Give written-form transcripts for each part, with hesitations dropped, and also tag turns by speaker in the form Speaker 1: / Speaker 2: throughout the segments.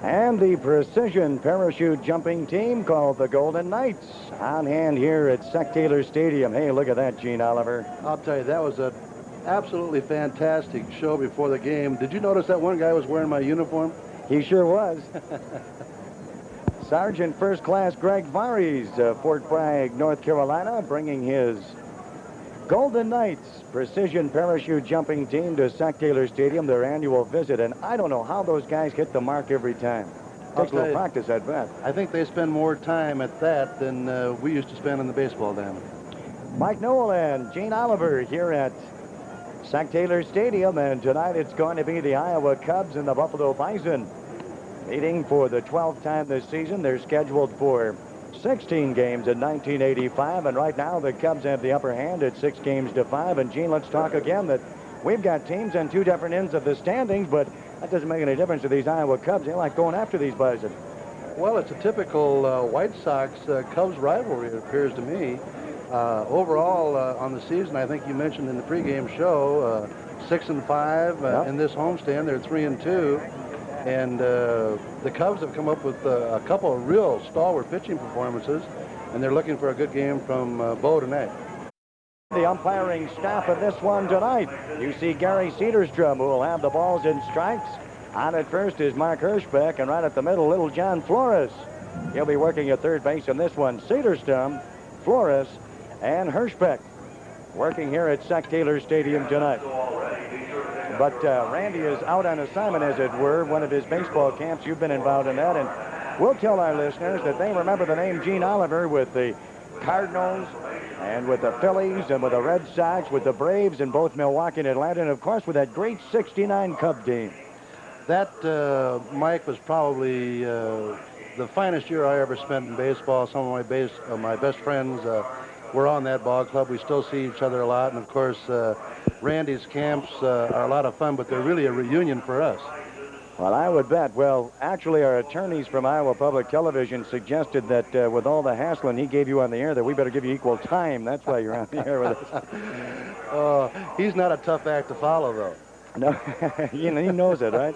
Speaker 1: And the precision parachute jumping team called the Golden Knights on hand here at Sec Taylor Stadium. Hey, look at that, Gene Oliver.
Speaker 2: I'll tell you, that was a absolutely fantastic show before the game. Did you notice that one guy was wearing my uniform?
Speaker 1: He sure was. Sergeant First Class Greg Varies, Fort Bragg, North Carolina, bringing his Golden Knights precision parachute jumping team to Sac Taylor Stadium, their annual visit. And I don't know how those guys hit the mark every time. Takes a little practice, I bet.
Speaker 2: I think they spend more time at that than we used to spend in the baseball diamond.
Speaker 1: Mike Nowell and Gene Oliver here at Sac Taylor Stadium, and tonight it's going to be the Iowa Cubs and the Buffalo Bison meeting for the 12th time this season. They're scheduled for 16 games in 1985, and right now the Cubs have the upper hand at 6 games to 5. And Gene, let's talk again that we've got teams on 2 different ends of the standings, but that doesn't make any difference to these Iowa Cubs. They like going after these Bison.
Speaker 2: Well, it's a typical White Sox-Cubs rivalry, it appears to me. Overall, on the season, I think you mentioned in the pregame show, 6-5
Speaker 1: Yep.
Speaker 2: in this homestand. They're 3-2. And the Cubs have come up with a couple of real stalwart pitching performances, and they're looking for a good game from Bo tonight.
Speaker 1: The umpiring staff of this one tonight. You see Gary Cedarstrom, who will have the balls and strikes. On at first is Mark Hirschbeck, and right at the middle, little John Flores. He'll be working at third base in this one. Cedarstrom, Flores, and Hirschbeck working here at Sac Taylor Stadium tonight. But Randy is out on assignment, as it were, one of his baseball camps. You've been involved in that, and we'll tell our listeners that they remember the name Gene Oliver with the Cardinals and with the Phillies and with the Red Sox, with the Braves in both Milwaukee and Atlanta, and of course with that great '69 Cub team.
Speaker 2: That, Mike, was probably the finest year I ever spent in baseball. Some of my best friends were on that ball club. We still see each other a lot, and of course Randy's camps are a lot of fun, but they're really a reunion for us.
Speaker 1: Well, I would bet. Well, actually, our attorneys from Iowa Public Television suggested that with all the hassling he gave you on the air, that we better give you equal time. That's why you're on the air with us.
Speaker 2: He's not a tough act to follow, though.
Speaker 1: No, he knows it, right?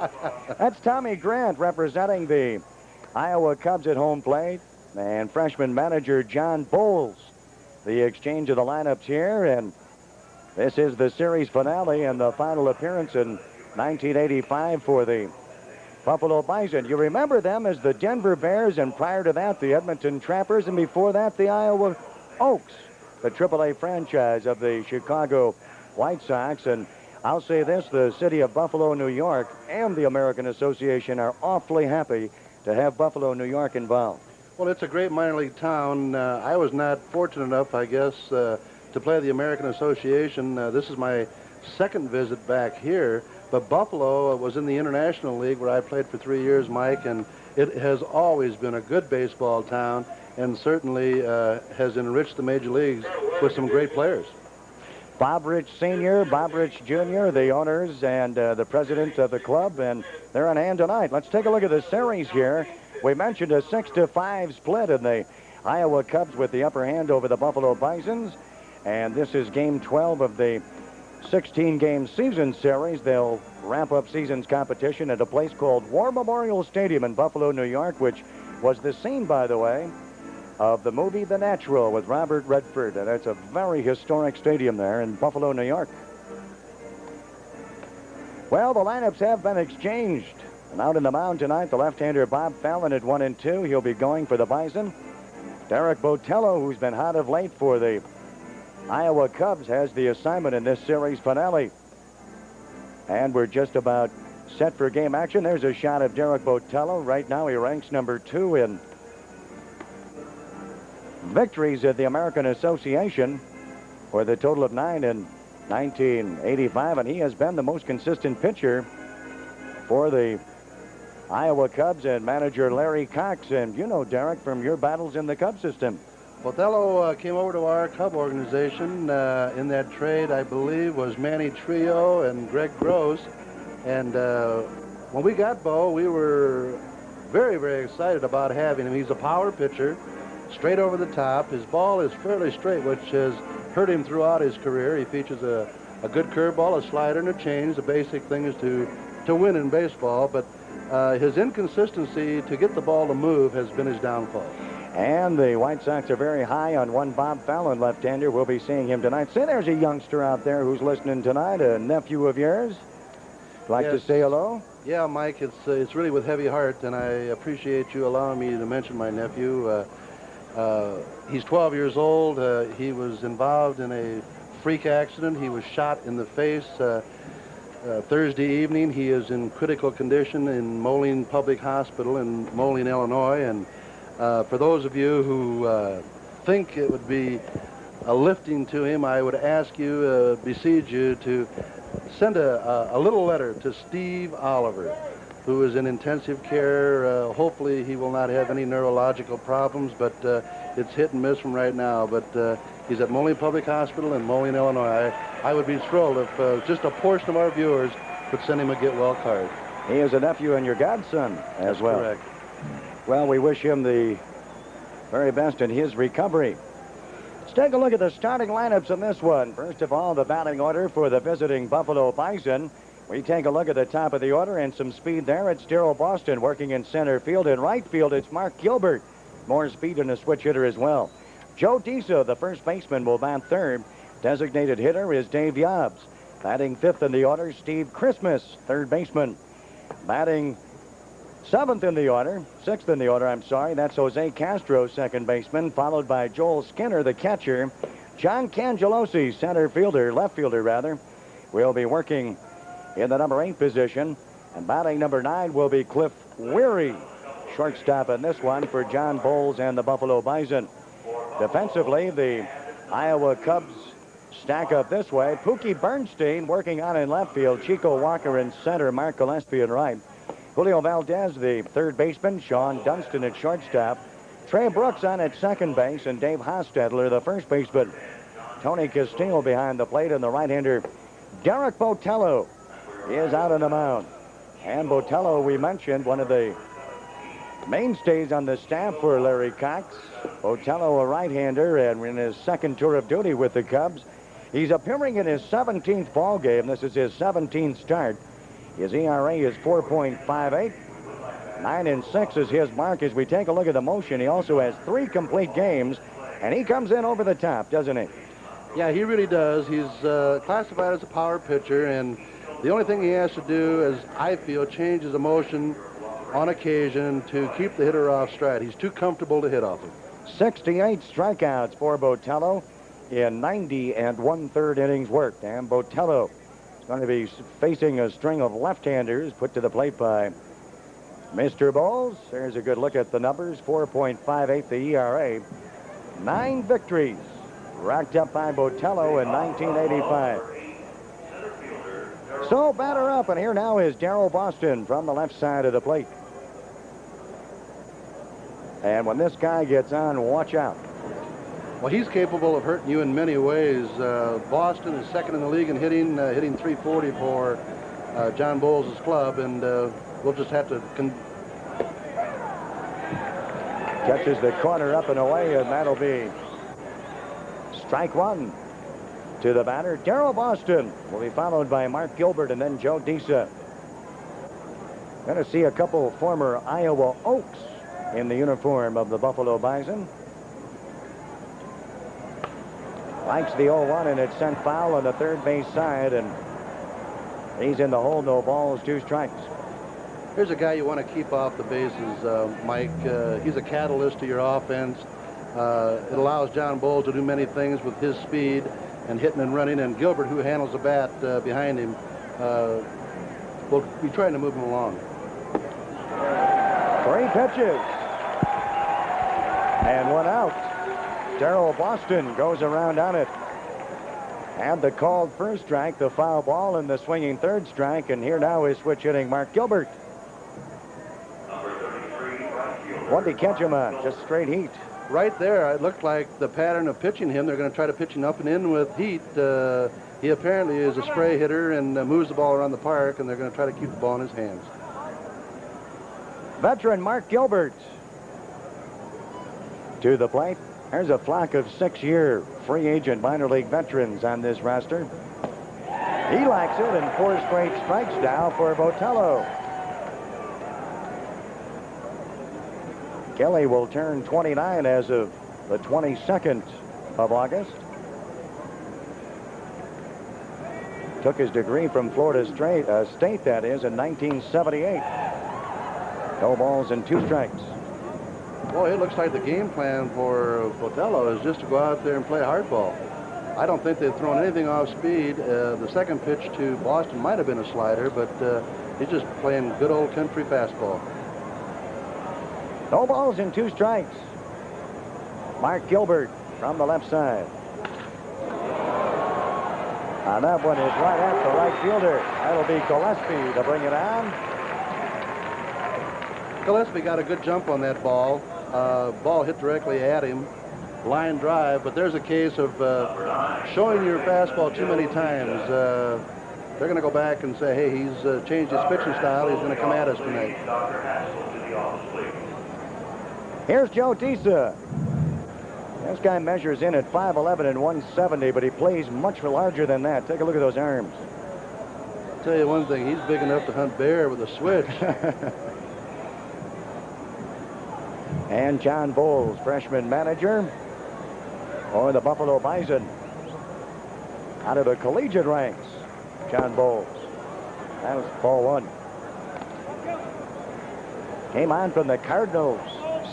Speaker 1: That's Tommy Grant representing the Iowa Cubs at home plate, and freshman manager John Bowles. The exchange of the lineups here, and this is the series finale and the final appearance in 1985 for the Buffalo Bison. You remember them as the Denver Bears, and prior to that, the Edmonton Trappers, and before that, the Iowa Oaks, the AAA franchise of the Chicago White Sox. And I'll say this, the city of Buffalo, New York, and the American Association are awfully happy to have Buffalo, New York involved.
Speaker 2: Well, it's a great minor league town. I was not fortunate enough, I guess, to play the American Association. This is my second visit back here. But Buffalo was in the International League, where I played for 3 years, Mike, and it has always been a good baseball town, and certainly has enriched the major leagues with some great players.
Speaker 1: Bob Rich Sr., Bob Rich Jr., the owners and the president of the club, and they're on hand tonight. Let's take a look at the series here. We mentioned a 6-5 split in the Iowa Cubs with the upper hand over the Buffalo Bisons, and this is game 12 of the 16-game season series. They'll wrap up season's competition at a place called War Memorial Stadium in Buffalo, New York, which was the scene, by the way, of the movie The Natural with Robert Redford. And it's a very historic stadium there in Buffalo, New York. Well, the lineups have been exchanged. And out in the mound tonight, the left-hander Bob Fallon at 1 and 2. He'll be going for the Bison. Derek Botello, who's been hot of late for the Iowa Cubs, has the assignment in this series finale. And we're just about set for game action. There's a shot of Derek Botello. Right now he ranks number 2 in victories at the American Association with a total of 9 in 1985. And he has been the most consistent pitcher for the Iowa Cubs and manager Larry Cox. And you know, Derek, from your battles in the Cub system.
Speaker 2: Botello came over to our Cub organization. In that trade, I believe, was Manny Trio and Greg Gross. And when we got Bo, we were very, very excited about having him. He's a power pitcher, straight over the top. His ball is fairly straight, which has hurt him throughout his career. He features a good curveball, a slider, and a change. The basic thing is to win in baseball. But His inconsistency to get the ball to move has been his downfall.
Speaker 1: And the White Sox are very high on one Bob Fallon, left-hander. We'll be seeing him tonight. Say there's a youngster out there who's listening tonight, a nephew of yours. Like to say hello?
Speaker 2: Yeah, Mike, it's really with heavy heart, and I appreciate you allowing me to mention my nephew. He's 12 years old. He was involved in a freak accident. He was shot in the face Thursday evening. He is in critical condition in Moline Public Hospital in Moline, Illinois. And for those of you who think it would be a lifting to him, I would ask you, beseech you, to send a little letter to Steve Oliver, who is in intensive care. Hopefully he will not have any neurological problems, but it's hit and miss from right now. But he's at Moline Public Hospital in Moline, Illinois. I would be thrilled if just a portion of our viewers could send him a get well card.
Speaker 1: He is a nephew and your godson as well.
Speaker 2: Correct.
Speaker 1: Well, we wish him the very best in his recovery. Let's take a look at the starting lineups in this one. First of all, the batting order for the visiting Buffalo Bison. We take a look at the top of the order and some speed there. It's Darrell Boston working in center field. In right field, it's Mark Gilbert. More speed and a switch hitter as well. Joe Disa, the first baseman, will bat third. Designated hitter is Dave Yobbs. Batting fifth in the order, Steve Christmas, third baseman. Batting sixth in the order, that's Jose Castro, second baseman, followed by Joel Skinner, the catcher. John Cangelosi, left fielder rather, will be working in the number 8 position. And batting number 9 will be Cliff Weary, shortstop in this one for John Bowles and the Buffalo Bison. Defensively, the Iowa Cubs stack up this way. Pookie Bernstein working on in left field. Chico Walker in center. Mark Gillespie in right. Julio Valdez, the third baseman. Sean Dunston at shortstop. Trey Brooks on at second base. And Dave Hostetler, the first baseman. Tony Castillo behind the plate. And the right-hander, Derek Botello, is out on the mound. And Botello, we mentioned, one of the mainstays on the staff for Larry Cox. Botello, a right-hander, and in his second tour of duty with the Cubs. He's appearing in his 17th ball game. This is his 17th start. His ERA is 4.58. 9-6 is his mark. As we take a look at the motion, he also has 3 complete games, and he comes in over the top, doesn't he?
Speaker 2: Yeah, he really does. He's classified as a power pitcher, and the only thing he has to do is, I feel, change his motion on occasion to keep the hitter off stride. He's too comfortable to hit off him.
Speaker 1: 68 strikeouts for Botello in 90 1/3 innings worked. And Botello is going to be facing a string of left-handers put to the plate by Mr. Bowles. There's a good look at the numbers. 4.58 the ERA. 9 victories racked up by Botello in 1985. So batter up, and here now is Darrell Boston from the left side of the plate. And when this guy gets on, watch out.
Speaker 2: Well, he's capable of hurting you in many ways. Boston is second in the league in hitting 340 for John Bowles' club, and we'll just have to...
Speaker 1: Catches the corner up and away, and that'll be strike one to the batter. Darrell Boston will be followed by Mark Gilbert and then Joe Disa. Going to see a couple former Iowa Oaks in the uniform of the Buffalo Bison. Likes the 0-1, and it's sent foul on the third base side, and he's in the hole. No balls, 2 strikes.
Speaker 2: Here's a guy you want to keep off the bases, Mike. He's a catalyst to your offense. It allows John Bowles to do many things with his speed and hitting and running, and Gilbert, who handles the bat behind him, will be trying to move him along.
Speaker 1: 3 pitches. And 1 out. Darrell Boston goes around on it. And the called first strike, the foul ball, and the swinging third strike. And here now is switch hitting Mark Gilbert. What did he catch him on? Just straight heat.
Speaker 2: Right there, it looked like the pattern of pitching him. They're going to try to pitch him up and in with heat. He apparently is a spray hitter and moves the ball around the park, and they're going to try to keep the ball in his hands.
Speaker 1: Veteran Mark Gilbert to the plate. There's a flock of 6-year free agent minor league veterans on this roster. He likes it, and 4 straight strikes now for Botello. Kelly will turn 29 as of the 22nd of August. Took his degree from Florida State, that is, in 1978. No balls and 2 strikes.
Speaker 2: Boy, it looks like the game plan for Botello is just to go out there and play hardball. I don't think they've thrown anything off speed. The second pitch to Boston might have been a slider, but he's just playing good old country fastball.
Speaker 1: No balls and 2 strikes. Mark Gilbert from the left side. And that one is right at the right fielder. That'll be Gillespie to bring it on.
Speaker 2: Gillespie got a good jump on that ball. Ball hit directly at him. Line drive, but there's a case of showing your fastball too many times. They're going to go back and say, hey, he's changed his pitching style. He's going to come at us tonight.
Speaker 1: Here's Joe Disa. This guy measures in at 5'11" and 170, but he plays much larger than that. Take a look at those arms.
Speaker 2: I'll tell you one thing, he's big enough to hunt bear with a switch.
Speaker 1: And John Bowles, freshman manager for the Buffalo Bison. Out of the collegiate ranks, John Bowles. That was ball 1. Came on from the Cardinals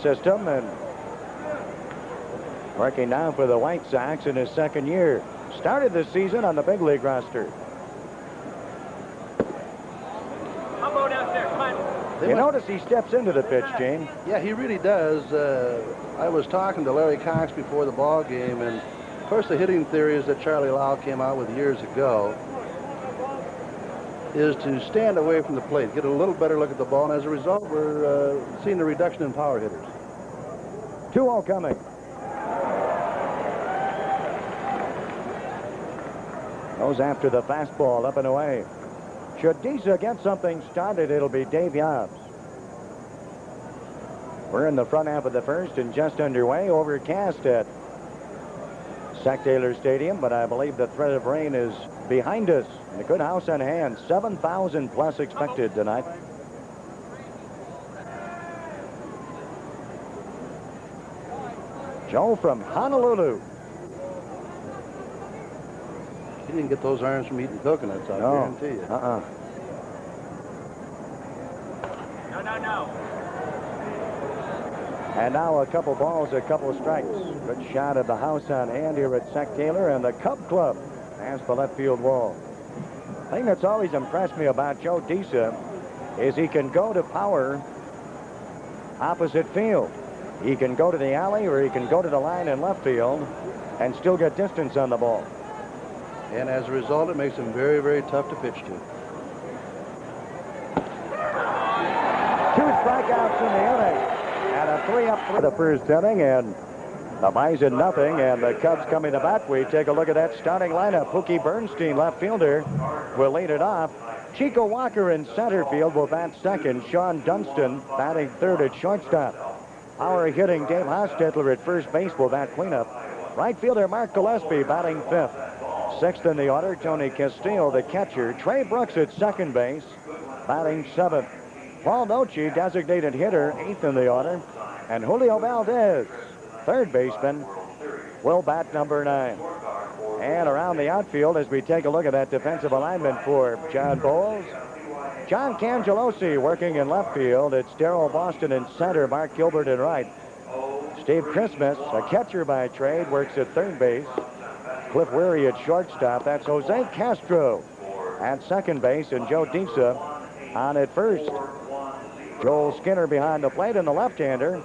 Speaker 1: system and working now for the White Sox in his second year. Started the season on the big league roster. You notice he steps into the pitch, Gene.
Speaker 2: Yeah, he really does. I was talking to Larry Cox before the ball game, and of course the hitting theories that Charlie Lau came out with years ago is to stand away from the plate, get a little better look at the ball, and as a result, we're seeing a reduction in power hitters.
Speaker 1: 2-0 coming. Goes after the fastball, up and away. Should Disa get something started, it'll be Dave Yobbs. We're in the front half of the first and just underway. Overcast at Sac Taylor Stadium, but I believe the threat of rain is behind us. And a good house on hand. 7,000 plus expected tonight. Joe from Honolulu.
Speaker 2: He didn't get those arms from eating coconuts, I guarantee you.
Speaker 1: No. And now a couple balls, a couple strikes. Good shot of the house on hand here at Sac Taylor, and the Cub Club has the left field wall. The thing that's always impressed me about Joe Disa is he can go to power opposite field. He can go to the alley or he can go to the line in left field and still get distance on the ball.
Speaker 2: And as a result, it makes him very, very tough to pitch to. 2
Speaker 1: strikeouts in the inning. And a 3-up for the first inning, and the Bison nothing, and the Cubs coming to bat. We take a look at that starting lineup. Pookie Bernstein, left fielder, will lead it off. Chico Walker in center field will bat second. Sean Dunston batting third at shortstop. Power hitting Dave Hostetler at first base will bat cleanup. Right fielder Mark Gillespie batting fifth. Sixth in the order, Tony Castillo, the catcher. Trey Brooks at second base, batting seventh. Paul Noce, designated hitter, eighth in the order. And Julio Valdez, third baseman, will bat number 9. And around the outfield as we take a look at that defensive alignment for John Bowles. John Cangelosi working in left field. It's Darrell Boston in center, Mark Gilbert in right. Steve Christmas, a catcher by trade, works at third base. Cliff Weary at shortstop. That's Jose Castro at second base, and Joe Disa on at first. Joel Skinner behind the plate, and the left-hander,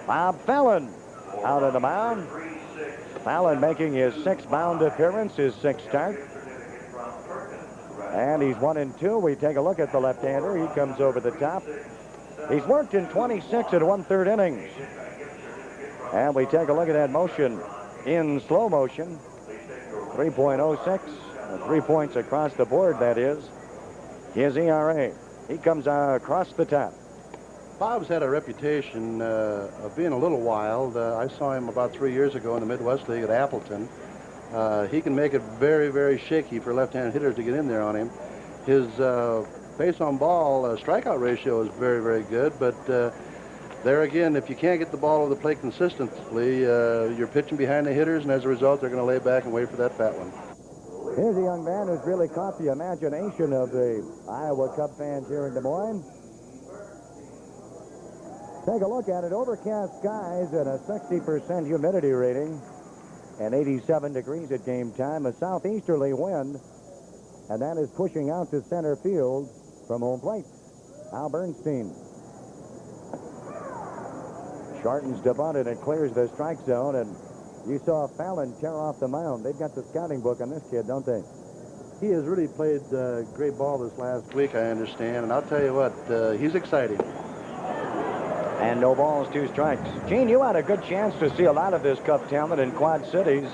Speaker 1: Bob Fallon, out of the mound. Fallon making his 6th mound appearance, his 6th start. And he's 1-2. We take a look at the left-hander. He comes over the top. He's worked in 26 and 1/3 innings. And we take a look at that motion in slow motion. 3.06, 3 points across the board, that is. His ERA. He comes across the top.
Speaker 2: Bob's had a reputation of being a little wild. I saw him about 3 years ago in the Midwest League at Appleton. He can make it very, very shaky for left-handed hitters to get in there on him. His base on ball strikeout ratio is very, very good, but There again, if you can't get the ball over the plate consistently, you're pitching behind the hitters, and as a result, they're going to lay back and wait for that fat one.
Speaker 1: Here's a young man who's really caught the imagination of the Iowa Cub fans here in Des Moines. Take a look at it. Overcast skies and a 60% humidity rating and 87 degrees at game time. A southeasterly wind, and that is pushing out to center field from home plate. Al Bernstein shortens to bunt and it clears the strike zone, and you saw Fallon tear off the mound. They've got the scouting book on this kid, don't they?
Speaker 2: He has really played great ball this last week, I understand, and I'll tell you what, he's exciting.
Speaker 1: And no balls, 2 strikes. Gene, you had a good chance to see a lot of this Cub talent in Quad Cities,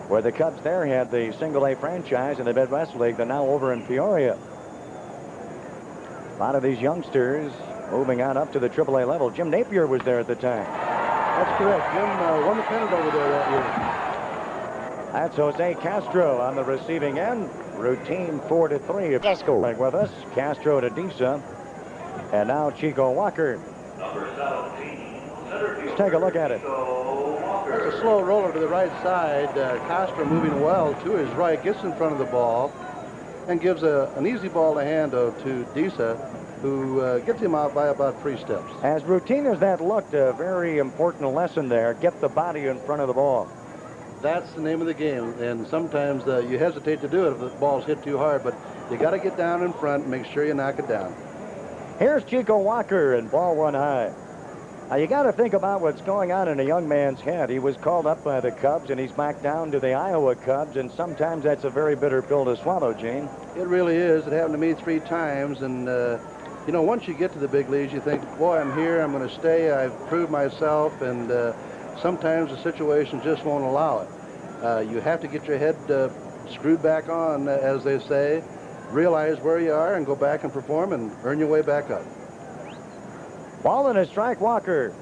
Speaker 1: where the Cubs there had the single-A franchise in the Midwest League. They're now over in Peoria. A lot of these youngsters moving on up to the AAA level. Jim Napier was there at the time.
Speaker 2: That's correct. Jim won the pennant over there that year.
Speaker 1: That's Jose Castro on the receiving end. Routine 4-3. Castro with us. Castro to Disa. And now Chico Walker. Let's take a look at it.
Speaker 2: That's a slow roller to the right side. Castro moving well to his right, gets in front of the ball, and gives an easy ball to hand to Disa, who gets him out by about 3 steps.
Speaker 1: As routine as that looked, a very important lesson there. Get the body in front of the ball.
Speaker 2: That's the name of the game, and sometimes you hesitate to do it if the ball's hit too hard, but you got to get down in front and make sure you knock it down.
Speaker 1: Here's Chico Walker, and ball 1 high. Now, you got to think about what's going on in a young man's head. He was called up by the Cubs, and he's back down to the Iowa Cubs, and sometimes that's a very bitter pill to swallow, Gene.
Speaker 2: It really is. It happened to me 3 times, and, you know, once you get to the big leagues, you think, boy, I'm here, I'm going to stay, I've proved myself, and sometimes the situation just won't allow it. You have to get your head screwed back on, as they say, realize where you are, and go back and perform and earn your way back up.
Speaker 1: Ball and a strike, Walker.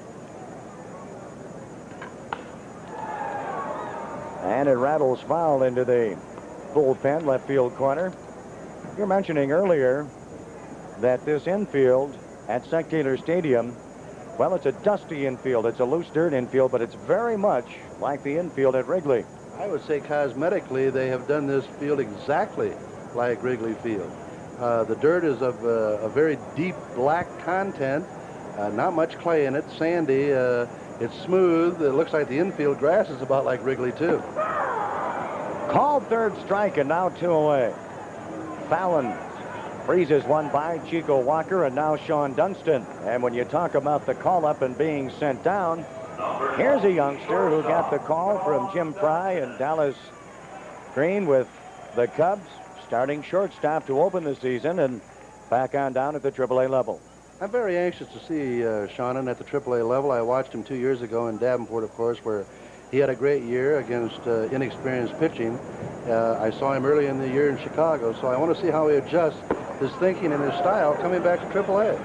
Speaker 1: And it rattles foul into the bullpen left field corner. You're mentioning earlier that this infield at Sectator Stadium, well, it's a dusty infield. It's a loose dirt infield, but it's very much like the infield at Wrigley.
Speaker 2: I would say cosmetically they have done this field exactly like Wrigley Field. The dirt is of a very deep black content, not much clay in it, sandy. It's smooth. It looks like the infield grass is about like Wrigley, too.
Speaker 1: Called third strike, and now 2 away. Fallon freezes one by Chico Walker, and now Sean Dunston. And when you talk about the call-up and being sent down, here's a youngster who got the call from Jim Fry and Dallas Green with the Cubs starting shortstop to open the season and back on down at the AAA level.
Speaker 2: I'm very anxious to see Shannon at the AAA level. I watched him 2 years ago in Davenport, of course, where he had a great year against inexperienced pitching. I saw him early in the year in Chicago, so I want to see how he adjusts his thinking and his style coming back to AAA.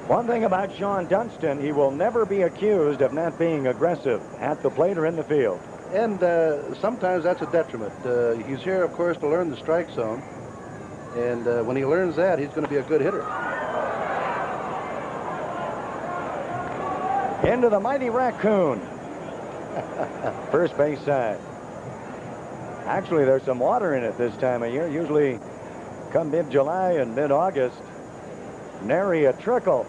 Speaker 1: One thing about Sean Dunston, he will never be accused of not being aggressive at the plate or in the field.
Speaker 2: And sometimes that's a detriment. He's here, of course, to learn the strike zone. And when he learns that, he's going to be a good hitter.
Speaker 1: Into the mighty Raccoon. First base side. Actually, there's some water in it this time of year. Usually come mid-July and mid-August, nary a trickle.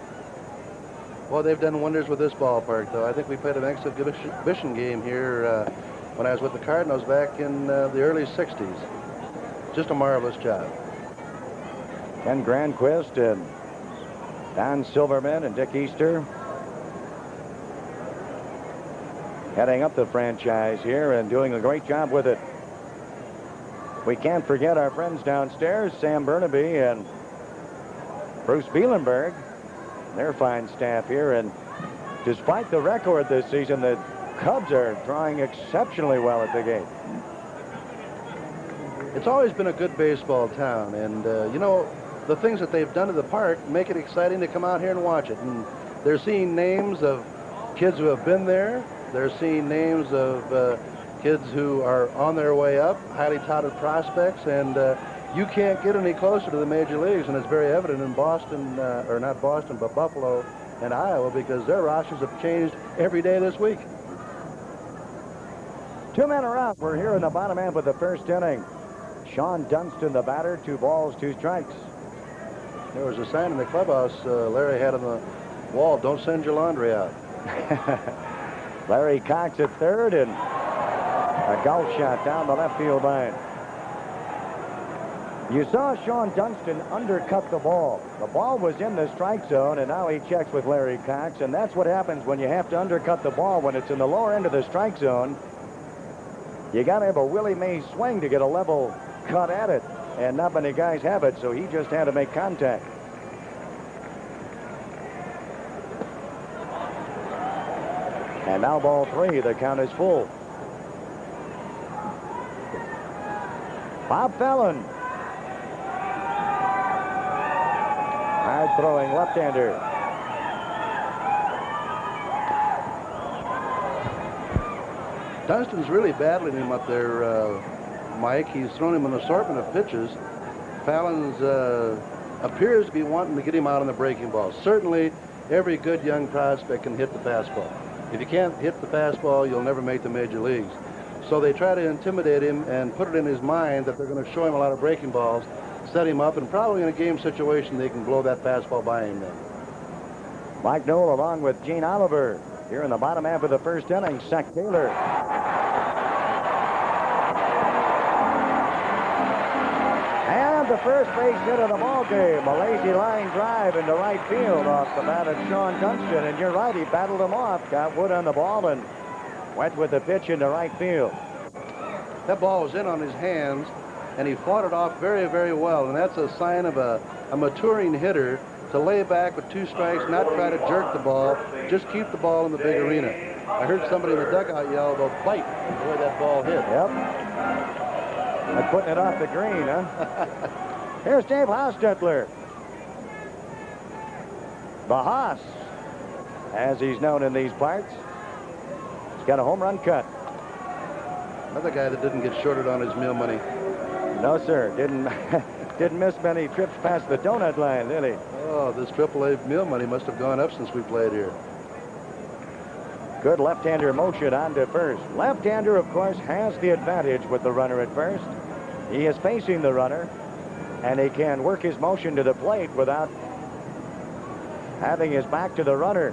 Speaker 2: Well, they've done wonders with this ballpark, though. I think we played an exhibition game here when I was with the Cardinals back in the early 60s. Just a marvelous job.
Speaker 1: Ken Granquist and Don Silverman and Dick Easter heading up the franchise here and doing a great job with it. We can't forget our friends downstairs, Sam Burnaby and Bruce Bielenberg, their fine staff here. And despite the record this season, the Cubs are drawing exceptionally well at the gate.
Speaker 2: It's always been a good baseball town, and you know, the things that they've done to the park make it exciting to come out here and watch it. And they're seeing names of kids who have been there. They're seeing names of kids who are on their way up, highly touted prospects, and you can't get any closer to the major leagues, and it's very evident in Boston, or not Boston, but Buffalo in Iowa because their rosters have changed every day this week.
Speaker 1: 2 men are out. We're here in the bottom half of the first inning. Sean Dunston, the batter, 2 balls, 2 strikes.
Speaker 2: There was a sign in the clubhouse Larry had on the wall, "Don't send your laundry out."
Speaker 1: Larry Cox at third, and a golf shot down the left field line. You saw Sean Dunston undercut the ball. The ball was in the strike zone, and now he checks with Larry Cox, and that's what happens when you have to undercut the ball when it's in the lower end of the strike zone. You got to have a Willie Mays swing to get a level cut at it, and not many guys have it, so he just had to make contact. And now ball 3, the count is full. Bob Fallon. Hard throwing left-hander.
Speaker 2: Dunston's really battling him up there, Mike. He's thrown him an assortment of pitches. Fallon's appears to be wanting to get him out on the breaking ball. Certainly, every good young prospect can hit the fastball. If you can't hit the fastball, you'll never make the major leagues. So they try to intimidate him and put it in his mind that they're going to show him a lot of breaking balls, set him up, and probably in a game situation they can blow that fastball by him then.
Speaker 1: Mike Knoll along with Gene Oliver here in the bottom half of the first inning. Sack Taylor. And the first base hit of the ball game. A lazy line drive into right field off the bat of Sean Dunston. And you're right, he battled him off, got wood on the ball, and went with the pitch into right field.
Speaker 2: That ball was in on his hands, and he fought it off very, very well. And that's a sign of a maturing hitter to lay back with 2 strikes, not try to jerk the ball, just keep the ball in the big arena. I heard somebody in the dugout yell about bite the way that ball hit.
Speaker 1: Yep. Like putting it off the green, huh? Here's Dave Hostetler. The Haas, as he's known in these parts. He's got a home run cut.
Speaker 2: Another guy that didn't get shorted on his meal money.
Speaker 1: No, sir. Didn't miss many trips past the donut line, did he?
Speaker 2: Oh, this AAA meal money must have gone up since we played here.
Speaker 1: Good left-hander motion on to first. Left-hander, of course, has the advantage with the runner at first. He is facing the runner, and he can work his motion to the plate without having his back to the runner.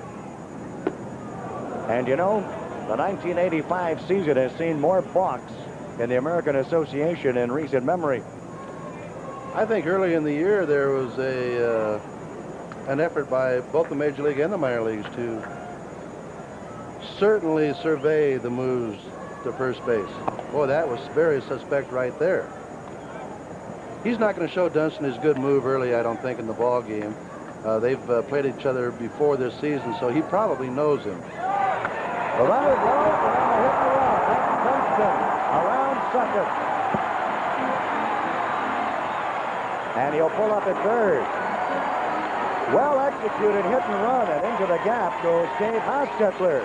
Speaker 1: And you know, the 1985 season has seen more balks in the American Association in recent memory.
Speaker 2: I think early in the year there was an effort by both the Major League and the minor leagues to certainly survey the moves to first base. Boy, that was very suspect right there. He's not going to show Dunston his good move early, I don't think, in the ball game. They've played each other before this season, so he probably knows him.
Speaker 1: The runner goes, and on the hit and run. That's Dunston around second. And he'll pull up at third. Well executed hit and run, and into the gap goes Dave Hostetler.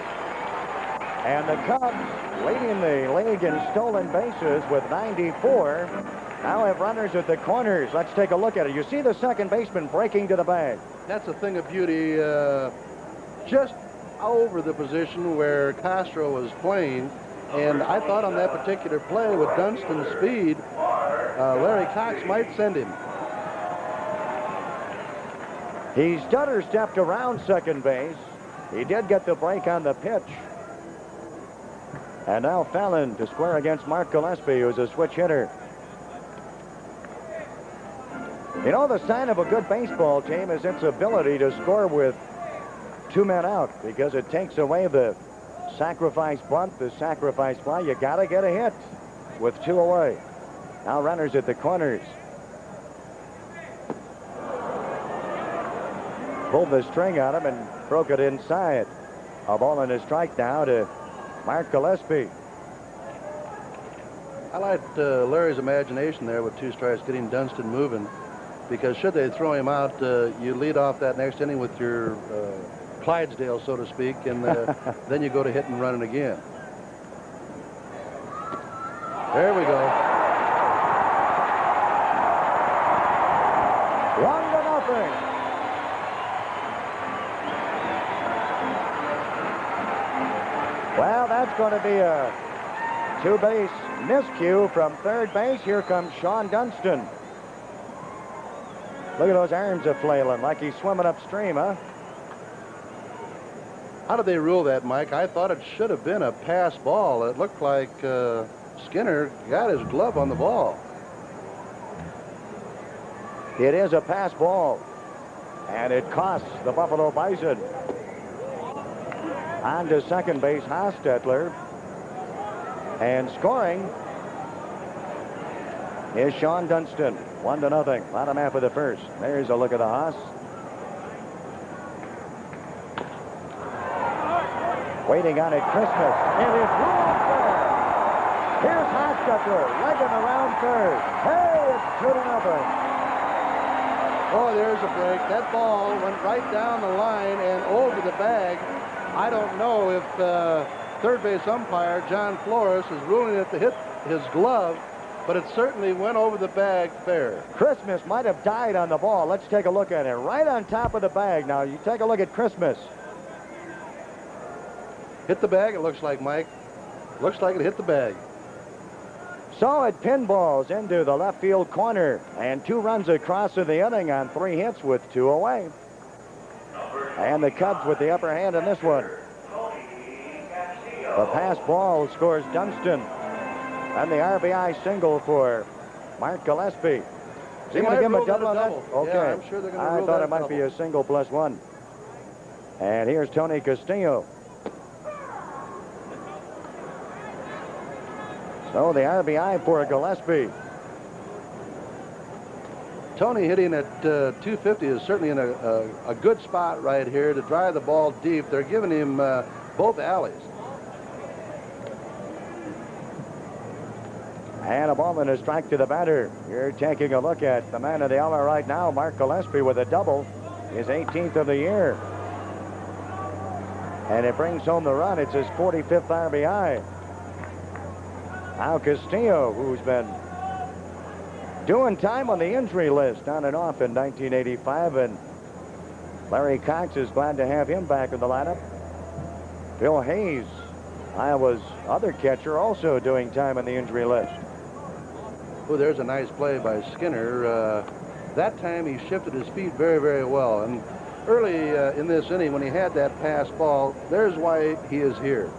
Speaker 1: And the Cubs, leading the league in stolen bases with 94, now have runners at the corners. Let's take a look at it. You see the second baseman breaking to the bag.
Speaker 2: That's a thing of beauty, just over the position where Castro was playing. And I thought on that particular play with Dunston's speed, Larry Cox might send him.
Speaker 1: He stutter stepped around second base. He did get the break on the pitch. And now Fallon to square against Mark Gillespie, who's a switch hitter. You know, the sign of a good baseball team is its ability to score with 2 men out, because it takes away the sacrifice bunt, the sacrifice fly. You got to get a hit with 2 away. Now runners at the corners. Pulled the string on him and broke it inside. A ball and a strike now to Mark Gillespie.
Speaker 2: I liked Larry's imagination there with 2 strikes, getting Dunston moving, because should they throw him out, you lead off that next inning with your Clydesdale, so to speak, and then you go to hit and run it again. There we go.
Speaker 1: 1-0. Well, that's going to be a two-base miscue from third base. Here comes Sean Dunston. Look at those arms a flailing like he's swimming upstream, huh?
Speaker 2: How did they rule that, Mike? I thought it should have been a pass ball. It looked like Skinner got his glove on the ball.
Speaker 1: It is a pass ball, and it costs the Buffalo Bison. On to second base, Hostetler. And scoring is Sean Dunston. 1-0. Bottom half of the first. There's a look at the Haas. Waiting on it, Christmas. It is ruled fair. Here's Hostetler, legging around third. Hey, it's 2-0.
Speaker 2: Oh, there's a break. That ball went right down the line and over the bag. I don't know if third base umpire John Flores is ruling it to hit his glove, but it certainly went over the bag fair.
Speaker 1: Christmas might have died on the ball. Let's take a look at it. Right on top of the bag. Now, you take a look at Christmas.
Speaker 2: Hit the bag, it looks like, Mike. Looks like it hit the bag.
Speaker 1: So it pinballs into the left field corner, and 2 runs across in the inning on 3 hits with 2 away. And the Cubs with the upper hand in this one. The pass ball scores Dunston, and the RBI single for Mark Gillespie. Is he going to give him a double on that? Okay.
Speaker 2: Yeah, I'm sure they're going to
Speaker 1: I
Speaker 2: rule
Speaker 1: thought
Speaker 2: that
Speaker 1: it might be a single plus 1. And here's Tony Castillo. So the RBI for Gillespie.
Speaker 2: Tony hitting at 250 is certainly in a good spot right here to drive the ball deep. They're giving him both alleys.
Speaker 1: And a ball and a strike to the batter. You're taking a look at the man of the hour right now, Mark Gillespie, with a double, his 18th of the year. And it brings home the run. It's his 45th RBI. Now Castillo, who's been doing time on the injury list on and off in 1985, and Larry Cox is glad to have him back in the lineup. Bill Hayes, Iowa's other catcher, also doing time on the injury list.
Speaker 2: Oh, there's a nice play by Skinner. That time he shifted his feet very, very well. And early in this inning, when he had that pass ball, there's why he is here,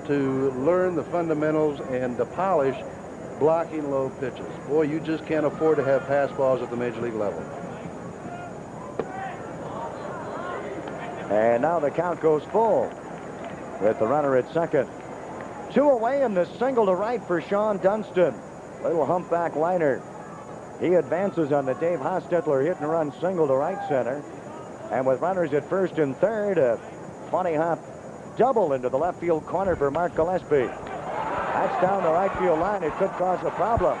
Speaker 2: to learn the fundamentals and to polish blocking low pitches. Boy, you just can't afford to have pass balls at the major league level.
Speaker 1: And now the count goes full with the runner at second. 2 away, and the single to right for Sean Dunston. Little humpback liner. He advances on the Dave Hostetler hit and run single to right center. And with runners at first and third, a funny hop double into the left field corner for Mark Gillespie. That's down the right field line. It could cause a problem.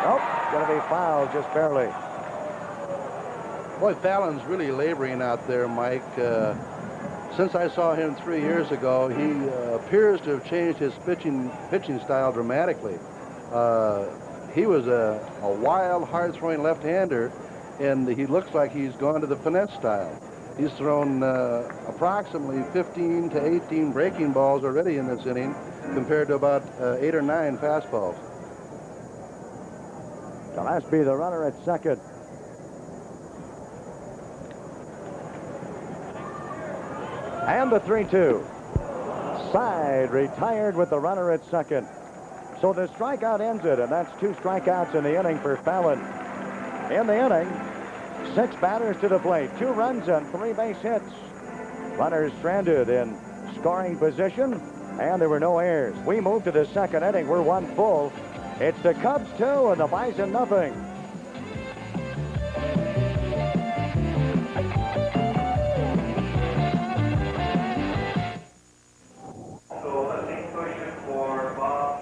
Speaker 1: Nope, going to be fouled just barely.
Speaker 2: Boy, Fallon's really laboring out there, Mike. Since I saw him 3 years ago, he appears to have changed his pitching style dramatically. He was a wild, hard-throwing left-hander, and he looks like he's gone to the finesse style. He's thrown approximately 15 to 18 breaking balls already in this inning, compared to about 8 or 9 fastballs.
Speaker 1: Gillespie, the runner at second. And the 3-2. Side retired with the runner at second. So the strikeout ends it, and that's 2 strikeouts in the inning for Fallon. In the inning, 6 batters to the plate, 2 runs and 3 base hits. Runners stranded in scoring position, and there were no errors. We move to the second inning. We're 1 full. It's the Cubs 2 and the Bison nothing.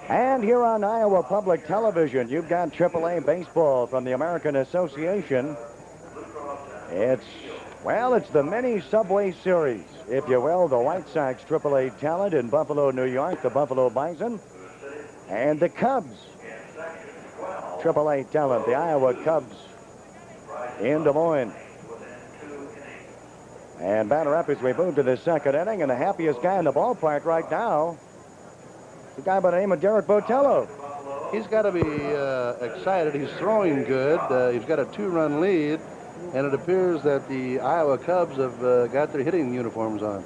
Speaker 1: And here on Iowa Public Television, you've got AAA baseball from the American Association. It's the mini Subway Series, if you will. The White Sox AAA talent in Buffalo, New York, the Buffalo Bison. And the Cubs AAA talent, the Iowa Cubs in Des Moines. And batter up as we move to the second inning, and the happiest guy in the ballpark right now a guy by the name of Derek Botello.
Speaker 2: He's got to be excited. He's throwing good. He's got a 2-run lead, and it appears that the Iowa Cubs have got their hitting uniforms on.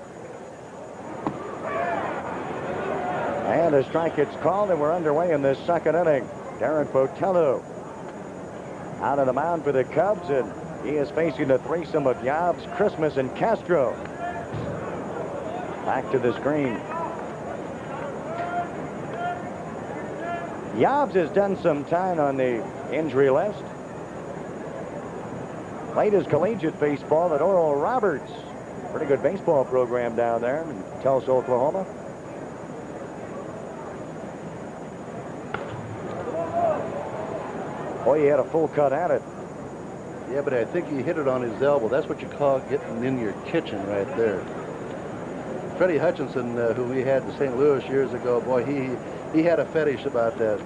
Speaker 1: And a strike gets called, and we're underway in this second inning. Derek Botello out of the mound for the Cubs, and he is facing the threesome of Yabs, Christmas, and Castro. Back to the screen. Yabs has done some time on the injury list. Played his collegiate baseball at Oral Roberts. Pretty good baseball program down there in Tulsa, Oklahoma. Boy, he had a full cut at it.
Speaker 2: Yeah, but I think he hit it on his elbow. That's what you call getting in your kitchen right there. Freddie Hutchinson, who we had in St. Louis years ago, boy, he had a fetish about that.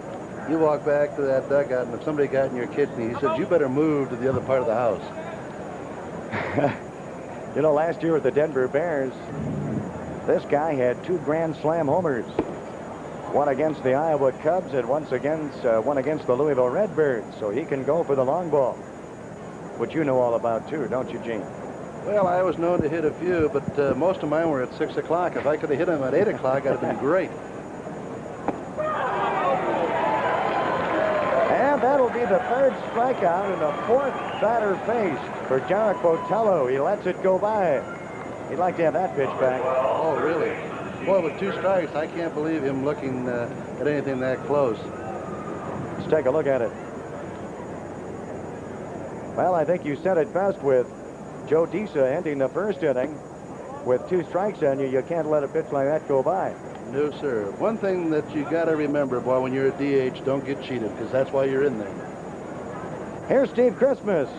Speaker 2: You walk back to that dugout, and if somebody got in your kidney, he said, you better move to the other part of the house.
Speaker 1: You know, last year with the Denver Bears, this guy had 2 Grand Slam homers. One against the Iowa Cubs and one against the Louisville Redbirds. So he can go for the long ball, which you know all about, too, don't you, Gene?
Speaker 2: Well, I was known to hit a few, but most of mine were at 6 o'clock. If I could have hit them at 8 o'clock, that'd have been great.
Speaker 1: And that'll be the 3rd strikeout and the 4th batter faced for Derek Botello. He lets it go by. He'd like to have that pitch back.
Speaker 2: Oh, really? Boy, with 2 strikes, I can't believe him looking at anything that close.
Speaker 1: Let's take a look at it. Well, I think you said it best with Joe Disa ending the first inning. With 2 strikes on you, you can't let a pitch like that go by.
Speaker 2: No, sir. One thing that you got to remember, boy, when you're a DH, don't get cheated, because that's why you're in there.
Speaker 1: Here's Steve Christmas.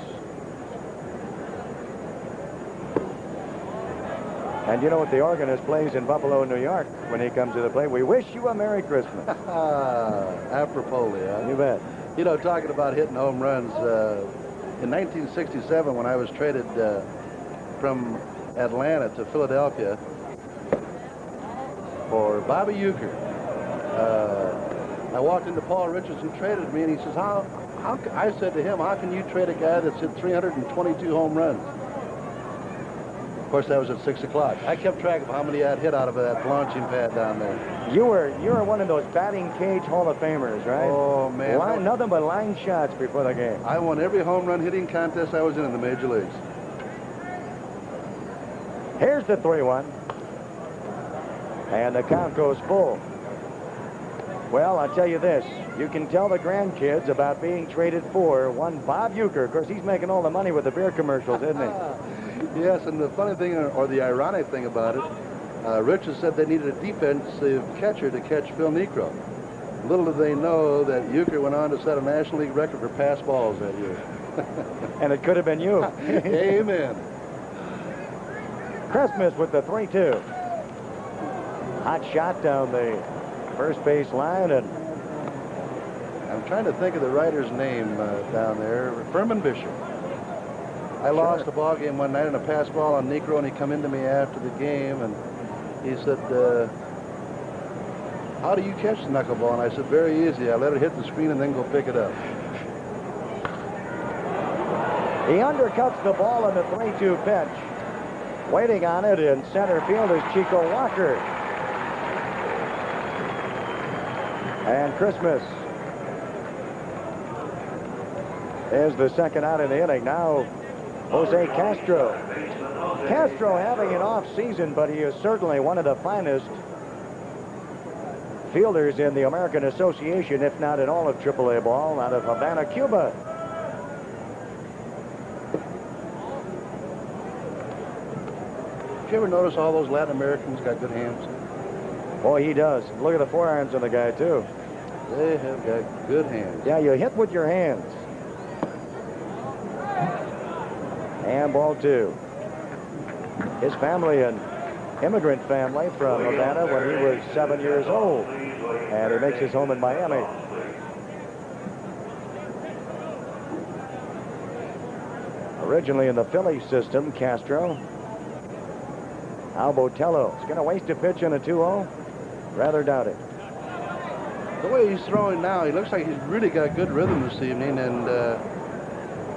Speaker 1: And you know what the organist plays in Buffalo, New York when he comes to the plate? We wish you a Merry Christmas.
Speaker 2: Apropos, yeah.
Speaker 1: You bet.
Speaker 2: You know, talking about hitting home runs, in 1967, when I was traded from Atlanta to Philadelphia for Bobby Euchre, I walked into Paul Richards, who traded me, and he says, I said to him, how can you trade a guy that's hit 322 home runs? Of course, that was at 6 o'clock. I kept track of how many I'd hit out of that launching pad down there.
Speaker 1: You were one of those batting cage Hall of Famers, right?
Speaker 2: Oh, man.
Speaker 1: Nothing but line shots before the game.
Speaker 2: I won every home run hitting contest I was in the major leagues.
Speaker 1: Here's the 3-1. And the count goes full. Well, I'll tell you this. You can tell the grandkids about being traded for one Bob Euchre. Of course, he's making all the money with the beer commercials, isn't he?
Speaker 2: Yes, and the funny thing, or the ironic thing about it, Richards said they needed a defensive catcher to catch Phil Niekro. Little did they know that Euchre went on to set a National League record for pass balls that year.
Speaker 1: And it could have been you.
Speaker 2: Amen.
Speaker 1: Christmas with the 3-2. Hot shot down the first base line, and
Speaker 2: I'm trying to think of the writer's name down there. Furman Bishop. I lost a ball game one night on a pass ball on Niekro, and he come into me after the game, and he said, how do you catch the knuckleball? And I said, very easy. I let it hit the screen and then go pick it up.
Speaker 1: he undercuts the ball in the 3-2 pitch. Waiting on it in center field is Chico Walker. And Christmas is the second out of the inning. Now, Jose Castro. Castro having an off season, but he is certainly one of the finest fielders in the American Association, if not in all of AAA ball, out of Havana, Cuba.
Speaker 2: Did you ever notice all those Latin Americans got good hands?
Speaker 1: Boy, he does. Look at the forearms on the guy, too.
Speaker 2: They have got good hands.
Speaker 1: Yeah, you hit with your hands. And ball 2. His family, an immigrant family from Havana when he was 7 years old. And he makes his home in Miami. Originally in the Phillies system, Castro. Now Botello is going to waste a pitch on a 2-0. Rather doubt it.
Speaker 2: the way he's throwing now, he looks like he's really got good rhythm this evening. And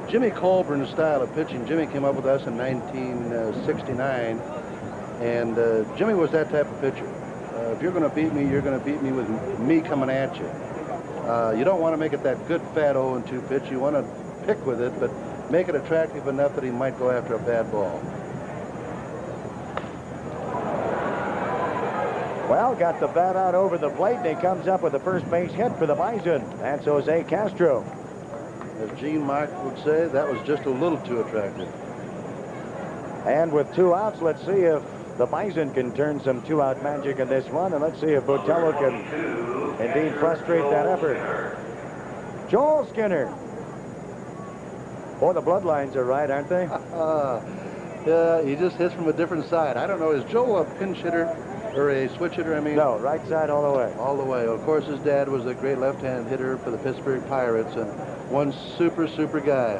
Speaker 2: Jimmy Colburn's style of pitching, Jimmy came up with us in 1969. And Jimmy was that type of pitcher. If you're going to beat me, you're going to beat me with me coming at you. You don't want to make it that good fat 0-2 pitch. You want to pick with it, but make it attractive enough that he might go after a bad ball.
Speaker 1: Well, got the bat out over the plate, and he comes up with the first base hit for the Bison. That's Jose Castro.
Speaker 2: As Gene Mark would say, that was just a little too attractive.
Speaker 1: And with 2 outs, let's see if the Bison can turn some 2-out magic in this one, and let's see if Botello can indeed frustrate that effort. Joel Skinner. Boy, the bloodlines are right, aren't they?
Speaker 2: Yeah, he just hits from a different side. I don't know, is Joel a pinch hitter or a switch hitter, I mean?
Speaker 1: No, right side all the way.
Speaker 2: All the way. Of course, his dad was a great left-hand hitter for the Pittsburgh Pirates, and one super, super guy.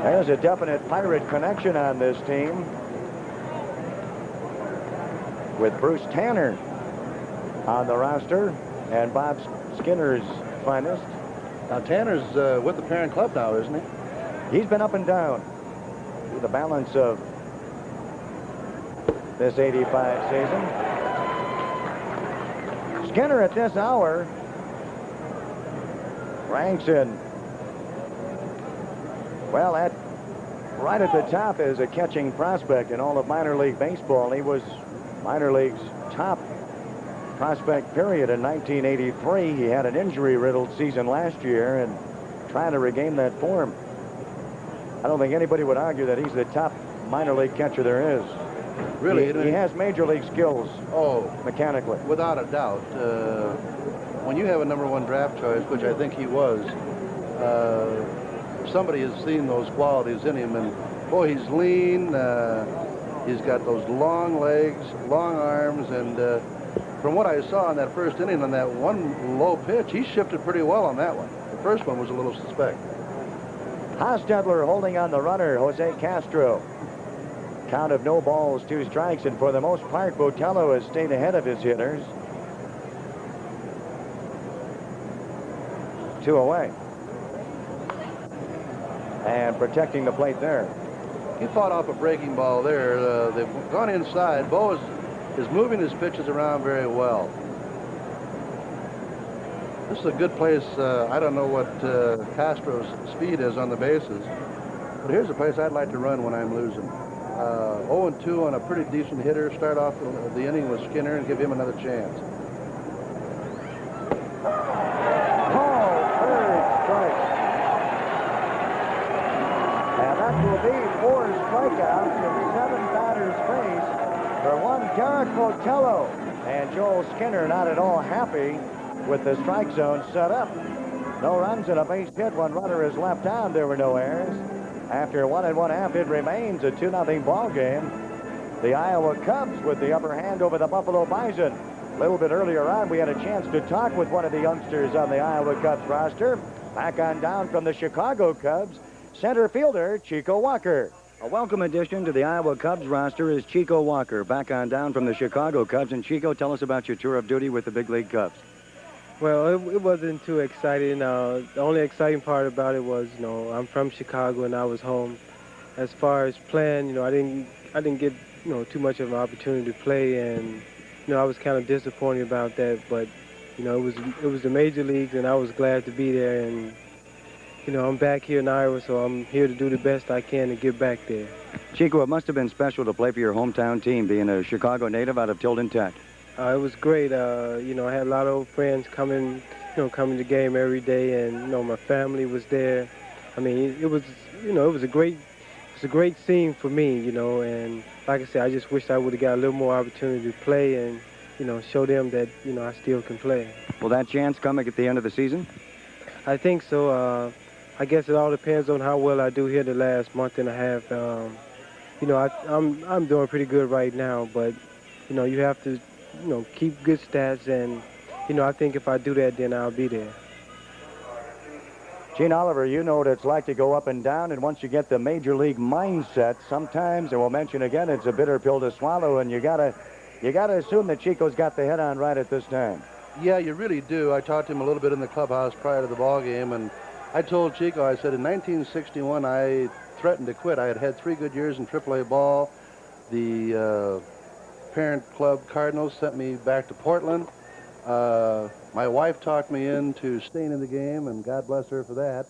Speaker 1: There's a definite Pirate connection on this team with Bruce Tanner on the roster and Bob Skinner's finest.
Speaker 2: Now, Tanner's with the parent club now, isn't he?
Speaker 1: He's been up and down through the balance of this 85 season. Skinner at this hour ranks in, well, right at the top is a catching prospect in all of minor league baseball. He was minor league's top prospect period in 1983. He had an injury-riddled season last year and trying to regain that form. I don't think anybody would argue that he's the top minor league catcher there is.
Speaker 2: Really?
Speaker 1: He has major league skills.
Speaker 2: Oh,
Speaker 1: mechanically.
Speaker 2: Without a doubt. When you have a #1 draft choice, which I think he was, somebody has seen those qualities in him, and boy, he's lean. He's got those long legs, long arms, and from what I saw in that first inning on that one low pitch, he shifted pretty well on that one. The first one was a little suspect.
Speaker 1: Hostetler holding on the runner, Jose Castro. Count of no balls, 2 strikes, and for the most part, Botello has stayed ahead of his hitters. 2 away. And protecting the plate there.
Speaker 2: He fought off a breaking ball there. They've gone inside. Bo is moving his pitches around very well. This is a good place. I don't know what Castro's speed is on the bases, but here's a place I'd like to run when I'm losing. 0-2 on a pretty decent hitter. Start off the inning with Skinner and give him another chance.
Speaker 1: Will be 4 strikeouts and 7 batters faced for one Derek Botello. And Joel Skinner not at all happy with the strike zone set up. No runs and a base hit. 1 runner is left on. There were no errors. After 1 1/2, it remains a 2-0 ball game. The Iowa Cubs with the upper hand over the Buffalo Bison. A little bit earlier on, we had a chance to talk with one of the youngsters on the Iowa Cubs roster. Back on down from the Chicago Cubs, center fielder Chico Walker. A welcome addition to the Iowa Cubs roster is Chico Walker, back on down from the Chicago Cubs. And Chico, tell us about your tour of duty with the big league Cubs.
Speaker 3: Well, it wasn't too exciting. The only exciting part about it was, I'm from Chicago and I was home. As far as playing, I didn't get, too much of an opportunity to play, and I was kind of disappointed about that. But, it was the major leagues, and I was glad to be there. And I'm back here in Iowa, so I'm here to do the best I can to get back there.
Speaker 1: Chico, it must have been special to play for your hometown team, being a Chicago native out of Tilden Tech.
Speaker 3: It was great. I had a lot of old friends coming to the game every day, and my family was there. I mean, it was a great scene for me, and like I said, I just wish I would have got a little more opportunity to play and show them that I still can play.
Speaker 1: Will that chance come at the end of the season?
Speaker 3: I think so. I guess it all depends on how well I do here the last month and a half. I'm doing pretty good right now, but you have to keep good stats, and I think if I do that, then I'll be there.
Speaker 1: Gene Oliver, you know what it's like to go up and down, and once you get the major league mindset, sometimes, and we'll mention again, it's a bitter pill to swallow, and you gotta assume that Chico's got the head on right at this time.
Speaker 2: Yeah, you really do. I talked to him a little bit in the clubhouse prior to the ball game, and I told Chico, I said, in 1961, I threatened to quit. I had had 3 good years in AAA ball. The parent club Cardinals sent me back to Portland. My wife talked me into staying in the game, and God bless her for that.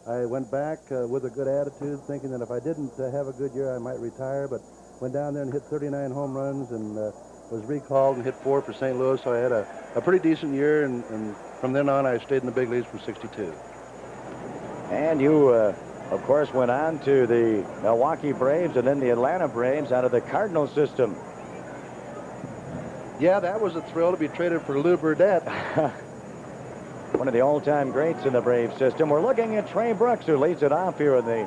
Speaker 2: I went back with a good attitude, thinking that if I didn't have a good year, I might retire, but went down there and hit 39 home runs and was recalled and hit 4 for St. Louis, so I had a pretty decent year, and from then on, I stayed in the big leagues from '62.
Speaker 1: And you, of course, went on to the Milwaukee Braves and then the Atlanta Braves out of the Cardinal system.
Speaker 2: Yeah, that was a thrill to be traded for Lou Burdette.
Speaker 1: One of the all-time greats in the Braves system. We're looking at Trey Brooks, who leads it off here in the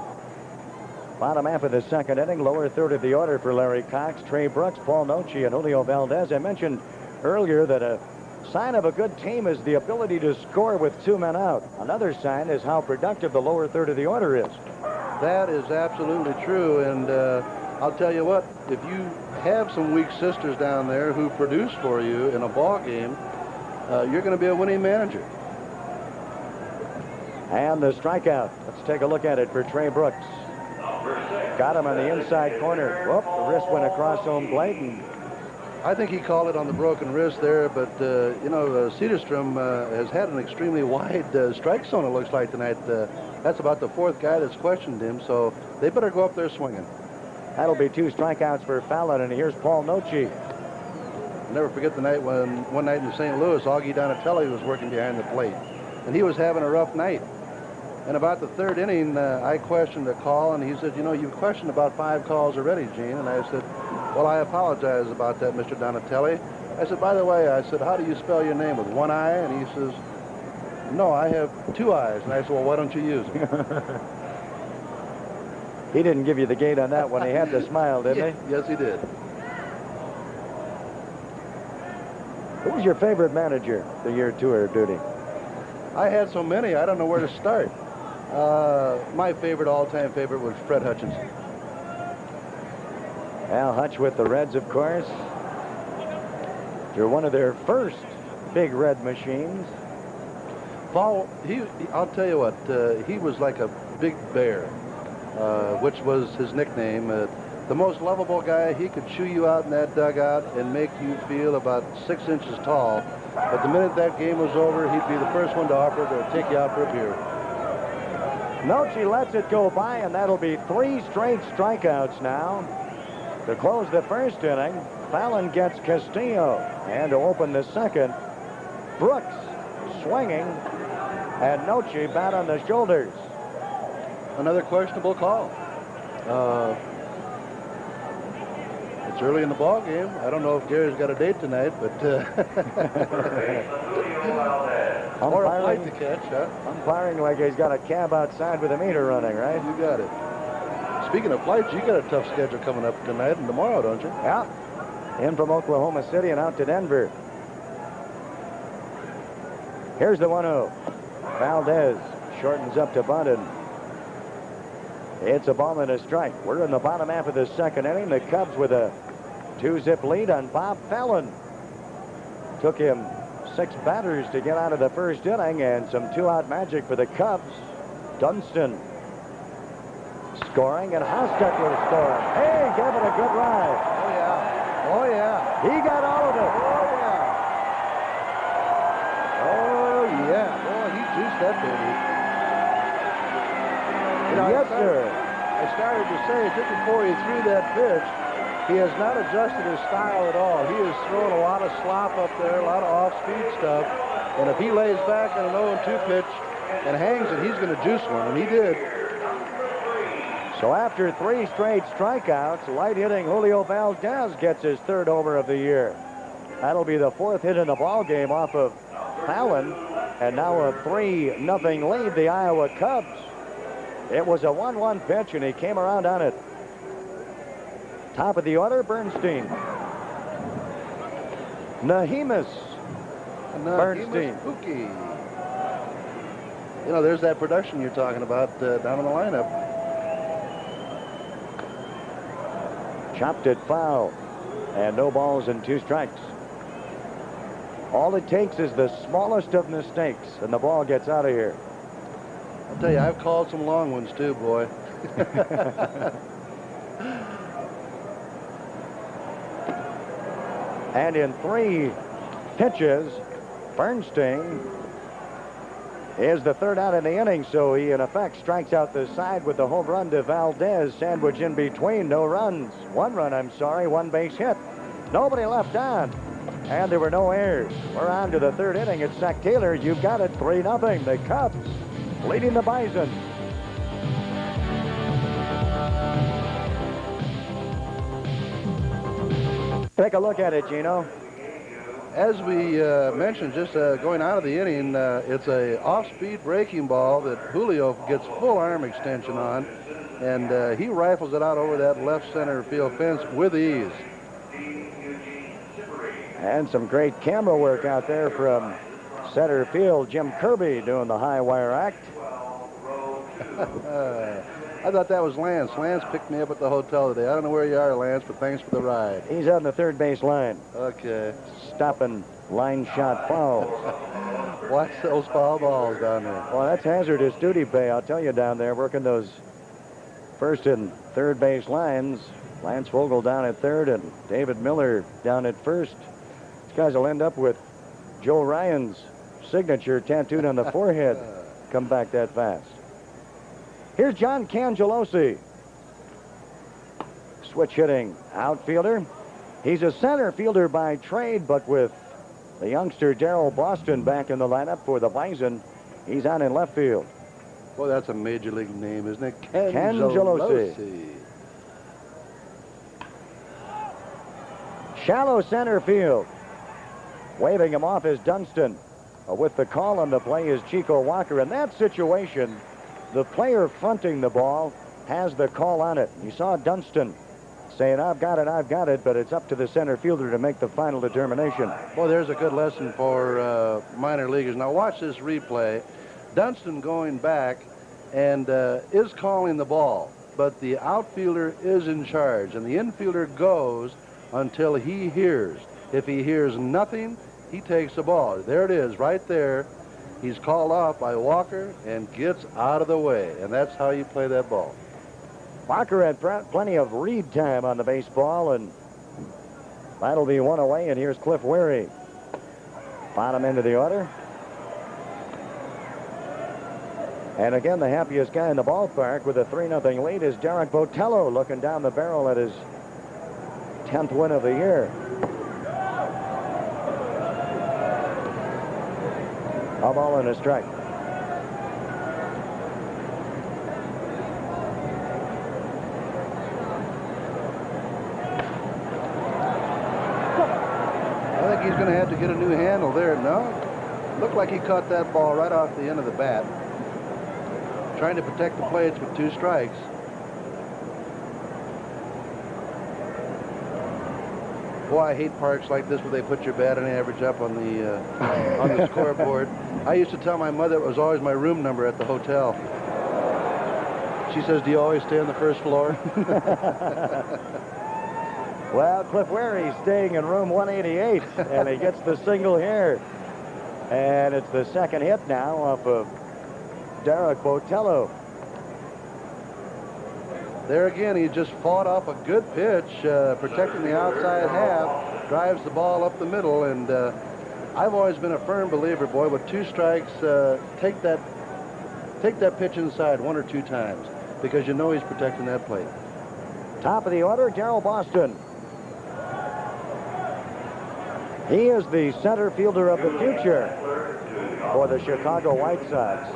Speaker 1: bottom half of the second inning, lower third of the order for Larry Cox. Trey Brooks, Paul Noce, and Julio Valdez. I mentioned earlier that a sign of a good team is the ability to score with 2 men out. Another sign is how productive the lower third of the order is.
Speaker 2: That is absolutely true, and I'll tell you what, if you have some weak sisters down there who produce for you in a ball game, you're going to be a winning manager.
Speaker 1: And the strikeout. Let's take a look at it for Trey Brooks. Got him on the inside corner. Whoop, the wrist went across home plate. And
Speaker 2: I think he called it on the broken wrist there, but, you know, Cedarstrom has had an extremely wide strike zone, it looks like, tonight. That's about the 4th guy that's questioned him, so they better go up there swinging.
Speaker 1: That'll be 2 strikeouts for Fallon, and here's Paul Noce.
Speaker 2: I'll never forget the night when one night in St. Louis, Augie Donatelli was working behind the plate, and he was having a rough night. And about the 3rd inning, I questioned a call, and he said, you know, you've questioned about 5 calls already, Gene. And I said, well, I apologize about that, Mr. Donatelli. I said, by the way, I said, how do you spell your name, with 1 I? And he says, no, I have 2 I's. And I said, well, why don't you use them?
Speaker 1: He didn't give you the gate on that one. He had the smile, didn't he?
Speaker 2: Yes, he did.
Speaker 1: Who was your favorite manager the year tour duty?
Speaker 2: I had so many, I don't know where to start. My favorite, all-time favorite, was Fred Hutchinson.
Speaker 1: Al Hutch with the Reds, of course. You're one of their first big red machines.
Speaker 2: Paul, I'll tell you what, he was like a big bear, which was his nickname. The most lovable guy. He could chew you out in that dugout and make you feel about 6 inches tall. But the minute that game was over, he'd be the first one to offer to take you out for a beer.
Speaker 1: Noce lets it go by, and that'll be 3 straight strikeouts now. To close the first inning, Fallon gets Castillo. And to open the second, Brooks swinging, and Noce bat on the shoulders.
Speaker 2: Another questionable call. It's early in the ball game. I don't know if Gary's got a date tonight, but or a flight to catch, huh?
Speaker 1: Umpiring like he's got a cab outside with a meter running, right?
Speaker 2: You got it. Speaking of flights, you got a tough schedule coming up tonight and tomorrow, don't you?
Speaker 1: Yeah. In from Oklahoma City and out to Denver. Here's the 1-0. Valdez shortens up to Bunton. It's a ball and a strike. We're in the bottom half of the second inning. The Cubs with a 2-zip lead on Bob Fallon. Took him 6 batters to get out of the first inning, and some 2-out magic for the Cubs. Dunston scoring, and Hostek will score. Hey, gave it a good ride.
Speaker 2: Oh, yeah. Oh, yeah.
Speaker 1: He got all of it.
Speaker 2: Oh, yeah. Oh, yeah. Boy, he juiced that baby. You know,
Speaker 1: Yes, sir.
Speaker 2: I started to say, just before he threw that pitch, he has not adjusted his style at all. He has thrown a lot of slop up there, a lot of off-speed stuff. And if he lays back on an 0-2 pitch and hangs it, he's going to juice one, and he did.
Speaker 1: So after 3 straight strikeouts, light-hitting Julio Valdez gets his 3rd homer of the year. That'll be the 4th hit in the ball game off of Fallon, and now a 3-0 lead, the Iowa Cubs. It was a 1-1 pitch, and he came around on it. Top of the order, Bernstein. Nahemis Bernstein.
Speaker 2: You know, there's that production you're talking about down in the lineup.
Speaker 1: Chopped it foul. And no balls and 2 strikes. All it takes is the smallest of mistakes, and the ball gets out of here.
Speaker 2: I'll tell you, I've called some long ones too, boy.
Speaker 1: And in 3 pitches, Bernstein is the 3rd out in the inning, so he in effect strikes out the side with the home run to Valdez, sandwiched in between. No runs. 1 run, I'm sorry, 1 base hit. Nobody left on, and there were no errors. We're on to the 3rd inning. It's Zach Taylor. You've got it, 3-0. The Cubs leading the Bisons. Take a look at it, Gino.
Speaker 2: As we mentioned, just going out of the inning, it's a off-speed breaking ball that Julio gets full arm extension on, and he rifles it out over that left center field fence with ease.
Speaker 1: And some great camera work out there from center field. Jim Kirby doing the high wire act.
Speaker 2: I thought that was Lance. Lance picked me up at the hotel today. I don't know where you are, Lance, but thanks for the ride.
Speaker 1: He's on the 3rd base line.
Speaker 2: Okay.
Speaker 1: Stopping line shot fouls.
Speaker 2: Watch those foul balls down there.
Speaker 1: Well, that's hazardous duty pay, I'll tell you, down there, working those 1st and 3rd base lines. Lance Vogel down at 3rd and David Miller down at 1st. These guys will end up with Joe Ryan's signature tattooed on the forehead. Come back that fast. Here's John Cangelosi. Switch hitting outfielder. He's a center fielder by trade, but with the youngster Darrell Boston back in the lineup for the Bison, he's on in left field.
Speaker 2: Well, that's a major league name, isn't it?
Speaker 1: Cangelosi. Shallow center field. Waving him off is Dunston. With the call on the play is Chico Walker. In that situation, the player fronting the ball has the call on it. You saw Dunston saying, I've got it, but it's up to the center fielder to make the final determination.
Speaker 2: Well, there's a good lesson for minor leaguers. Now watch this replay. Dunston going back and is calling the ball, but the outfielder is in charge, and the infielder goes until he hears. If he hears nothing, he takes the ball. There it is, right there. He's called off by Walker and gets out of the way, and that's how you play that ball.
Speaker 1: Walker had plenty of read time on the baseball, and that'll be 1 away, and here's Cliff Weary. Bottom end of the order. And again, the happiest guy in the ballpark with a 3-0 lead is Derek Botello, looking down the barrel at his 10th win of the year. A ball and a strike.
Speaker 2: I think he's going to have to get a new handle there. No, looked like he caught that ball right off the end of the bat. Trying to protect the plates with 2 strikes. Boy, I hate parks like this where they put your batting average up on the scoreboard. I used to tell my mother it was always my room number at the hotel. She says, do you always stay on the 1st floor?
Speaker 1: Well, Cliff Weary's staying in room 188, and he gets the single here. And it's the 2nd hit now off of Derek Botello.
Speaker 2: There again, he just fought off a good pitch, protecting the outside half, drives the ball up the middle, and I've always been a firm believer, boy, with 2 strikes, take that pitch inside 1 or 2 times, because you know he's protecting that plate.
Speaker 1: Top of the order, Darrell Boston. He is the center fielder of the future for the Chicago White Sox.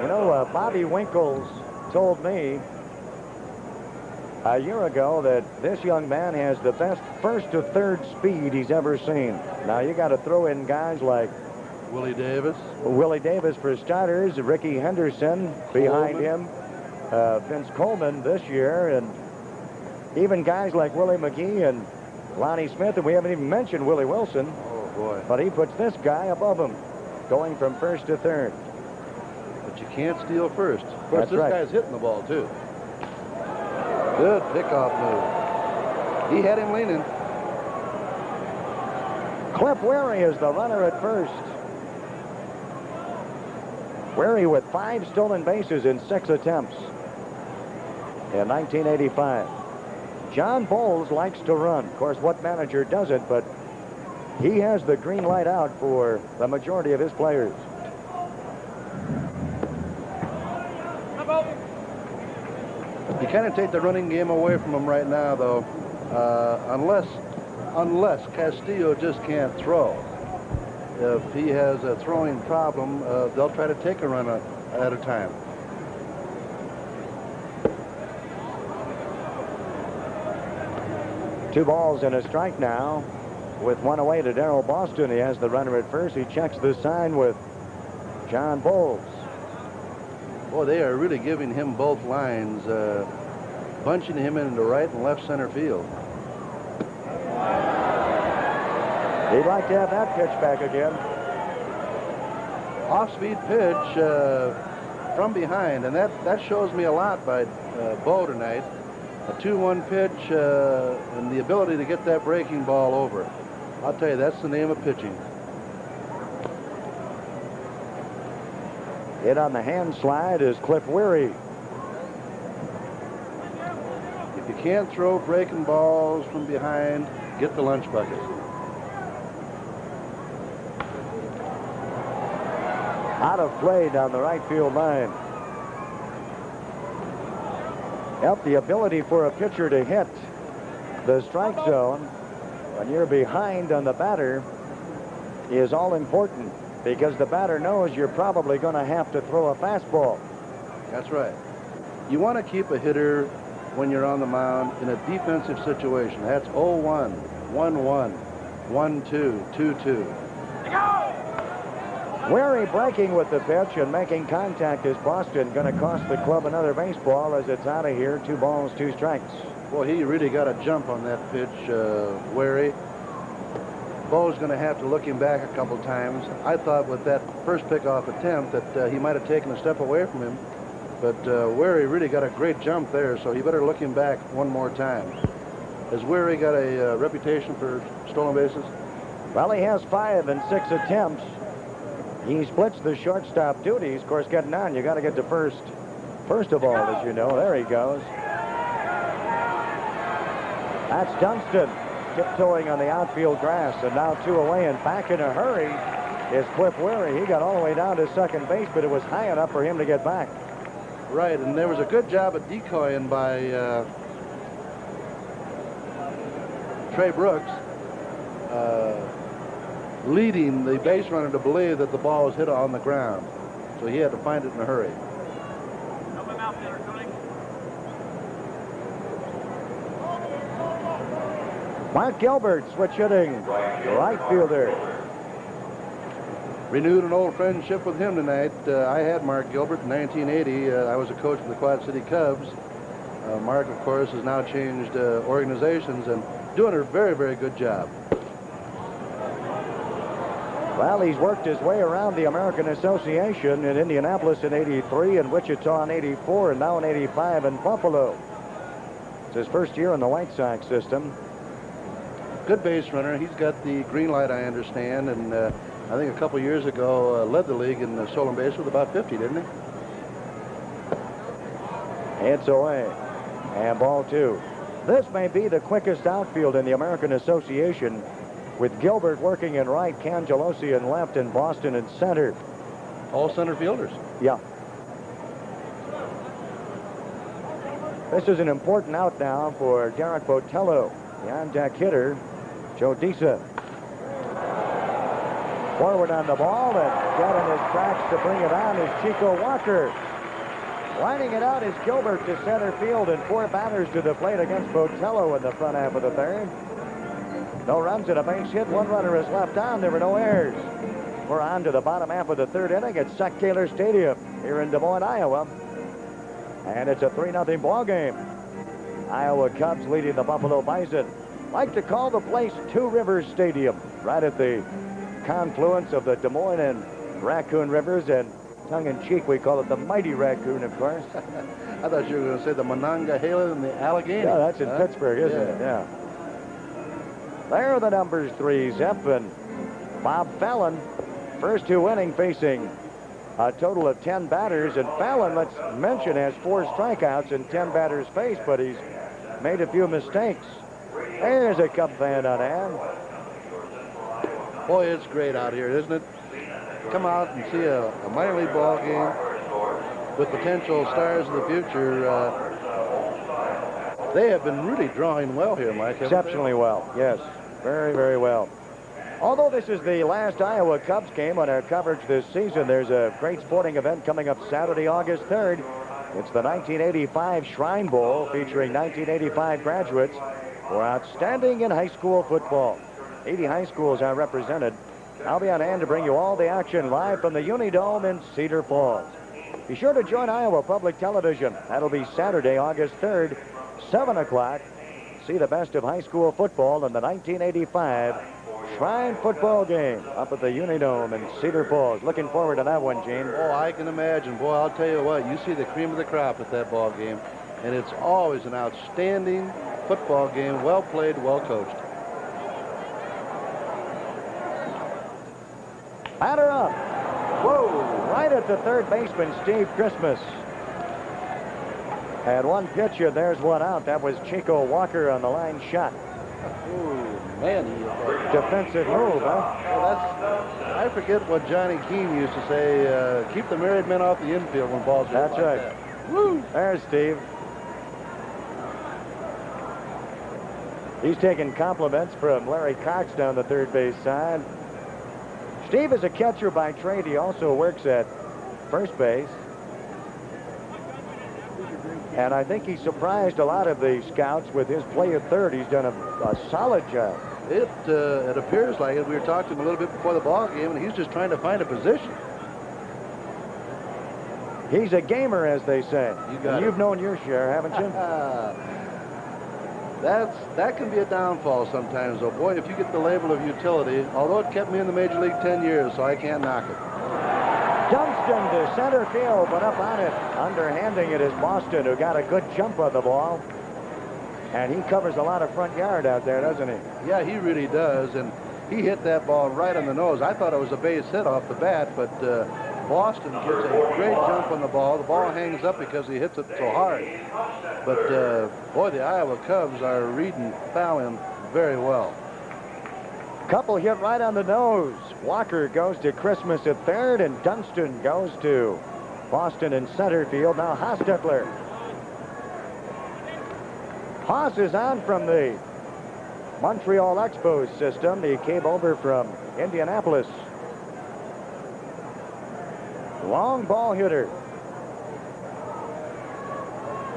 Speaker 1: You know, Bobby Winkles told me a year ago that this young man has the best 1st to 3rd speed he's ever seen. Now, you got to throw in guys like
Speaker 2: Willie Davis.
Speaker 1: Willie Davis for starters, Ricky Henderson behind him, Vince Coleman this year, and even guys like Willie McGee and Lonnie Smith, and we haven't even mentioned Willie Wilson.
Speaker 2: Oh, boy.
Speaker 1: But he puts this guy above him, going from 1st to 3rd.
Speaker 2: but you can't steal first. Of course,
Speaker 1: That's
Speaker 2: this
Speaker 1: right.
Speaker 2: guy's hitting the ball, too. Good pickoff move. He had him leaning.
Speaker 1: Cliff Weary is the runner at first. Weary with 5 stolen bases in 6 attempts in 1985. John Bowles likes to run. Of course, what manager doesn't, but he has the green light out for the majority of his players.
Speaker 2: You kind of take the running game away from him right now, though, unless Castillo just can't throw. If he has a throwing problem, they'll try to take a run at a time.
Speaker 1: Two balls and a strike now. With 1 away to Darrell Boston. He has the runner at first. He checks the sign with John Bowles.
Speaker 2: Boy, they are really giving him both lines, bunching him into right and left center field.
Speaker 1: He'd like to have that pitch back again.
Speaker 2: Off-speed pitch from behind, and that shows me a lot by Bo tonight. A 2-1 pitch and the ability to get that breaking ball over. I'll tell you, that's the name of pitching.
Speaker 1: Hit on the hand slide is Cliff Weary.
Speaker 2: If you can't throw breaking balls from behind, get the lunch bucket.
Speaker 1: Out of play down the right field line. Yep, the ability for a pitcher to hit the strike zone when you're behind on the batter is all important, because the batter knows you're probably going to have to throw a fastball.
Speaker 2: That's right. You want to keep a hitter when you're on the mound in a defensive situation. That's 0-1, 1-1, 1-2, 2-2.
Speaker 1: Weary breaking with the pitch and making contact is Boston. Going to cost the club another baseball as it's out of here. 2 balls, 2 strikes.
Speaker 2: Boy, he really got a jump on that pitch, Weary. Bo's going to have to look him back a couple times. I thought with that first pickoff attempt that he might have taken a step away from him. But Weary really got a great jump there, so he better look him back one more time. Has Weary got a reputation for stolen bases?
Speaker 1: Well, he has 5 in 6 attempts. He splits the shortstop duties. Of course, getting on, you got to get to first. First of all, as you know, there he goes. That's Dunston tiptoeing on the outfield grass, and now 2 away and back in a hurry is Cliff Weary. He got all the way down to second base, but it was high enough for him to get back.
Speaker 2: Right, and there was a good job of decoying by Trey Brooks, leading the base runner to believe that the ball was hit on the ground. So he had to find it in a hurry.
Speaker 1: Mark Gilbert switch hitting, right fielder.
Speaker 2: Renewed an old friendship with him tonight. I had Mark Gilbert in 1980. I was a coach for the Quad City Cubs. Mark, of course, has now changed organizations and doing a very, very good job.
Speaker 1: Well, he's worked his way around the American Association in Indianapolis in '83, in Wichita in '84, and now in '85 in Buffalo. It's his first year in the White Sox system.
Speaker 2: Good base runner. He's got the green light, I understand, and I think a couple years ago led the league in stolen base with about 50, didn't he?
Speaker 1: It's away. And ball 2. This may be the quickest outfield in the American Association, with Gilbert working in right, Cangelosi in left, and Boston in center.
Speaker 2: All center fielders.
Speaker 1: Yeah. This is an important out now for Derek Botello. The on-deck hitter, Joe Disa. Forward on the ball, and getting his tracks to bring it on is Chico Walker. Lining it out is Gilbert to center field, and 4 batters to the plate against Botello in the front half of the third. No runs and a base hit. 1 runner is left on. There were no errors. We're on to the bottom half of the third inning at Sack-Taylor Stadium here in Des Moines, Iowa. And it's a 3-0 ball game. Iowa Cubs leading the Buffalo Bison. Like to call the place Two Rivers Stadium, right at the confluence of the Des Moines and Raccoon Rivers. And tongue-in-cheek, we call it the mighty raccoon, of course.
Speaker 2: I thought you were going to say the Monongahela and the Allegheny.
Speaker 1: Yeah, that's in Pittsburgh, isn't it? Yeah. There are the numbers 3, Zep and Bob Fallon. First 2 inning facing a total of 10 batters. And Fallon, let's mention, has 4 strikeouts in 10 batters faced, but he's made a few mistakes. There's a Cub fan on hand.
Speaker 2: Boy, it's great out here, isn't it? Come out and see a minor league ball game with potential stars of the future. They have been really drawing well here, Mike.
Speaker 1: Exceptionally well, yes. Very, very well. Although this is the last Iowa Cubs game on our coverage this season, there's a great sporting event coming up Saturday, August 3rd. It's the 1985 Shrine Bowl featuring 1985 graduates who are outstanding in high school football. 80 high schools are represented. I'll be on hand to bring you all the action live from the Unidome in Cedar Falls. Be sure to join Iowa Public Television. That'll be Saturday, August 3rd, 7 o'clock. See the best of high school football in the 1985 Shrine football game up at the Unidome in Cedar Falls. Looking forward to that one, Gene.
Speaker 2: Oh, I can imagine. Boy, I'll tell you what, you see the cream of the crop at that ball game, and it's always an outstanding football game, well played, well coached.
Speaker 1: Batter up. Whoa, right at the third baseman, Steve Christmas. Had one pitch, and there's one out. That was Chico Walker on the line shot.
Speaker 2: Oh, man.
Speaker 1: Defensive move, huh?
Speaker 2: Well, I forget what Johnny Keene used to say, keep the married men off the infield when balls
Speaker 1: That's
Speaker 2: like
Speaker 1: right.
Speaker 2: That. Woo!
Speaker 1: There's Steve. He's taking compliments from Larry Cox down the third base side. Steve is a catcher by trade. He also works at first base. And I think he surprised a lot of the scouts with his play at third. He's done a solid job.
Speaker 2: It appears like it. We were talking to him a little bit before the ball game, and he's just trying to find a position.
Speaker 1: He's a gamer, as they say. You've known your share, haven't you?
Speaker 2: That can be a downfall sometimes, though. Boy, if you get the label of utility, although it kept me in the Major League 10 years, so I can't knock it.
Speaker 1: Dunston to center field, but up on it. Underhanding it is Boston, who got a good jump on the ball. And he covers a lot of front yard out there, doesn't he?
Speaker 2: Yeah, he really does. And he hit that ball right on the nose. I thought it was a base hit off the bat, but Boston gets a great jump on the ball. The ball hangs up because he hits it so hard. But, boy, the Iowa Cubs are reading Fallon very well.
Speaker 1: Couple hit right on the nose. Walker goes to Christmas at third, and Dunston goes to Boston in center field. Now Hostetler. Haas is on from the Montreal Expos system. He came over from Indianapolis. Long ball hitter.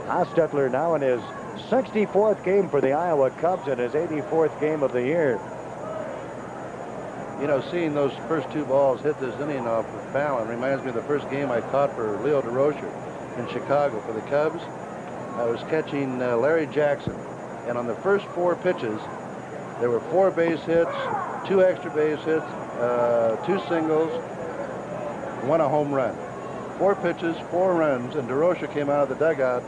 Speaker 1: Hostetler now in his 64th game for the Iowa Cubs and his 84th game of the year.
Speaker 2: You know, seeing those first 2 balls hit this inning off of Fallon reminds me of the first game I caught for Leo DeRocher in Chicago for the Cubs. I was catching Larry Jackson, and on the first 4 pitches, there were 4 base hits, 2 extra base hits, 2 singles, 1 a home run. 4 pitches, 4 runs, and DeRocher came out of the dugout,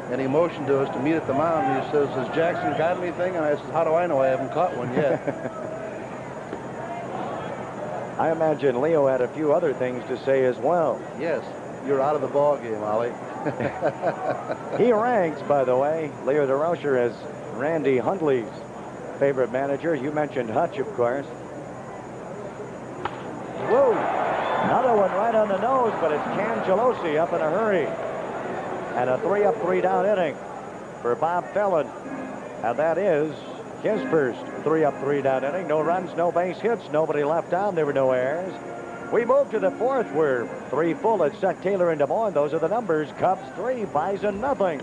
Speaker 2: and he motioned to us to meet at the mound, and he says, has Jackson got anything? And I said, how do I know? I haven't caught one yet.
Speaker 1: I imagine Leo had a few other things to say as well.
Speaker 2: Yes, you're out of the ball game, Ollie.
Speaker 1: He ranks, by the way, Leo DeRocher as Randy Hundley's favorite manager. You mentioned Hutch, of course. Whoa! Another one right on the nose, but it's Cangelosi up in a hurry. And a 3-up, 3-down inning for Bob Fallon. And that is his first 3-up, 3-down inning. No runs, no base hits, nobody left down. There were no errors. We move to the 4th. We're 3 full at Seth Taylor and Des Moines. Those are the numbers. Cubs 3, Bison nothing.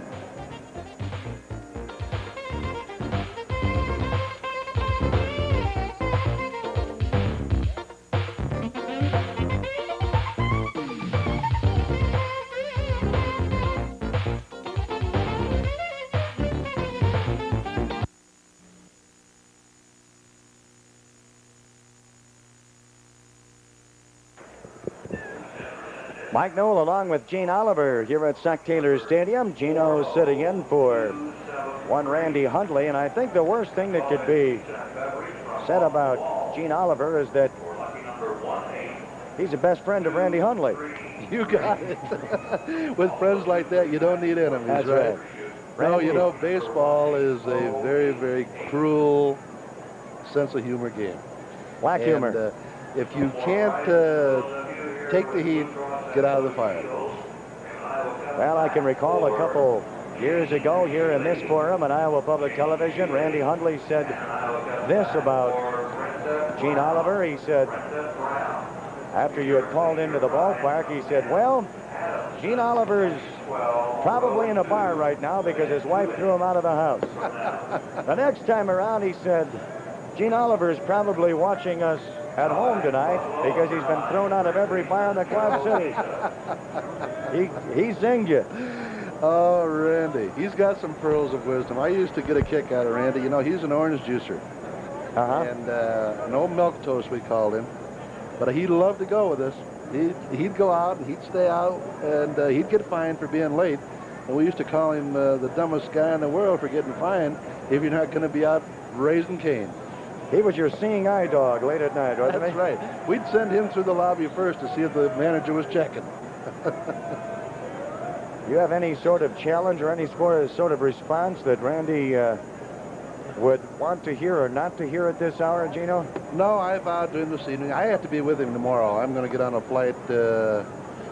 Speaker 1: Mike Knoll along with Gene Oliver here at Sac Taylor Stadium. Gino sitting in for one Randy Hundley, and I think the worst thing that could be said about Gene Oliver is that he's the best friend of Randy Hundley.
Speaker 2: You got it. With friends like that, you don't need enemies,
Speaker 1: That's
Speaker 2: right?
Speaker 1: right.
Speaker 2: No, you know, baseball is a very, very cruel sense of humor game.
Speaker 1: Black humor.
Speaker 2: If you can't take the heat, get out of the fire.
Speaker 1: Well, I can recall a couple years ago here in this forum on Iowa Public Television, Randy Hundley said this about Gene Oliver. He said, after you had called into the ballpark, he said, well, Gene Oliver's probably in a bar right now because his wife threw him out of the house. The next time around, he said, Gene Oliver's probably watching us at home tonight because he's been thrown out of every bar in the Quad Cities. He zinged you.
Speaker 2: Oh, Randy. He's got some pearls of wisdom. I used to get a kick out of Randy. You know, he's an orange juicer. And no milk toast, we called him. But he loved to go with us. He'd go out and he'd stay out, and he'd get fined for being late. And we used to call him the dumbest guy in the world for getting fined if you're not going to be out raising Cain.
Speaker 1: He was your seeing eye dog late at night, wasn't he?
Speaker 2: That's right. We'd send him through the lobby first to see if the manager was checking.
Speaker 1: You have any sort of challenge or any sort of response that Randy would want to hear or not to hear at this hour, Gino?
Speaker 2: No, I vowed to him this evening. I have to be with him tomorrow. I'm going to get on a flight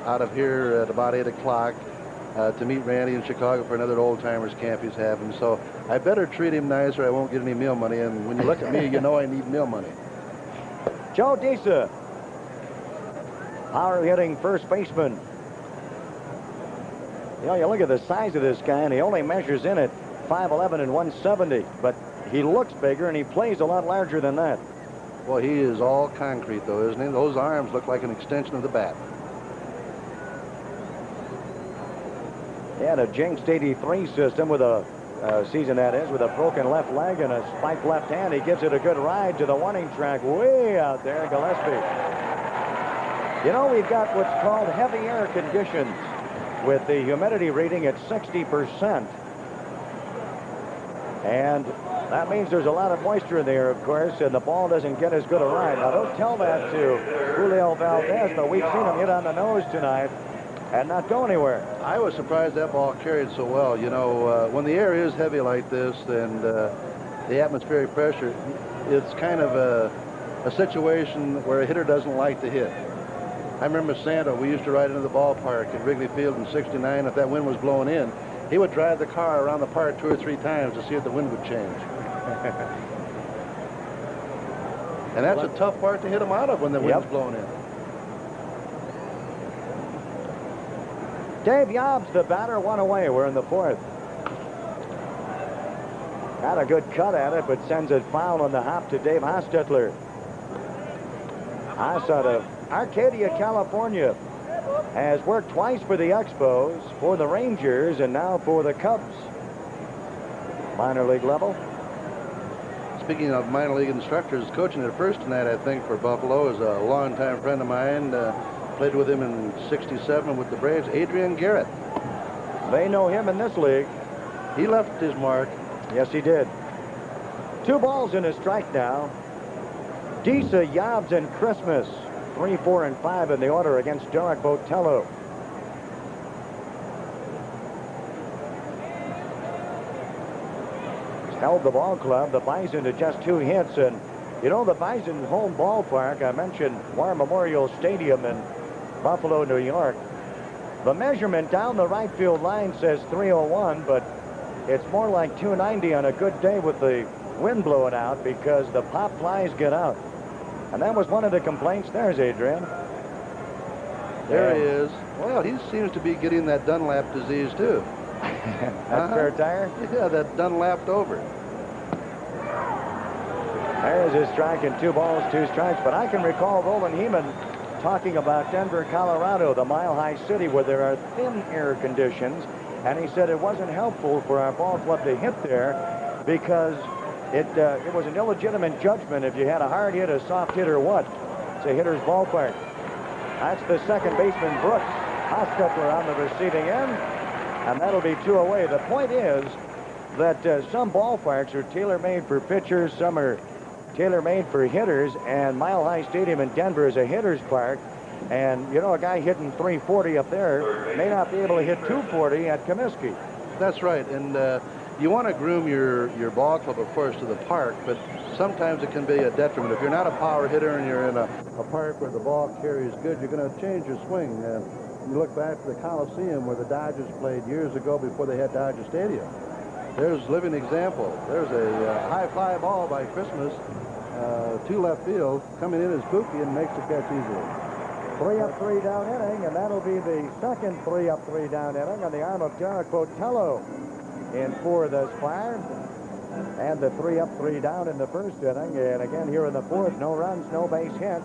Speaker 2: out of here at about 8 o'clock to meet Randy in Chicago for another old-timers camp he's having. So I better treat him nice or I won't get any meal money. And when you look at me, you know I need meal money.
Speaker 1: Joe Disa, power-hitting first baseman. You know, you look at the size of this guy, and he only measures in at 5'11" and 170, but he looks bigger, and he plays a lot larger than that.
Speaker 2: Well, he is all concrete, though, isn't he? Those arms look like an extension of the bat.
Speaker 1: He had a jinxed 83 system with a season, that is, with a broken left leg and a spiked left hand. He gives it a good ride to the warning track way out there, Gillespie. You know, we've got what's called heavy air conditions with the humidity reading at 60%. And that means there's a lot of moisture in the air, of course, and the ball doesn't get as good a ride. Now, don't tell that to Julio Valdez, but we've seen him hit on the nose tonight and not go anywhere.
Speaker 2: I was surprised that ball carried so well. You know, when the air is heavy like this and the atmospheric pressure, it's kind of a situation where a hitter doesn't like to hit. I remember Santa, we used to ride into the ballpark at Wrigley Field in '69. If that wind was blowing in, he would drive the car around the park 2 or 3 times to see if the wind would change. And that's a tough part to hit him out of when the wind's blowing in.
Speaker 1: Dave Yobs, the batter, one away. We're in the 4th. Got a good cut at it, but sends it foul on the hop to Dave Hostetler. Haas out of Arcadia, California, has worked twice for the Expos, for the Rangers, and now for the Cubs. Minor league level.
Speaker 2: Speaking of minor league instructors, coaching at first tonight, I think, for Buffalo is a longtime friend of mine. Played with him in '67 with the Braves, Adrian Garrett.
Speaker 1: They know him in this league.
Speaker 2: He left his mark.
Speaker 1: Yes, he did. 2 balls and a strike now. Disa, Yobs, and Christmas. 3, 4, and 5 in the order against Derek Botello. He's held the ball club, the Bison, to just 2 hits. And, you know, the Bison home ballpark, I mentioned War Memorial Stadium in Buffalo, New York. The measurement down the right field line says 301, but it's more like 290 on a good day with the wind blowing out because the pop flies get out. And that was one of the complaints. There's Adrian.
Speaker 2: There he is. Well, he seems to be getting that Dunlap disease, too.
Speaker 1: That's fair tire?
Speaker 2: Yeah, that Dunlapped over.
Speaker 1: There's his strike and 2 balls, 2 strikes. But I can recall Roland Heeman talking about Denver, Colorado, the mile-high city where there are thin air conditions. And he said it wasn't helpful for our ball club to hit there because it was an illegitimate judgment if you had a hard hit, a soft hit, or what. It's a hitter's ballpark. That's the second baseman, Brooks. Hostetler on the receiving end, and that'll be 2 away. The point is that some ballparks are tailor-made for pitchers, some are tailor-made for hitters, and Mile High Stadium in Denver is a hitter's park. And, you know, a guy hitting 340 up there may not be able to hit 240 at Comiskey.
Speaker 2: That's right, and you want to groom your ball club, of course, to the park, but sometimes it can be a detriment. If you're not a power hitter and you're in a park where the ball carries good, you're going to change your swing. You look back to the Coliseum where the Dodgers played years ago before they had Dodger Stadium. There's a living example. There's a high fly ball by Christmas to left field, coming in as Pookie and makes the catch easily.
Speaker 1: 3 up, 3 down inning, and that'll be the second 3 up, 3 down inning on the arm of Derek Botello in 4 thus far. And the 3 up, 3 down in the first inning. And again here in the fourth, no runs, no base hits.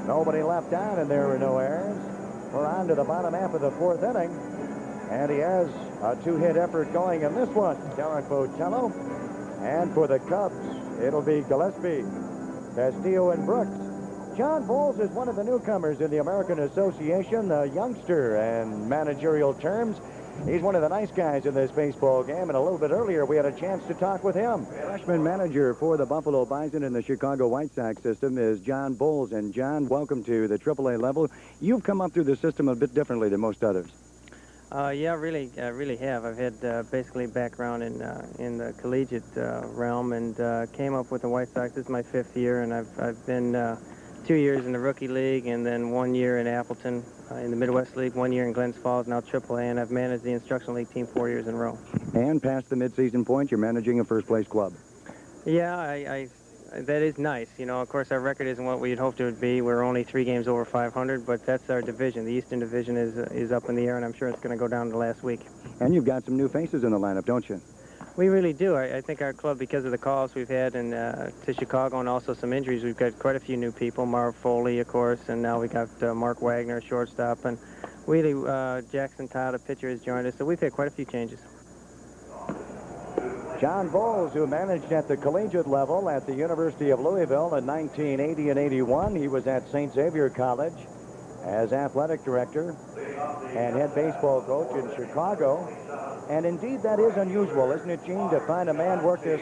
Speaker 1: Nobody left down, and there were no errors. We're on to the bottom half of the fourth inning. And he has a 2-hit effort going in this one, Derek Botello. And for the Cubs, it'll be Gillespie, Castillo, and Brooks. John Bowles is one of the newcomers in the American Association, a youngster in managerial terms. He's one of the nice guys in this baseball game, and a little bit earlier we had a chance to talk with him. Freshman manager for the Buffalo Bison in the Chicago White Sox system is John Bowles. And John, welcome to the AAA level. You've come up through the system a bit differently than most others.
Speaker 4: Yeah, really have. I've had basically background in the collegiate realm, and came up with the White Sox. This is my 5th year, and I've been 2 years in the Rookie League, and then 1 year in Appleton in the Midwest League, 1 year in Glens Falls, now AAA, and I've managed the Instructional League team 4 years in a row.
Speaker 1: And past the midseason point, you're managing a first-place club.
Speaker 4: Yeah, that is nice. You know, of course, our record isn't what we'd hoped it would be. We're only 3 games over 500, but that's our division. The Eastern Division is up in the air, and I'm sure it's going to go down to last week.
Speaker 1: And you've got some new faces in the lineup, don't you?
Speaker 4: We really do. I think our club, because of the calls we've had to Chicago and also some injuries, we've got quite a few new people. Marv Foley, of course, and now we got Mark Wagner, shortstop, and Wheelie Jackson Todd, a pitcher, has joined us. So we've had quite a few changes.
Speaker 1: John Bowles, who managed at the collegiate level at the University of Louisville in 1980 and 81. He was at St. Xavier College as athletic director and head baseball coach in Chicago. And indeed, that is unusual, isn't it, Gene, to find a man work this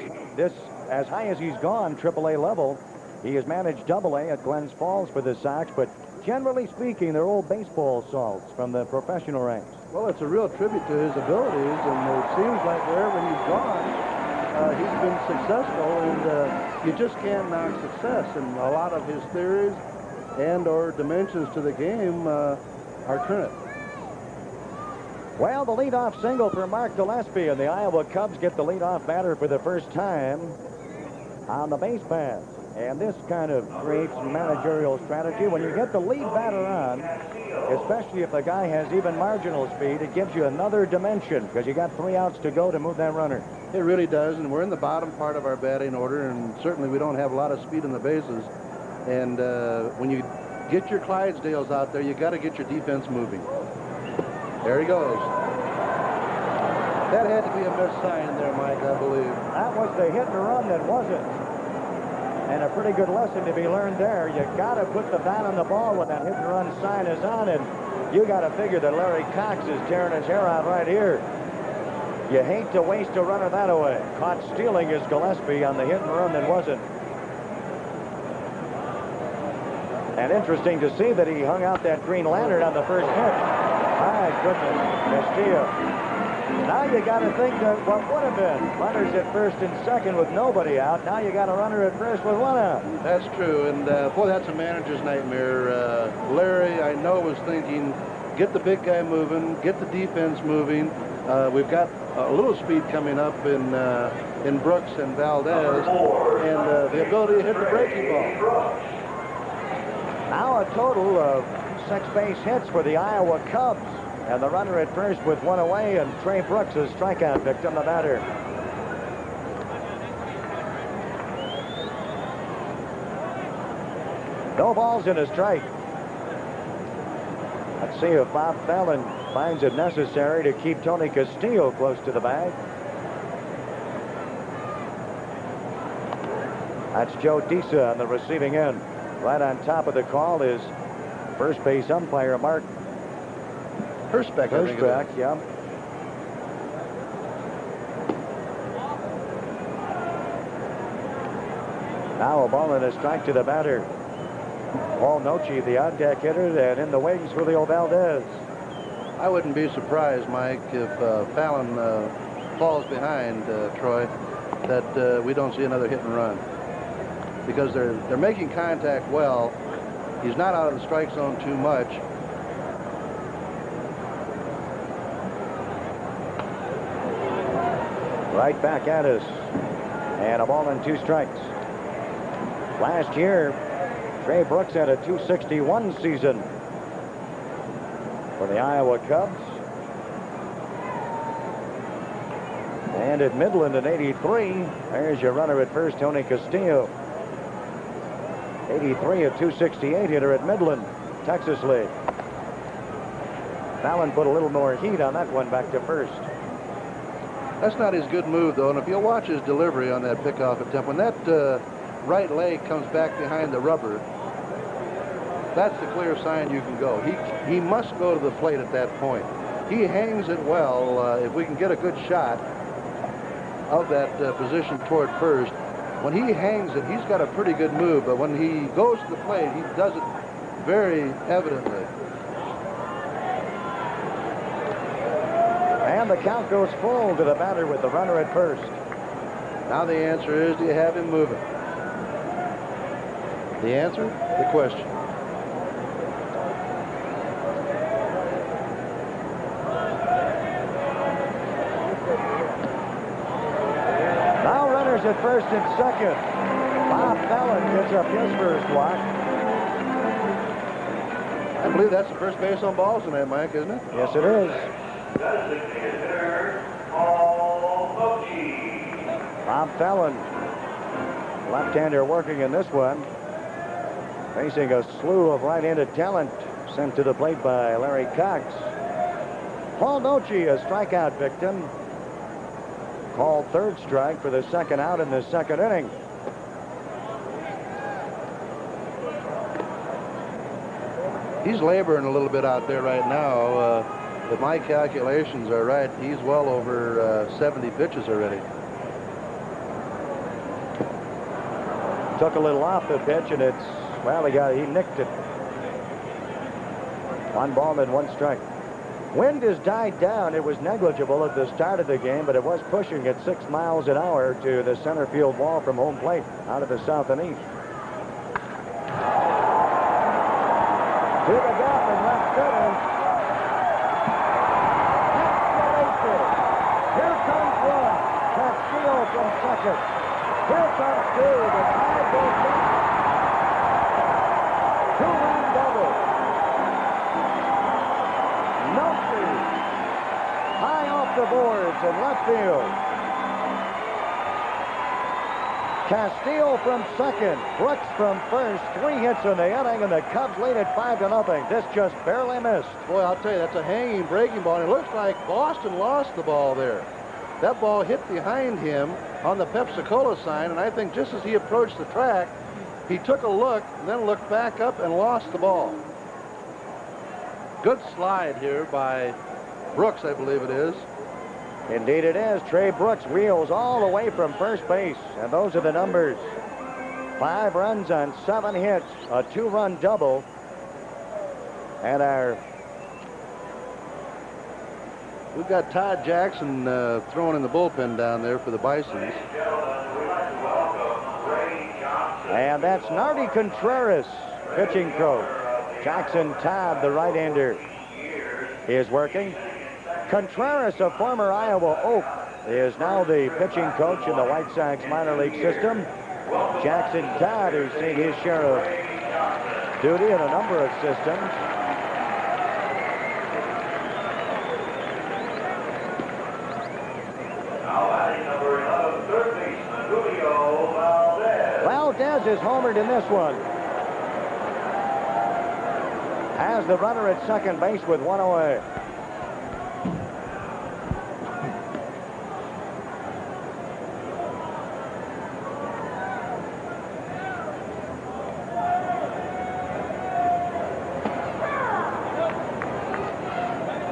Speaker 1: as high as he's gone, AAA level. He has managed AA at Glens Falls for the Sox, but generally speaking, they're old baseball salts from the professional ranks.
Speaker 2: Well, it's a real tribute to his abilities, and it seems like wherever he's gone, he's been successful, and you just can't knock success. And a lot of his theories and or dimensions to the game are current.
Speaker 1: Well, the leadoff single for Mark Gillespie, and the Iowa Cubs get the leadoff batter for the first time on the base pass. And this kind of creates managerial strategy. When you get the lead batter on, especially if the guy has even marginal speed, it gives you another dimension because you got 3 outs to go to move that runner.
Speaker 2: It really does, and we're in the bottom part of our batting order, and certainly we don't have a lot of speed in the bases. And when you get your Clydesdales out there, you got to get your defense moving. There he goes. That had to be a missed sign there, Mike, I believe.
Speaker 1: That was the hit and run that wasn't. And a pretty good lesson to be learned there. You got to put the bat on the ball when that hit and run sign is on, and you got to figure that Larry Cox is tearing his hair out right here. You hate to waste a runner that away. Caught stealing is Gillespie on the hit and run that wasn't. And interesting to see that he hung out that green lantern on the first pitch. My goodness, Castillo. Now you got to think that what would have been runners at first and second with nobody out. Now you got a runner at first with 1 out.
Speaker 2: That's true, and boy, that's a manager's nightmare. Larry, I know, was thinking, get the big guy moving, get the defense moving. We've got a little speed coming up in Brooks and Valdez, and the ability to hit the breaking ball.
Speaker 1: Now a total of 6 base hits for the Iowa Cubs. And the runner at first with 1 away, and Trey Brooks, a strikeout victim, the batter. No balls and a strike. Let's see if Bob Fallon finds it necessary to keep Tony Castillo close to the bag. That's Joe Disa on the receiving end. Right on top of the call is first base umpire Mark
Speaker 2: Hirschbeck, I think it
Speaker 1: Hirschbeck,
Speaker 2: is.
Speaker 1: yeah. Now a ball and a strike to the batter. Paul Noche, the on-deck hitter, and in the wings, Julio Valdez.
Speaker 2: I wouldn't be surprised, Mike, if Fallon falls behind Troy, that we don't see another hit and run. Because they're making contact well. He's not out of the strike zone too much.
Speaker 1: Right back at us. And a ball and 2 strikes. Last year, Trey Brooks had a .261 season for the Iowa Cubs. And at Midland in '83, there's your runner at first, Tony Castillo. 83, a .268 hitter at Midland, Texas League. Fallon put a little more heat on that one back to first.
Speaker 2: That's not his good move, though, and if you'll watch his delivery on that pickoff attempt, when that right leg comes back behind the rubber, that's the clear sign you can go. He must go to the plate at that point. He hangs it well. If we can get a good shot of that position toward first, when he hangs it, he's got a pretty good move, but when he goes to the plate, he does it very evidently.
Speaker 1: And the count goes full to the batter with the runner at first.
Speaker 2: Now the answer is, do you have him moving? The answer, the question.
Speaker 1: Now runners at first and second. Bob Fallon gets up his first walk.
Speaker 2: I believe that's the first base on balls tonight, Mike, isn't it?
Speaker 1: Yes, it is. Bob Fallon, left-hander working in this one. Facing a slew of right-handed talent sent to the plate by Larry Cox. Paul Noche, a strikeout victim. Called third strike for the second out in the second inning.
Speaker 2: He's laboring a little bit out there right now. If my calculations are right, he's well over 70 pitches already.
Speaker 1: Took a little off the pitch, and it's, well, he nicked it. 1 ball and 1 strike. Wind has died down. It was negligible at the start of the game, but it was pushing at 6 miles an hour to the center field wall from home plate out of the south and east. To the gap and left center. Excellent. Here comes one. Castillo from second. Here comes 2. The tie goes up. 2-run double. Noche high off the boards in left field. Castillo from second, Brooks from first. 3 hits in the inning, and the Cubs lead it 5-0. This just barely missed.
Speaker 2: Boy, I'll tell you, that's a hanging breaking ball, and it looks like Boston lost the ball there. That ball hit behind him on the Pepsi-Cola sign, and I think just as he approached the track, he took a look and then looked back up and lost the ball. Good slide here by Brooks, I believe it is.
Speaker 1: Indeed it is. Trey Brooks wheels all the way from first base, and those are the numbers. 5 runs on 7 hits, a 2-run double, and
Speaker 2: we've got Todd Jackson throwing in the bullpen down there for the Bisons.
Speaker 1: And that's Nardi Contreras, pitching coach. Jackson Todd, the right-hander, is working. Contreras, a former Iowa Oak, is now the pitching coach in the White Sox minor league system. Jackson Todd, who's seen his share of duty in a number of systems. Valdez is homered in this one. Has the runner at second base with 1 away.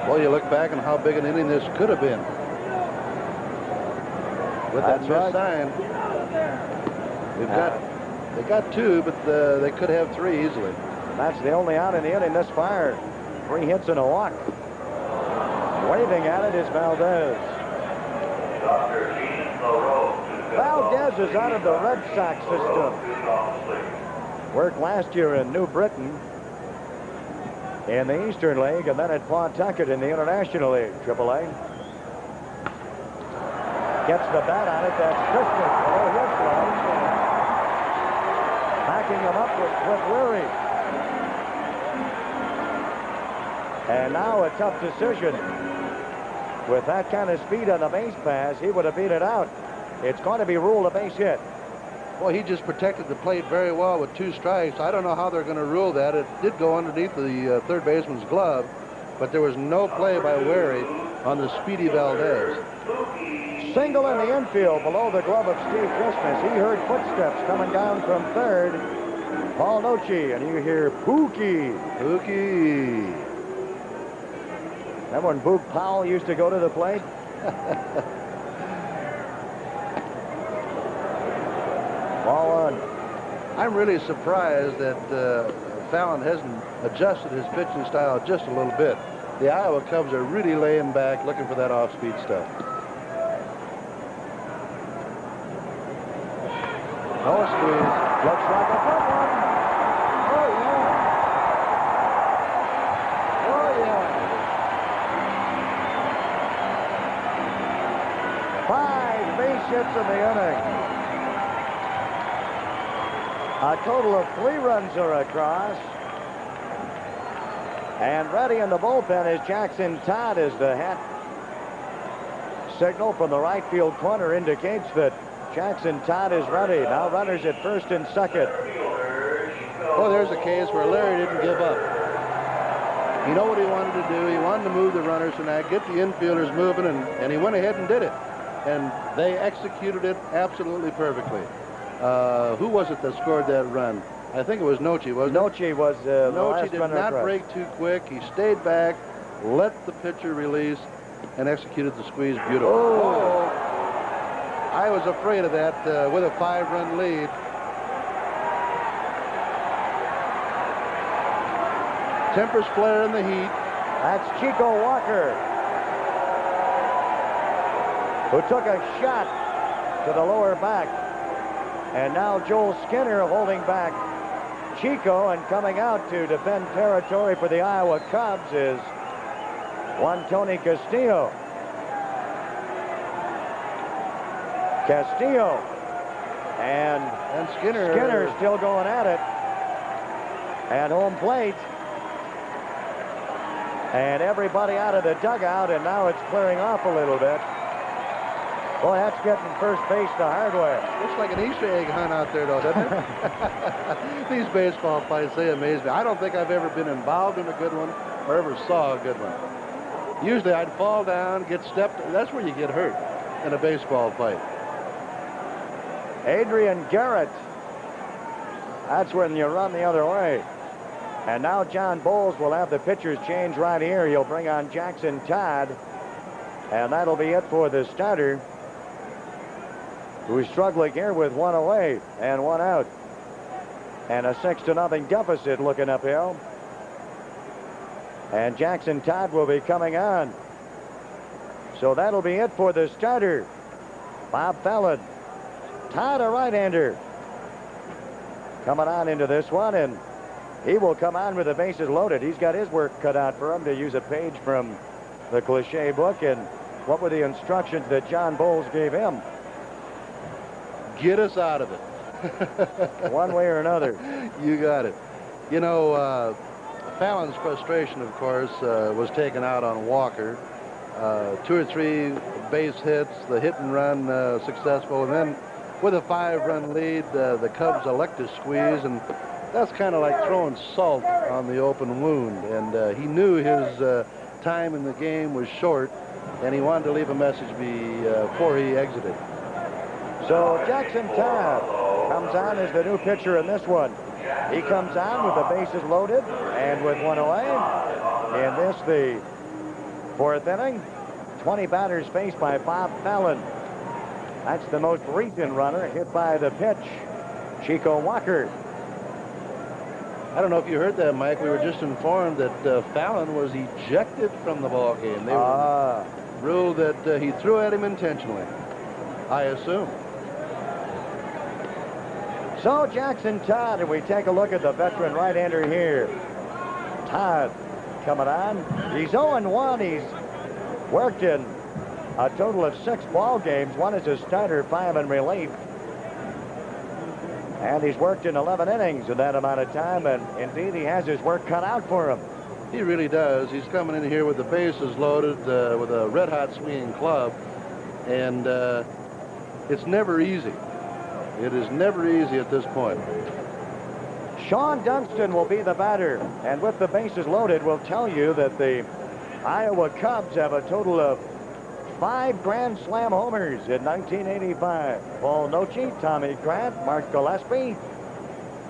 Speaker 2: Well, you look back on how big an inning this could have been. With that
Speaker 1: That's right.
Speaker 2: sign, they got 2, but they could have 3 easily.
Speaker 1: That's the only out in the inning this far. 3 hits and a walk. Waving at it is Valdez. Valdez is out of the Red Sox system. Worked last year in New Britain in the Eastern League, and then at Pawtucket in the International League, AAA. Gets the bat on it. That's Christmas. Oh, yes, right. Backing him up with Weary. And now a tough decision. With that kind of speed on the base pass, he would have beat it out. It's going to be ruled a base hit.
Speaker 2: Well, he just protected the plate very well with 2 strikes. I don't know how they're going to rule that. It did go underneath the third baseman's glove, but there was no play by Weary on the speedy Valdez.
Speaker 1: Single in the infield below the glove of Steve Christmas. He heard footsteps coming down from third. Paul Noce, and you hear Pookie.
Speaker 2: Pookie.
Speaker 1: Remember when Boog Powell used to go to the plate? Ball on.
Speaker 2: I'm really surprised that Fallon hasn't adjusted his pitching style just a little bit. The Iowa Cubs are really laying back, looking for that off-speed stuff.
Speaker 1: No squeeze. Looks like a good one. Oh, yeah. Oh, yeah. 5 base hits in the inning. A total of 3 runs are across. And ready in the bullpen is Jackson Todd as the hit. Signal from the right field corner indicates that Jackson Todd is ready. Now runners at first and second.
Speaker 2: Oh, there's a case where Larry didn't give up. You know what he wanted to do? He wanted to move the runners tonight, get the infielders moving, and he went ahead and did it. And they executed it absolutely perfectly. Who was it that scored that run? I think it was Noce, wasn't it?
Speaker 1: Noce was the
Speaker 2: Noce
Speaker 1: last
Speaker 2: did
Speaker 1: runner
Speaker 2: not
Speaker 1: across.
Speaker 2: break too quick. He stayed back, let the pitcher release, and executed the squeeze beautifully.
Speaker 1: Oh.
Speaker 2: I was afraid of that with a 5-run lead. Tempers flare in the heat.
Speaker 1: That's Chico Walker, who took a shot to the lower back. And now Joel Skinner holding back Chico, and coming out to defend territory for the Iowa Cubs is one Tony Castillo. Castillo and Skinner still going at it at home plate. And everybody out of the dugout, and now it's clearing off a little bit. Boy, that's getting first base the hard way.
Speaker 2: Looks like an Easter egg hunt out there, though, doesn't it? These baseball fights, they amaze me. I don't think I've ever been involved in a good one or ever saw a good one. Usually I'd fall down, get stepped. That's where you get hurt in a baseball fight.
Speaker 1: Adrian Garrett. That's when you run the other way. And now John Bowles will have the pitchers change right here. He'll bring on Jackson Todd. And that'll be it for the starter, who's struggling here with 1 away and 1 out. And a 6-0 deficit looking uphill. And Jackson Todd will be coming on. So that'll be it for the starter, Bob Fallon. Todd, a right-hander, coming on into this one, and he will come on with the bases loaded. He's got his work cut out for him, to use a page from the cliche book. And what were the instructions that John Bowles gave him?
Speaker 2: Get us out of it.
Speaker 1: One way or another.
Speaker 2: You got it. You know, Fallon's frustration, of course, was taken out on Walker. 2 or 3 base hits, the hit and run successful, and then with a 5-run lead, the Cubs elect to squeeze, and that's kind of like throwing salt on the open wound. And he knew his time in the game was short, and he wanted to leave a message before he exited.
Speaker 1: So Jackson Todd comes on as the new pitcher in this one. He comes on with the bases loaded and with 1 away. In this, the Fourth inning, 20 batters faced by Bob Fallon. That's the most recent runner hit by the pitch, Chico Walker.
Speaker 2: I don't know if you heard that, Mike. We were just informed that Fallon was ejected from the ball game. They ruled that he threw at him intentionally, I assume.
Speaker 1: So Jackson Todd, and we take a look at the veteran right-hander here. Todd coming on. He's 0-1. He's worked in a total of 6 ball games. 1 as a starter, 5 in relief. And he's worked in 11 innings in that amount of time, and indeed he has his work cut out for him.
Speaker 2: He really does. He's coming in here with the bases loaded, with a red-hot swinging club, and it's never easy. It is never easy at this point.
Speaker 1: Sean Dunston will be the batter, and with the bases loaded, we'll tell you that the Iowa Cubs have a total of 5 Grand Slam homers in 1985. Paul Noce, Tommy Grant, Mark Gillespie,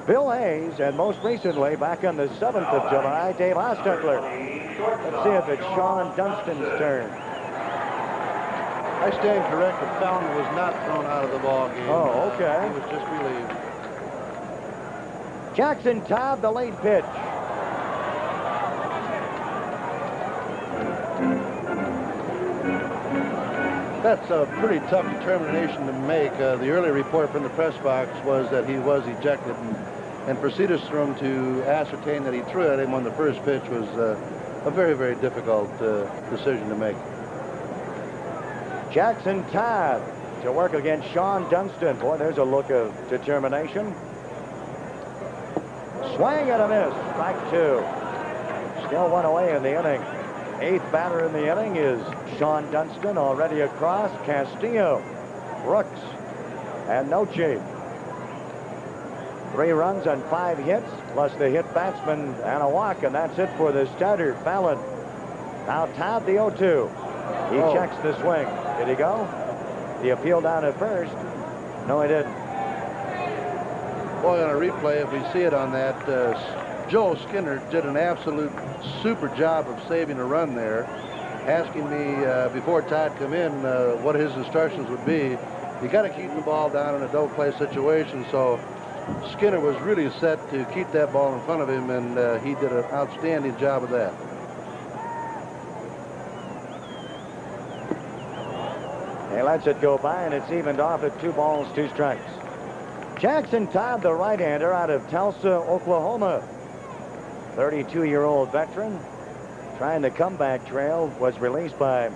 Speaker 1: Bill Hayes, and most recently, back on the 7th of July, Dave Hostetler. Let's see if it's Sean Dunston's turn.
Speaker 2: I stand corrected. Fallon was not thrown out of the ball game.
Speaker 1: Oh, okay.
Speaker 2: He was just relieved.
Speaker 1: Jackson Todd, the late pitch.
Speaker 2: That's a pretty tough determination to make. The early report from the press box was that he was ejected, and for Cedarstrom to ascertain that he threw at him on the first pitch was a very, very difficult decision to make.
Speaker 1: Jackson Todd to work against Sean Dunston. Boy, there's a look of determination. Swing and a miss. Strike 2. Still 1 away in the inning. 8th batter in the inning is Sean Dunston. Already across, Castillo, Brooks, and Noce. 3 runs on 5 hits, plus the hit batsman and a walk, and that's it for the starter, Fallon. Now Todd, the 0-2. He checks the swing. Did he go? The appeal down at first. No, he didn't.
Speaker 2: Boy, on a replay, if we see it on that, Joe Skinner did an absolute super job of saving a run there, asking me before Todd come in what his instructions would be. You got to keep the ball down in a double play situation, so Skinner was really set to keep that ball in front of him, and he did an outstanding job of that.
Speaker 1: He lets it go by, and it's evened off at 2 balls, 2 strikes. Jackson Todd, the right-hander out of Tulsa, Oklahoma. 32-year-old veteran trying the comeback trail, was released by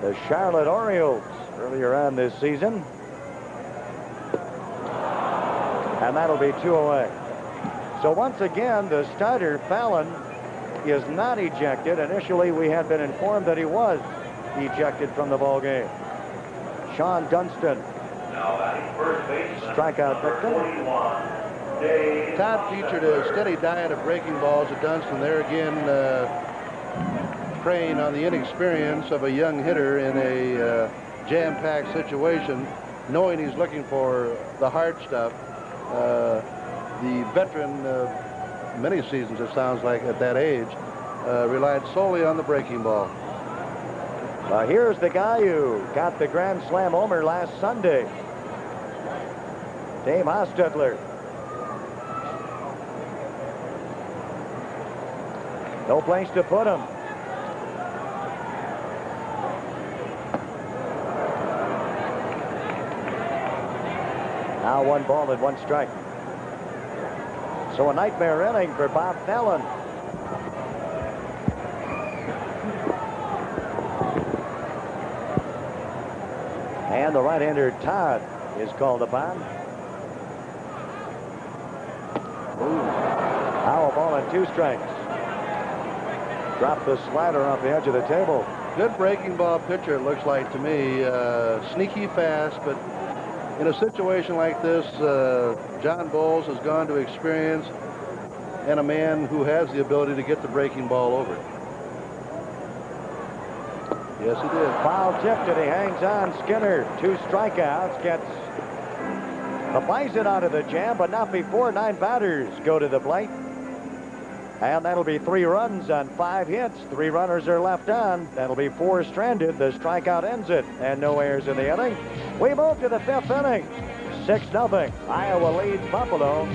Speaker 1: the Charlotte Orioles earlier on this season. And that'll be 2 away. So once again, the starter, Fallon, is not ejected. Initially, we had been informed that he was ejected from the ball game. Sean Dunston, strikeout victim.
Speaker 2: Todd featured a steady diet of breaking balls at Dunston. There again, preying on the inexperience of a young hitter in a jam-packed situation, knowing he's looking for the hard stuff. The veteran, many seasons it sounds like at that age, relied solely on the breaking ball.
Speaker 1: Here's the guy who got the Grand Slam homer last Sunday, Dave Hostetler. No place to put him. Now 1 ball and 1 strike. So a nightmare inning for Bob Fallon. And the right-hander Todd is called upon. Now a ball and 2 strikes. Dropped the slider off the edge of the table.
Speaker 2: Good breaking ball pitcher, it looks like to me. Sneaky fast, but in a situation like this, John Bowles has gone to experience and a man who has the ability to get the breaking ball over. Yes, he did.
Speaker 1: Foul tipped and he hangs on. Skinner, 2 strikeouts, gets the Bison out of the jam, but not before 9 batters go to the plate. And that'll be 3 runs on 5 hits. 3 runners are left on. That'll be 4 stranded. The strikeout ends it. And no errors in the inning. We move to the 5th inning. 6-0. Iowa leads Buffalo.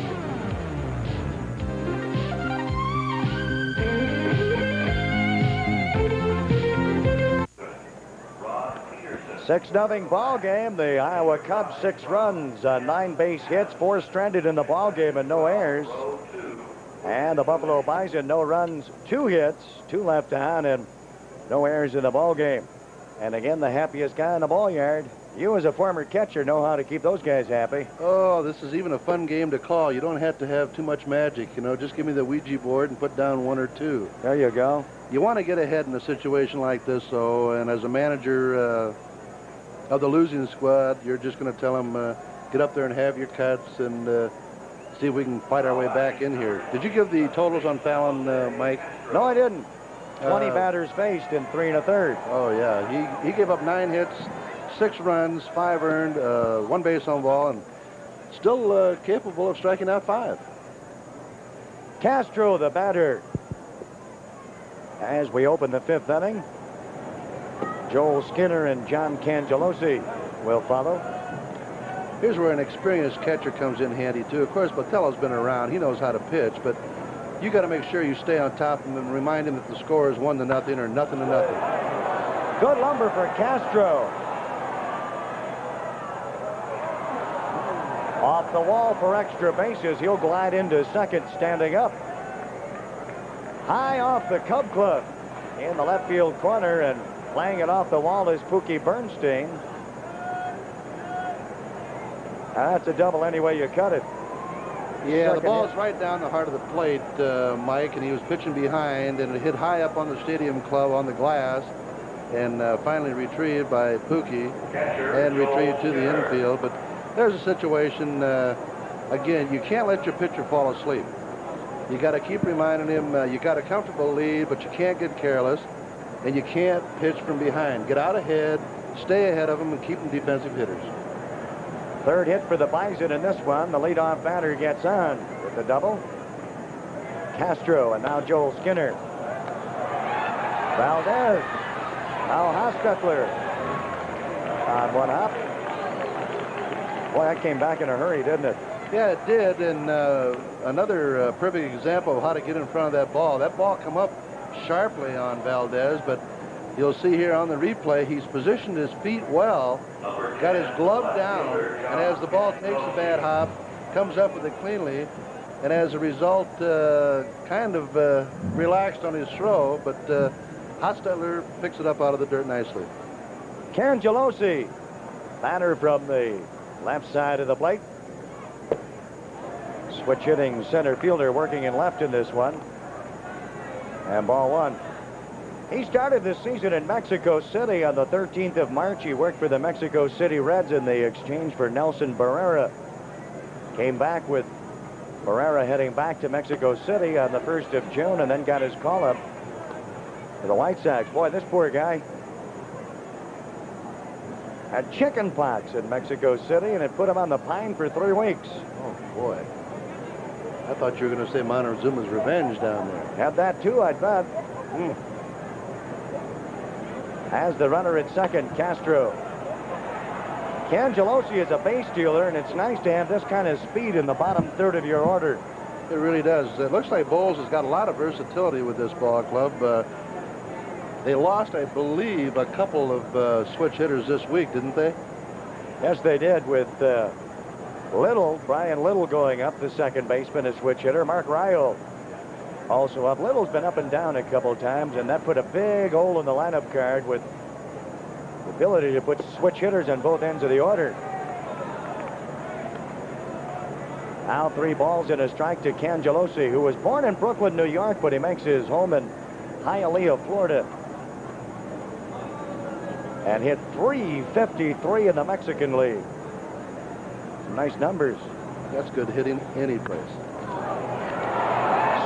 Speaker 1: Six-0 ball game. The Iowa Cubs 6 runs, 9 base hits, 4 stranded in the ball game, and no errors. And the Buffalo Bison, no runs, 2 hits, 2 left on, and no errors in the ball game. And again, the happiest guy in the ball yard. You, as a former catcher, know how to keep those guys happy.
Speaker 2: Oh, this is even a fun game to call. You don't have to have too much magic, you know. Just give me the Ouija board and put down 1 or 2.
Speaker 1: There you go.
Speaker 2: You want to get ahead in a situation like this, though, and as a manager of the losing squad, you're just going to tell them, get up there and have your cuts and see if we can fight our way back in here. Did you give the totals on Fallon, Mike?
Speaker 1: No, I didn't. 20 batters faced in 3 1/3.
Speaker 2: Oh, yeah. He gave up 9 hits, 6 runs, 5 earned, 1 base on ball, and still capable of striking out 5.
Speaker 1: Castro, the batter. As we open the 5th inning, Joel Skinner and John Cangelosi will follow.
Speaker 2: Here's where an experienced catcher comes in handy, too. Of course, Botello's been around. He knows how to pitch, but you got to make sure you stay on top of him and remind him that the score is 1-0 or nothing to nothing.
Speaker 1: Good lumber for Castro. Off the wall for extra bases. He'll glide into second standing up. High off the Cub Club in the left field corner, and playing it off the wall is Pookie Bernstein. That's a double any way you cut it.
Speaker 2: Yeah, the ball's right down the heart of the plate, Mike, and he was pitching behind, and it hit high up on the stadium club on the glass, and finally retrieved by Pookie and retrieved to the infield. But there's a situation, again, you can't let your pitcher fall asleep. You got to keep reminding him you got a comfortable lead, but you can't get careless, and you can't pitch from behind. Get out ahead, stay ahead of them, and keep them defensive hitters.
Speaker 1: 3rd hit for the Bison in this one. The leadoff batter gets on with the double. Castro, and now Joel Skinner. Valdez. Now Hostetler on 1 up. Boy, that came back in a hurry, didn't it?
Speaker 2: Yeah, it did, and another perfect example of how to get in front of that ball. That ball come up sharply on Valdez, but you'll see here on the replay, he's positioned his feet well, got his glove down, and as the ball takes a bad hop, comes up with it cleanly, and as a result, kind of relaxed on his throw, but Hostetler picks it up out of the dirt nicely.
Speaker 1: Cangelosi, batter from the left side of the plate. Switch hitting center fielder working in left in this one. And ball 1. He started this season in Mexico City on the 13th of March. He worked for the Mexico City Reds in the exchange for Nelson Barrera. Came back with Barrera heading back to Mexico City on the 1st of June, and then got his call-up to the White Sox. Boy, this poor guy had chicken pox in Mexico City, and it put him on the pine for 3 weeks.
Speaker 2: Oh, boy. I thought you were going to say Montezuma's revenge down there.
Speaker 1: Had that, too, I bet. As the runner at second, Castro. Cangelosi is a base stealer, and it's nice to have this kind of speed in the bottom 3rd of your order.
Speaker 2: It really does. It looks like Bowles has got a lot of versatility with this ball club. They lost, I believe, a couple of switch hitters this week, didn't they?
Speaker 1: Yes, they did, with Brian Little going up, the second baseman, a switch hitter. Mark Ryle also up. Little's been up and down a couple times, and that put a big hole in the lineup card with the ability to put switch hitters on both ends of the order. Now 3 balls and a strike to Cangelosi, who was born in Brooklyn, New York, but he makes his home in Hialeah, Florida. And hit .353 in the Mexican League. Some nice numbers.
Speaker 2: That's good hitting any place.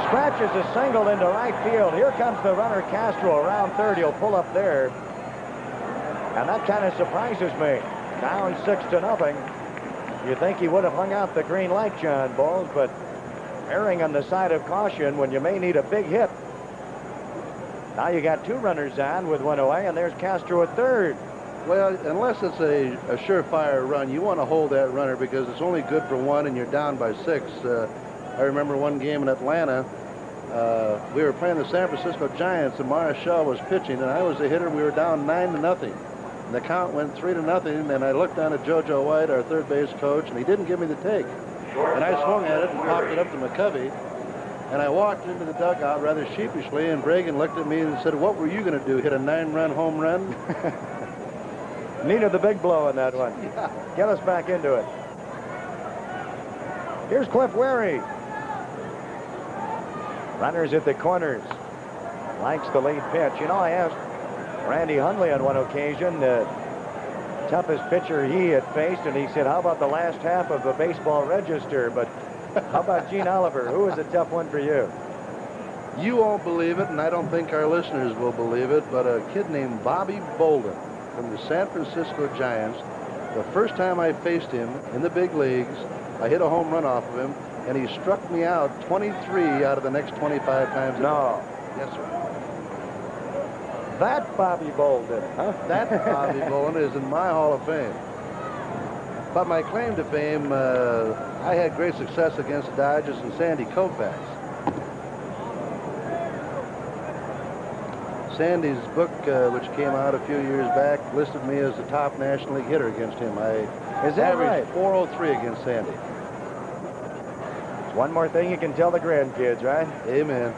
Speaker 1: Scratches a single into right field. Here comes the runner, Castro, around 3rd. He'll pull up there. And that kind of surprises me. Down 6-0. You think he would have hung out the green light, John Bowles, but erring on the side of caution when you may need a big hit. Now you got 2 runners on with 1 away, and there's Castro at third.
Speaker 2: Well, unless it's a surefire run, you want to hold that runner because it's only good for 1 and you're down by 6. I remember one game in Atlanta. We were playing the San Francisco Giants, and Marshall was pitching, and I was the hitter. We were down 9-0. And the count went 3-0, and I looked down at JoJo White, our third base coach, and he didn't give me the take. And I swung at it and popped it up to McCovey. And I walked into the dugout rather sheepishly, and Bragan looked at me and said, "What were you going to do, hit a 9-run home run?"
Speaker 1: Needed the big blow in that one.
Speaker 2: Yeah.
Speaker 1: Get us back into it. Here's Cliff Wary. Runners at the corners. Likes the lead pitch. You know, I asked Randy Hundley on one occasion, the toughest pitcher he had faced, and he said, how about the last half of the Baseball Register? But how about Gene Oliver? Who was a tough one for you?
Speaker 2: You won't believe it, and I don't think our listeners will believe it, but a kid named Bobby Bolden from the San Francisco Giants, the first time I faced him in the big leagues, I hit a home run off of him, and he struck me out 23 out of the next 25 times.
Speaker 1: No.
Speaker 2: Yes, sir.
Speaker 1: That Bobby Bolden, huh?
Speaker 2: That Bobby Bolden is in my Hall of Fame. But my claim to fame, I had great success against the Dodgers and Sandy Koufax. Sandy's book, which came out a few years back, listed me as the top National League hitter against him. I
Speaker 1: Is that
Speaker 2: averaged
Speaker 1: right?
Speaker 2: 403 against Sandy.
Speaker 1: One more thing you can tell the grandkids, right?
Speaker 2: Amen.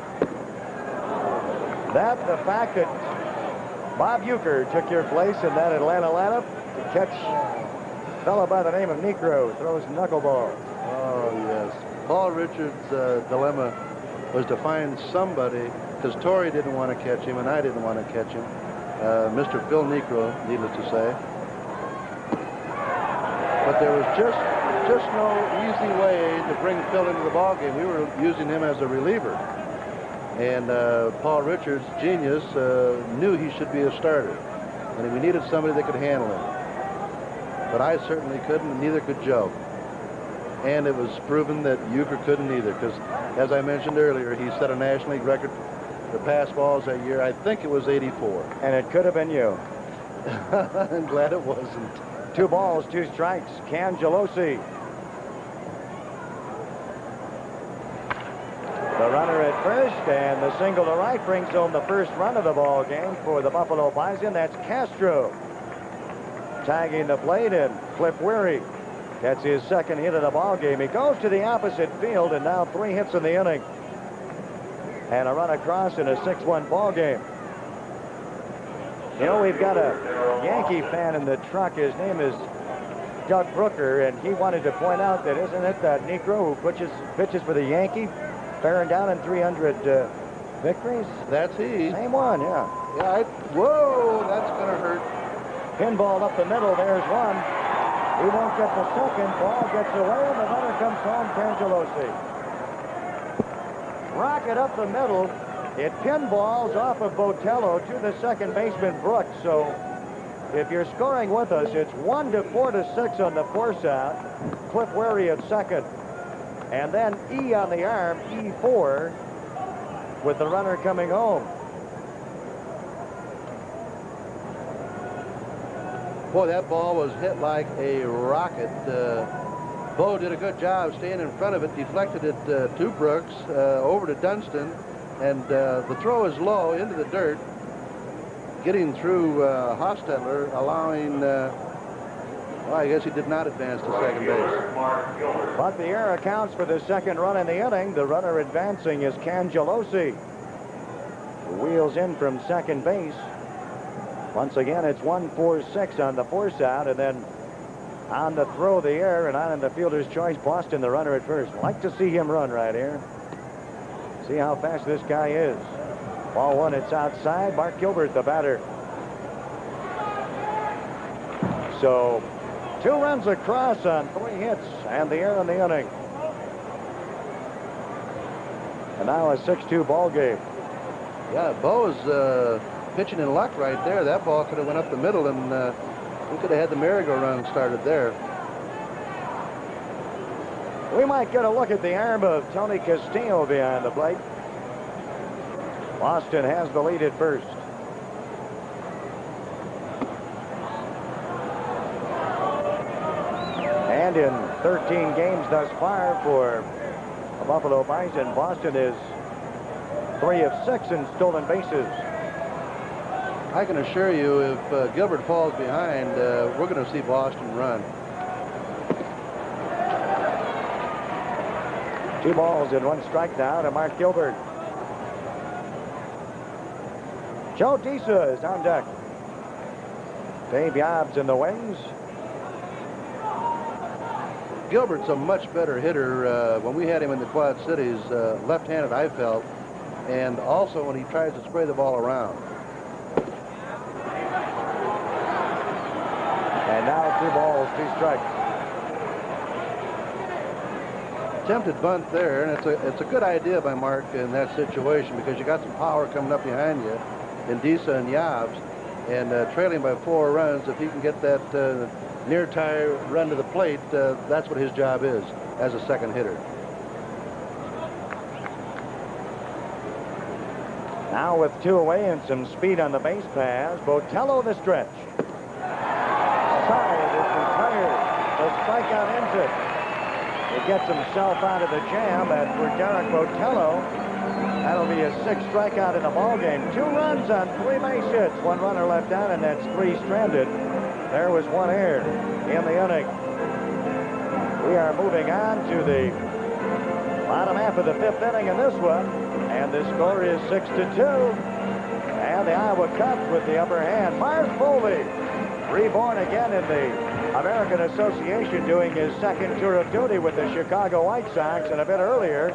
Speaker 1: That, the fact that Bob Uecker took your place in that Atlanta lineup to catch a fellow by the name of Negro, throws knuckleball.
Speaker 2: Oh, yes. Paul Richards' dilemma was to find somebody, because Torrey didn't want to catch him and I didn't want to catch him. Mr. Phil Negro, needless to say. But there was just no easy way to bring Phil into the ballgame. We were using him as a reliever. And Paul Richards, genius, knew he should be a starter. And we needed somebody that could handle him. But I certainly couldn't, and neither could Joe. And it was proven that Uecker couldn't either, because, as I mentioned earlier, he set a National League record for pass balls that year. I think it was 84.
Speaker 1: And it could have been you.
Speaker 2: I'm glad it wasn't.
Speaker 1: 2 balls, 2 strikes. Cangelosi. The runner at first, and the single to right brings home the first run of the ball game for the Buffalo Bison. That's Castro. Tagging the plate, and Cliff Wary gets his second hit of the ball game. He goes to the opposite field, and now 3 hits in the inning. And a run across in a 6-1 ball game. You know, we've got a Yankee fan in the truck. His name is Doug Brooker, and he wanted to point out that isn't it that Negro who pitches for the Yankee, bearing down in 300 victories?
Speaker 2: That's he.
Speaker 1: Same one, yeah.
Speaker 2: Yeah, whoa, that's going to hurt.
Speaker 1: Pinball up the middle, there's one. He won't get the second. Ball gets away, and the runner comes home, Cangelosi. Rocket up the middle. It pinballs off of Botello to the second baseman, Brooks. So if you're scoring with us, it's 1-4-6 on the force out. Cliff Wary at second. And then E on the arm, E4, with the runner coming home.
Speaker 2: Boy, that ball was hit like a rocket. Bo did a good job staying in front of it, deflected it to Brooks, over to Dunston, and the throw is low into the dirt, getting through Hostetler, allowing, well, I guess he did not advance to second base.
Speaker 1: But the error accounts for the second run in the inning. The runner advancing is Cangelosi, who wheels in from second base. Once again, it's 1-4-6 on the force out, and then on the throw, the error, and on in the fielder's choice, Boston, the runner at first. Like to see him run right here. See how fast this guy is. Ball 1, it's outside. Mark Gilbert, the batter. So 2 runs across on 3 hits, and the error in the inning. And now a 6-2 ball game.
Speaker 2: Yeah, Bo is pitching in luck right there. That ball could have went up the middle, and we could have had the merry-go-round started there.
Speaker 1: We might get a look at the arm of Tony Castillo behind the plate. Boston has the lead at first. And in 13 games thus far for the Buffalo Bison, Boston is 3 of 6 in stolen bases.
Speaker 2: I can assure you, if Gilbert falls behind, we're going to see Boston run.
Speaker 1: 2 balls and 1 strike now to Mark Gilbert. Joe Disa is on deck. Dave Yobbs in the wings.
Speaker 2: Gilbert's a much better hitter. When we had him in the Quad Cities, left-handed, I felt, and also when he tries to spray the ball around.
Speaker 1: And now 2 balls, 2 strikes.
Speaker 2: Attempted bunt there, and it's a good idea by Mark in that situation because you got some power coming up behind you in Disa and Yobbs, and trailing by 4 runs. If he can get that near tie run to the plate, that's what his job is as a second hitter.
Speaker 1: Now with 2 away and some speed on the base pass, Botello the stretch. Side is retired. The strikeout ends it. He gets himself out of the jam, and for Derek Botello, that'll be his 6th strikeout in the ballgame. 2 runs on 3 base hits. 1 runner left down, and that's 3 stranded. There was 1 error in the inning. We are moving on to the bottom half of the 5th inning in this one, and the score is 6-2. And the Iowa Cubs with the upper hand. Mars Foley, reborn again in the American Association, doing his 2nd tour of duty with the Chicago White Sox, and a bit earlier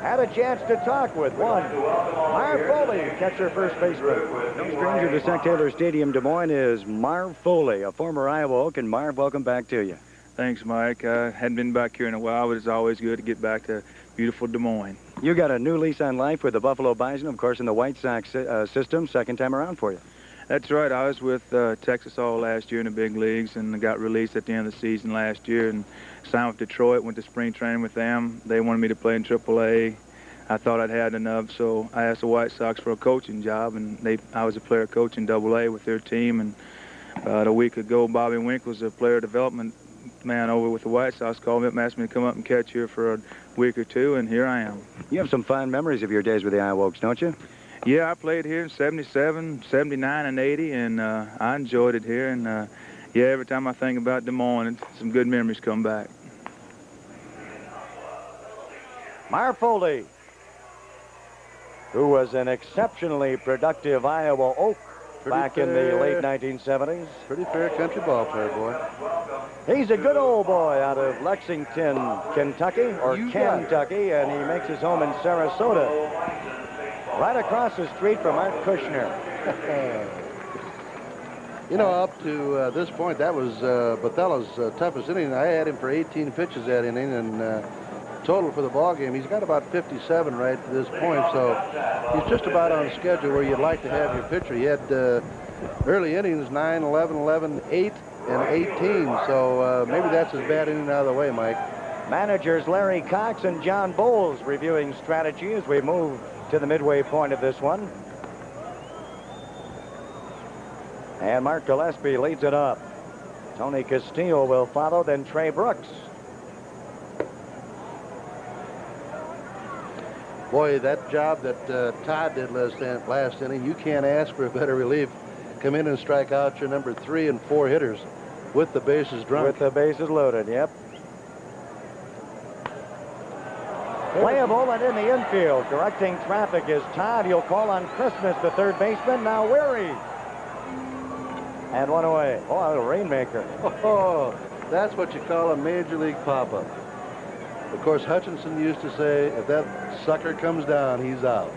Speaker 1: had a chance to talk with one Marv Foley, catcher first baseman. No stranger to Sec Taylor Stadium, Des Moines, is Marv Foley, a former Iowa Oak. And Marv, welcome back to you.
Speaker 5: Thanks, Mike. I hadn't been back here in a while, but it's always good to get back to beautiful Des Moines.
Speaker 1: You got a new lease on life with the Buffalo Bison, of course, in the White Sox system. 2nd time around for you.
Speaker 5: That's right. I was with Texas all last year in the big leagues and got released at the end of the season last year and signed with Detroit, went to spring training with them. They wanted me to play in AAA. I thought I'd had enough, so I asked the White Sox for a coaching job, and I was a player coach in AA with their team. And about a week ago, Bobby Winkle's a player development man over with the White Sox, called me up and asked me to come up and catch here for a week or 2, and here I am.
Speaker 1: You have some fond memories of your days with the Iowa Oaks, don't you?
Speaker 5: Yeah, I played here in 77, 79, and 80, and I enjoyed it here. And, yeah, every time I think about Des Moines, some good memories come back.
Speaker 1: Marv Foley, who was an exceptionally productive Iowa Oak back in the late 1970s.
Speaker 2: Pretty fair country ball player, boy.
Speaker 1: He's a good old boy out of Lexington, Kentucky, or Kentucky, and he makes his home in Sarasota, right across the street from Art Kushner.
Speaker 2: You know, up to this point, that was Botello's toughest inning. I had him for 18 pitches that inning, and total for the ball game, he's got about 57 right to this point, so he's just about on schedule where you'd like to have your pitcher. He had early innings, 9, 11, 11, 8, and 18, so maybe that's his bad inning out of the way, Mike.
Speaker 1: Managers Larry Cox and John Bowles reviewing strategy as we move to the midway point of this one. And Mark Gillespie leads it up. Tony Castillo will follow, then Trey Brooks.
Speaker 2: Boy, that job that Todd did last inning, you can't ask for a better relief. Come in and strike out your number 3 and 4 hitters with the bases drunk.
Speaker 1: With the bases loaded, yep. Playable and in the infield. Directing traffic is Todd. He'll call on Christmas, the third baseman. Now Weary. And 1 away. Oh, a rainmaker.
Speaker 2: Oh, that's what you call a major league pop-up. Of course, Hutchinson used to say, if that sucker comes down, he's out.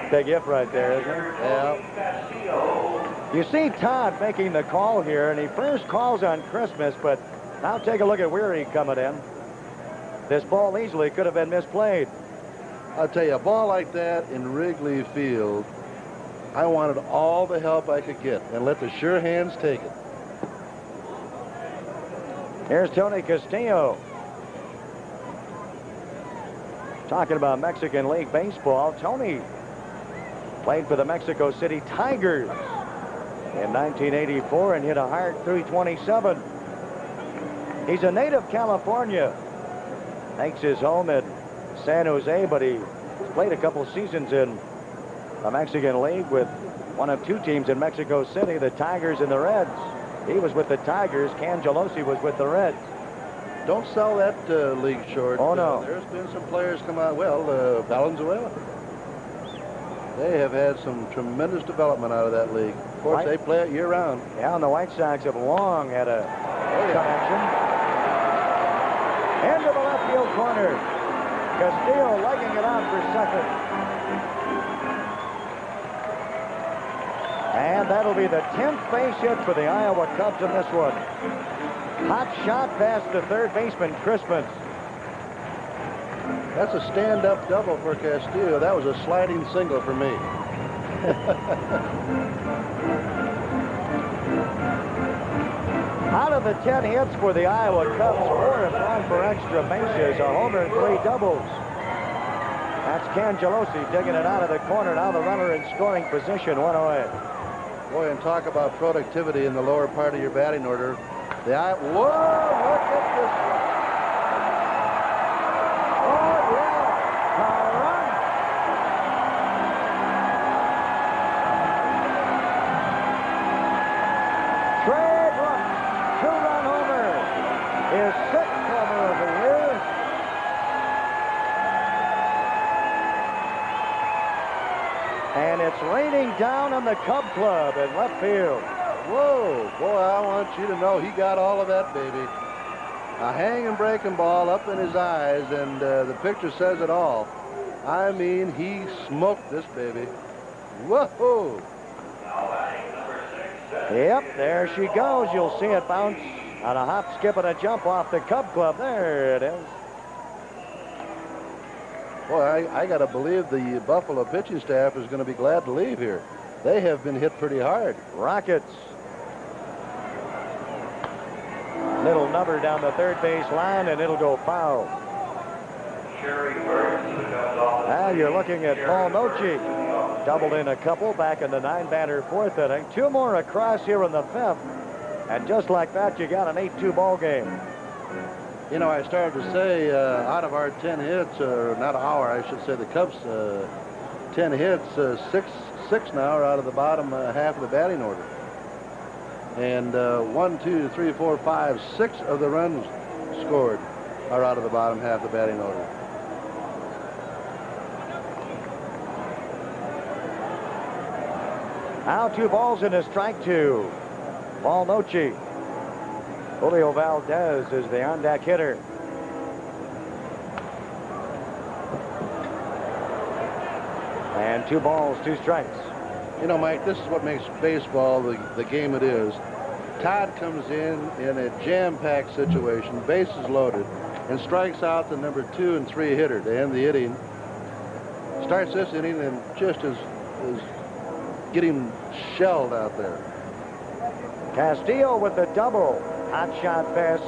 Speaker 1: Big if right there, isn't it?
Speaker 2: Yeah.
Speaker 1: You see Todd making the call here, and he first calls on Christmas, but now take a look at Weary coming in. This ball easily could have been misplayed.
Speaker 2: I'll tell you, a ball like that in Wrigley Field, I wanted all the help I could get and let the sure hands take it.
Speaker 1: Here's Tony Castillo. Talking about Mexican League Baseball, Tony played for the Mexico City Tigers in 1984 and hit a hard .327. He's a native California. Makes his home at San Jose, but he's played a couple seasons in the Mexican League with one of two teams in Mexico City, the Tigers and the Reds. He was with the Tigers. Cangelosi was with the Reds.
Speaker 2: Don't sell that league short.
Speaker 1: Oh, no.
Speaker 2: There's been some players come out. Well, Valenzuela. They have had some tremendous development out of that league. Of course, they play it year-round.
Speaker 1: Yeah, and the White Sox have long had a connection. Into the left field corner. Castillo legging it out for second. And that'll be the 10th base hit for the Iowa Cubs in this one. Hot shot past the third baseman, Crispin.
Speaker 2: That's a stand-up double for Castillo. That was a sliding single for me.
Speaker 1: Out of the 10 hits for the Iowa Cubs, 4 have gone for extra bases, a homer and 3 doubles. That's Cangelosi digging it out of the corner. Now the runner in scoring position, 1 away.
Speaker 2: Boy, and talk about productivity in the lower part of your batting order. Whoa, look at this one.
Speaker 1: Oh, yeah, a run. Trey Brooks, 2-run homer, his 6th homer of the year. And it's raining down on the Cub Club in left field.
Speaker 2: Whoa, boy, I want you to know he got all of that, baby. A hanging breaking ball up in his eyes, and the picture says it all. I mean, he smoked this baby. Whoa!
Speaker 1: Yep, there she goes. You'll see it bounce on a hop, skip, and a jump off the Cub Club. There it is.
Speaker 2: Boy, I got to believe the Buffalo pitching staff is going to be glad to leave here. They have been hit pretty hard.
Speaker 1: Rockets. Little number down the third base line, and it'll go foul. Now you're looking at Paul Noche. Doubled in a couple back in the 9-batter 4th inning. 2 more across here in the 5th. And just like that, you got an 8-2 ball game.
Speaker 2: You know, I started to say, out of our 10 hits, or not our, I should say the Cubs' 10 hits, six now are out of the bottom half of the batting order. And 1, 2, 3, 4, 5, 6 of the runs scored are out of the bottom half of the batting order.
Speaker 1: Now 2 balls and a strike 2. Paul Noche. Julio Valdez is the on-deck hitter. And 2 balls, 2 strikes.
Speaker 2: You know, Mike, this is what makes baseball the game it is. Todd comes in a jam-packed situation, bases loaded, and strikes out the number 2 and 3 hitter to end the inning. Starts this inning and just is getting shelled out there.
Speaker 1: Castillo with the double. Hot shot past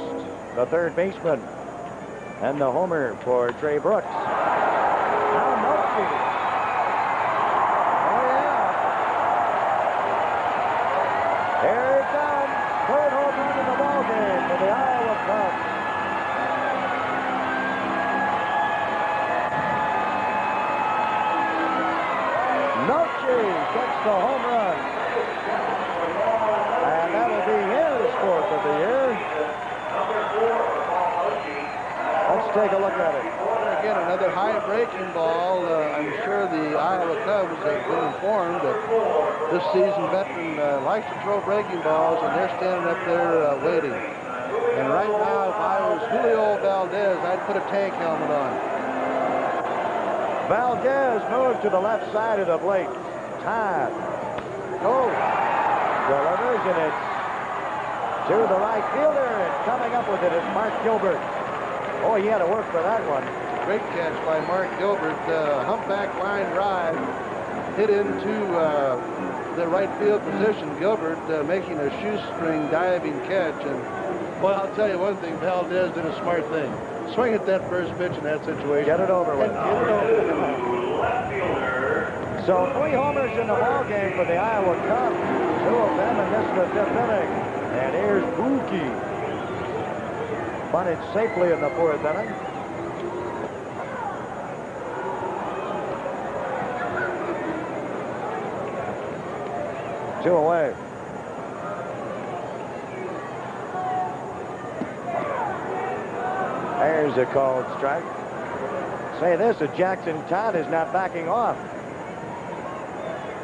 Speaker 1: the third baseman. And the homer for Trey Brooks. Now Noche. Oh, yeah. Here it comes. Third home run in the ballgame for the Iowa Cubs. Noche gets the home run. And that'll be his 4th of the year. Let's take a look at it.
Speaker 2: Again, another high breaking ball. I'm sure the Iowa Cubs have been informed that this seasoned veteran likes to throw breaking balls, and they're standing up there waiting. And right now, if I was Julio Valdez, I'd put a tank helmet on.
Speaker 1: Valdez moves to the left side of the plate. Todd goes, delivers, and it's to the right fielder, and coming up with it is Mark Gilbert. Oh, he had to work for that one.
Speaker 2: Great catch by Mark Gilbert. Humpback line drive hit into the right field position. Gilbert making a shoestring diving catch, and Well, I'll tell you one thing. Valdez did a smart thing. Swing at that first pitch in that situation.
Speaker 1: Get it over with.
Speaker 2: And get it over.
Speaker 1: So 3 homers in the ball game for the Iowa Cubs. 2 of them in this the 5th inning. And here's Buki. Bunted safely in the 4th inning. Two away. There's a called strike. Say this, that Jackson Todd is not backing off.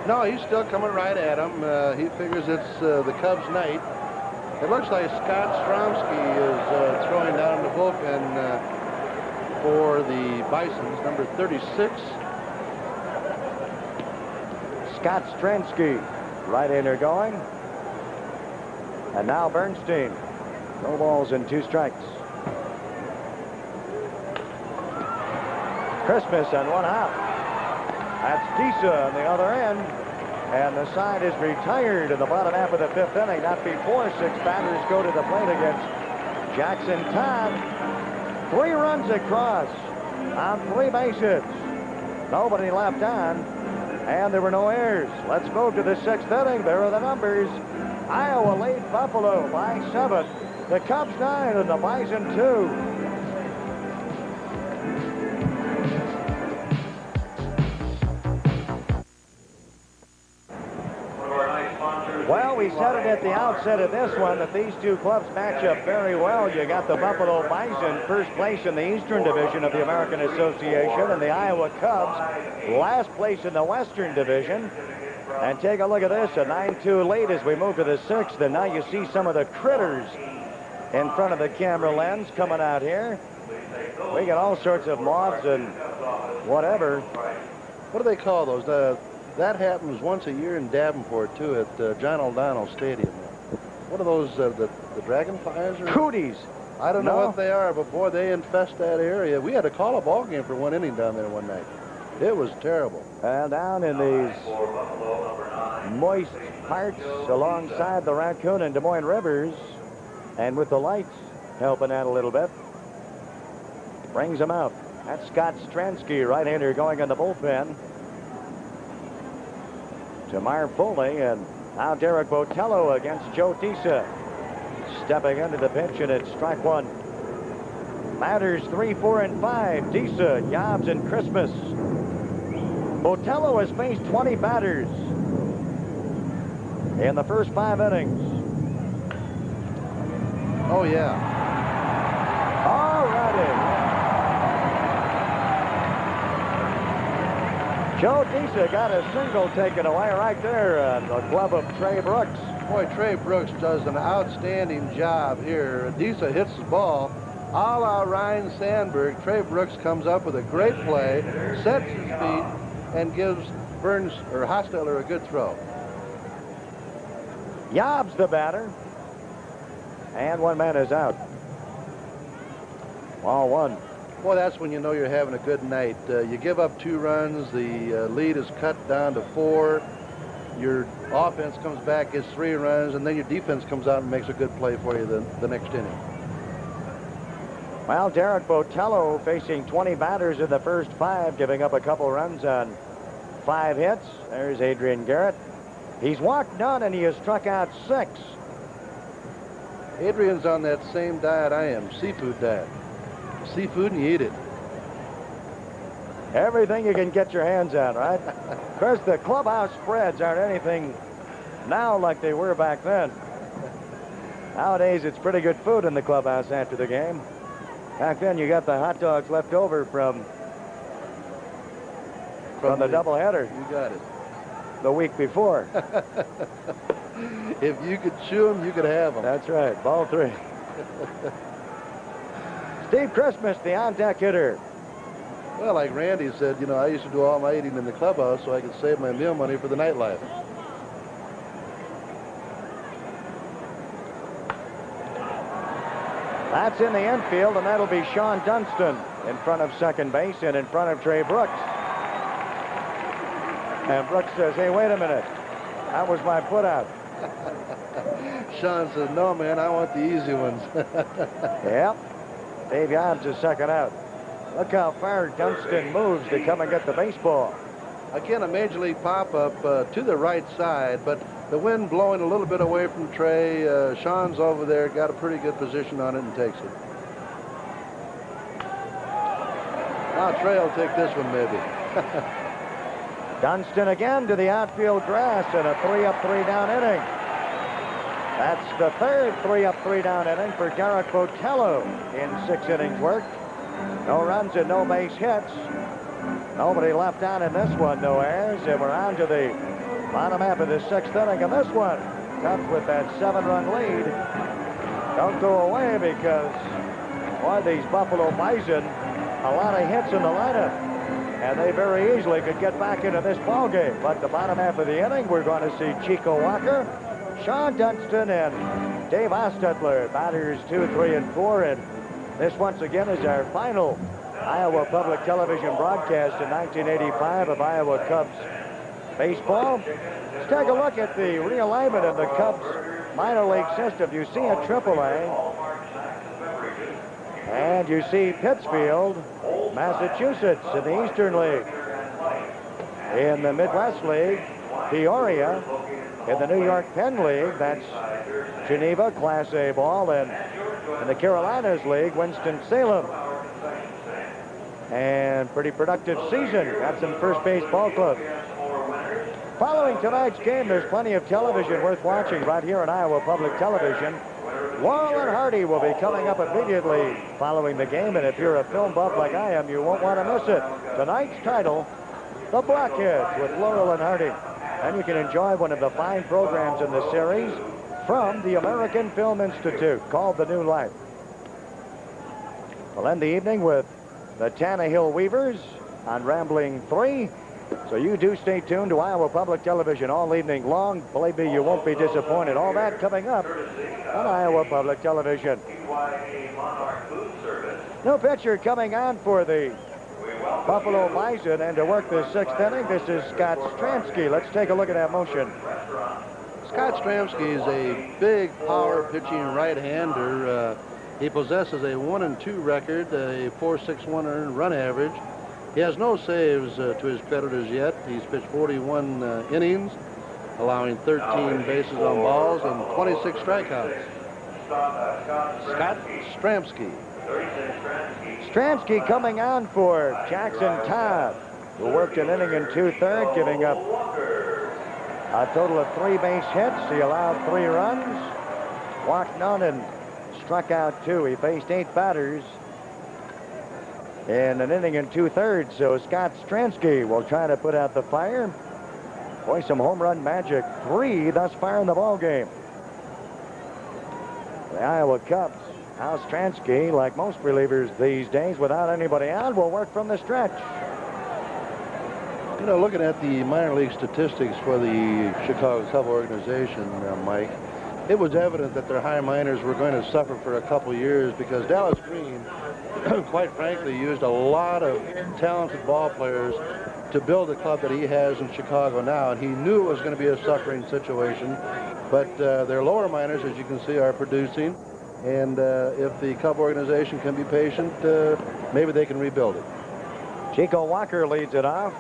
Speaker 2: No, he's still coming right at him. He figures it's the Cubs' night. It looks like Scott Stromsky is throwing down in the bullpen for the Bisons, number 36.
Speaker 1: Scott Strensky, right-hander going. And now Bernstein. No balls and 2 strikes. Christmas on 1 out. That's Disa on the other end. And the side is retired in the bottom half of the 5th inning. Not before 6 batters go to the plate against Jackson Todd. 3 runs across on 3 base hits. Nobody left on. And there were no errors. Let's move to the 6th inning. There are the numbers. Iowa lead Buffalo by 7. The Cubs 9 and the Bison 2. Well, we said it at the outset of this one that these 2 clubs match up very well. You got the Buffalo Bison first place in the Eastern Division of the American Association, and the Iowa Cubs last place in the Western Division. And take a look at this, a 9-2 lead as we move to the 6th, and now you see some of the critters in front of the camera lens coming out here. We got all sorts of moths and whatever.
Speaker 2: What do they call those? That happens once a year in Davenport, too, at John O'Donnell Stadium. What are those, the dragonflies? Or?
Speaker 1: Cooties.
Speaker 2: I don't know what they are, but, boy, they infest that area. We had to call a ball game for 1 inning down there one night. It was terrible.
Speaker 1: And down in these moist parts alongside the Raccoon and Des Moines Rivers, and with the lights helping out a little bit, brings them out. That's Scott Stransky, right-hander, going in the bullpen. Tamar Foley, and now Derek Botello against Joe Tisa. Stepping into the pitch, and it's strike 1. Batters 3, 4, and 5. Tisa, Yobs, and Christmas. Botello has faced 20 batters in the first 5 innings.
Speaker 2: Oh, yeah.
Speaker 1: All righty. Joe Disa got a single taken away right there on the glove of Trey Brooks.
Speaker 2: Boy, Trey Brooks does an outstanding job here. Disa hits the ball. A la Ryan Sandberg, Trey Brooks comes up with a great play, sets his feet, and gives Burns or Hostetler a good throw.
Speaker 1: Yobs the batter. And 1 man is out. Ball 1.
Speaker 2: Boy, that's when you know you're having a good night. You give up 2 runs. The lead is cut down to 4. Your offense comes back, gets 3 runs, and then your defense comes out and makes a good play for you the next inning.
Speaker 1: Well, Derek Botello facing 20 batters in the first 5, giving up a couple runs on 5 hits. There's Adrian Garrett. He's walked none, and he has struck out 6.
Speaker 2: Adrian's on that same diet I am, seafood diet. Seafood and you eat it.
Speaker 1: Everything you can get your hands on, right? Of course, the clubhouse spreads aren't anything now like they were back then. Nowadays, it's pretty good food in the clubhouse after the game. Back then, you got the hot dogs left over from the doubleheader.
Speaker 2: You got it.
Speaker 1: The week before.
Speaker 2: If you could chew them, you could have them.
Speaker 1: That's right. Ball 3. Steve Christmas, the on-deck hitter.
Speaker 2: Well, like Randy said, you know, I used to do all my eating in the clubhouse so I could save my meal money for the nightlife.
Speaker 1: That's in the infield, and that'll be Sean Dunston in front of second base and in front of Trey Brooks. And Brooks says, hey, wait a minute. That was my put out.
Speaker 2: Sean says, no, man, I want the easy ones.
Speaker 1: Yep. Dave Yobs is second out. Look how far Dunston moves to come and get the baseball.
Speaker 2: Again, a major league pop-up to the right side, but the wind blowing a little bit away from Trey. Sean's over there, got a pretty good position on it and takes it. Now Trey will take this one, maybe.
Speaker 1: Dunston again to the outfield grass in a 3-up, 3-down inning. That's the third 3-up, 3-down inning for Garrett Botello in 6 innings worked. No runs and no base hits. Nobody left on in this one, no errors, and we're on to the bottom half of the 6th inning of this one. Cubs with that 7-run lead. Don't go away because, boy, these Buffalo Bison, a lot of hits in the lineup, and they very easily could get back into this ballgame. But the bottom half of the inning, we're going to see Chico Walker, Sean Dunston, and Dave Ostetler, batters 2, 3, and 4. And this, once again, is our final Iowa Public Television broadcast in 1985 of Iowa Cubs baseball. Let's take a look at the realignment of the Cubs minor league system. You see a AAA, and you see Pittsfield, Massachusetts in the Eastern League. In the Midwest League, Peoria. In the New York Penn League, that's Geneva, Class A ball. And in the Carolinas League, Winston-Salem. And pretty productive season. Got some first base ball clubs. Following tonight's game, there's plenty of television worth watching right here on Iowa Public Television. Laurel and Hardy will be coming up immediately following the game, and if you're a film buff like I am, you won't want to miss it. Tonight's title, The Blockheads with Laurel and Hardy. And you can enjoy one of the fine programs in the series from the American Film Institute called The New Life. We'll end the evening with the Tannehill Weavers on Rambling 3. So you do stay tuned to Iowa Public Television all evening long. Believe me, you won't be disappointed. All that coming up on Iowa Public Television. No pitcher coming on for the Buffalo Bison, and to work the 6th inning, this is Scott Stransky. Let's take a look at that motion.
Speaker 2: Scott Stransky is a big power pitching right-hander. He possesses a 1-2 record, a .461 earned run average. He has no saves to his credit as yet. He's pitched 41 innings, allowing 13 bases on balls and 26 strikeouts. Scott Stransky.
Speaker 1: Stransky coming on for Jackson Todd, who worked an inning and 2/3, giving up a total of 3 base hits. He allowed 3 runs, walked none, and struck out 2. He faced 8 batters in an inning and 2/3. So Scott Stransky will try to put out the fire. Boy, some home run magic. 3 thus far in the ball game. The Iowa Cubs. Now Stransky, like most relievers these days, without anybody out, will work from the stretch.
Speaker 2: You know, looking at the minor league statistics for the Chicago Cub organization, Mike, it was evident that their high minors were going to suffer for a couple years because Dallas Green, quite frankly, used a lot of talented ball players to build the club that he has in Chicago now, and he knew it was going to be a suffering situation. But their lower minors, as you can see, are producing. And if the Cub organization can be patient, maybe they can rebuild it.
Speaker 1: Chico Walker leads it off.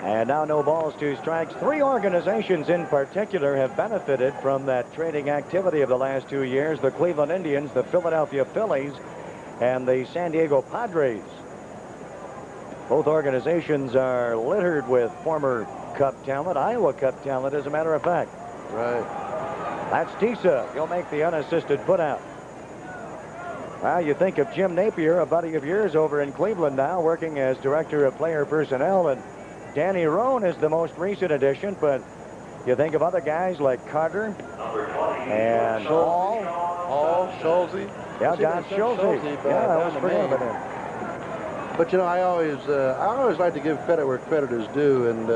Speaker 1: And now no balls, 2 strikes. 3 organizations in particular have benefited from that trading activity of the last 2 years. The Cleveland Indians, the Philadelphia Phillies, and the San Diego Padres. Both organizations are littered with former Cub talent, Iowa Cub talent, as a matter of fact.
Speaker 2: Right.
Speaker 1: That's Tisa. He'll make the unassisted putout. Well, you think of Jim Napier, a buddy of yours over in Cleveland now, working as director of player personnel, and Danny Roan is the most recent addition, but you think of other guys like Carter and
Speaker 2: Hall, Schulze.
Speaker 1: Yeah, John Schulze. Yeah, I was forgetting about him.
Speaker 2: But you know, I always like to give credit where credit is due, and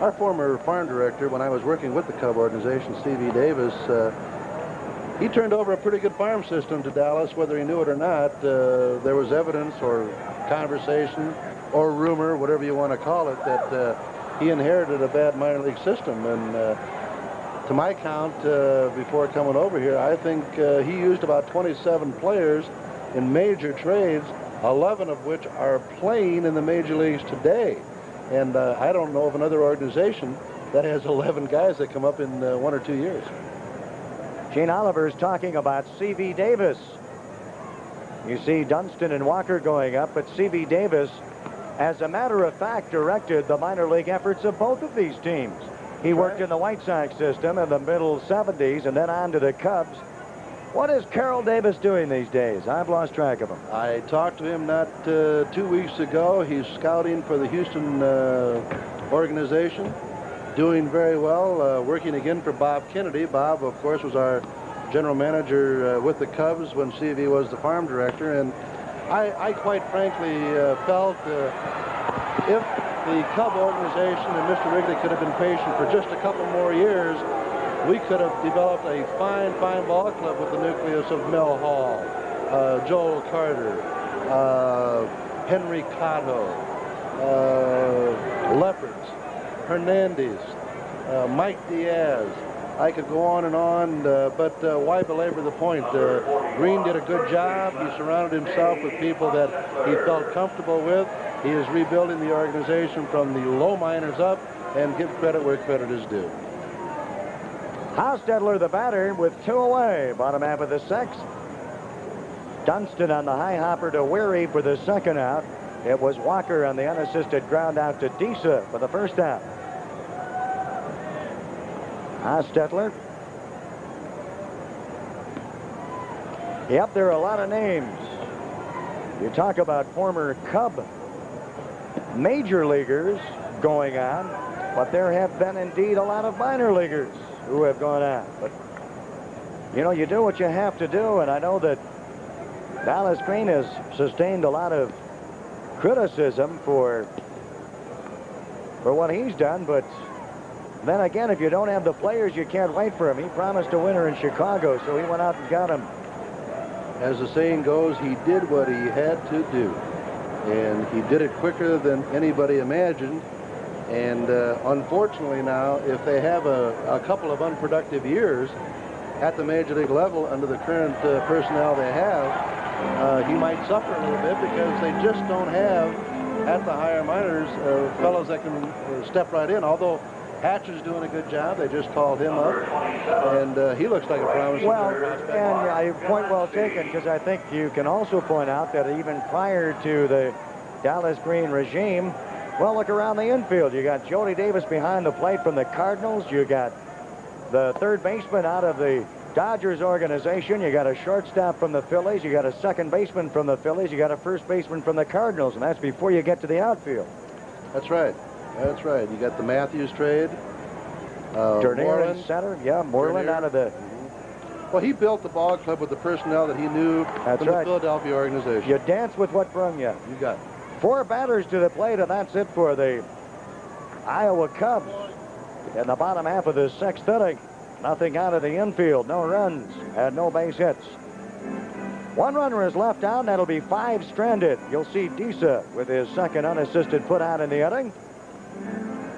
Speaker 2: our former farm director, when I was working with the Cub organization, Stevie Davis, he turned over a pretty good farm system to Dallas, whether he knew it or not. There was evidence or conversation or rumor, whatever you want to call it, that he inherited a bad minor league system. And to my count, before coming over here, I think he used about 27 players in major trades, 11 of which are playing in the major leagues today. And I don't know of another organization that has 11 guys that come up in 1 or 2 years.
Speaker 1: Gene Oliver's talking about C.V. Davis. You see Dunston and Walker going up, but C.V. Davis, as a matter of fact, directed the minor league efforts of both of these teams. He worked in the White Sox system in the middle 70s and then on to the Cubs. What is Carroll Davis doing these days? I've lost track of him.
Speaker 2: I talked to him not 2 weeks ago. He's scouting for the Houston organization, doing very well, working again for Bob Kennedy. Bob, of course, was our general manager with the Cubs when C.V. was the farm director. And I quite frankly felt if the Cub organization and Mr. Wrigley could have been patient for just a couple more years, we could have developed a fine ball club with the nucleus of Mel Hall, Joel Carter, Henry Cotto, Lefferts, Hernandez, Mike Diaz. I could go on and on, but why belabor the point? Green did a good job. He surrounded himself with people that he felt comfortable with. He is rebuilding the organization from the low minors up, and give credit where credit is due.
Speaker 1: Hostetler, the batter, with 2 away. Bottom half of the 6th. Dunston on the high hopper to Weary for the second out. It was Walker on the unassisted ground out to Disa for the first out. Hostetler. Yep, there are a lot of names. You talk about former Cub major leaguers going on, but there have been indeed a lot of minor leaguers who have gone on. But, you know, you do what you have to do, and I know that Dallas Green has sustained a lot of criticism for what he's done, but then again, if you don't have the players, you can't wait for him. He promised a winner in Chicago, so he went out and got him.
Speaker 2: As the saying goes, he did what he had to do, and he did it quicker than anybody imagined. And unfortunately now, if they have a couple of unproductive years at the major league level under the current personnel they have, he might suffer a little bit because they just don't have, at the higher minors, fellows that can step right in. Although Hatcher's doing a good job. They just called him up, and he looks like a promising prospect.
Speaker 1: And point well taken, because I think you can also point out that even prior to the Dallas Green regime, well, look around the infield. You got Jody Davis behind the plate from the Cardinals. You got the third baseman out of the Dodgers organization. You got a shortstop from the Phillies. You got a second baseman from the Phillies. You got a first baseman from the Cardinals, and that's before you get to the outfield.
Speaker 2: That's right. That's right. You got the Matthews trade.
Speaker 1: Dernier in center. Yeah, Moreland out of the...
Speaker 2: Well, he built the ball club with the personnel that he knew from the Philadelphia organization.
Speaker 1: You dance with what brung you.
Speaker 2: You got it.
Speaker 1: 4 batters to the plate, and that's it for the Iowa Cubs in the bottom half of the 6th inning. Nothing out of the infield, no runs, and no base hits. 1 runner is left out, and that'll be 5 stranded. You'll see Disa with his second unassisted put out in the inning.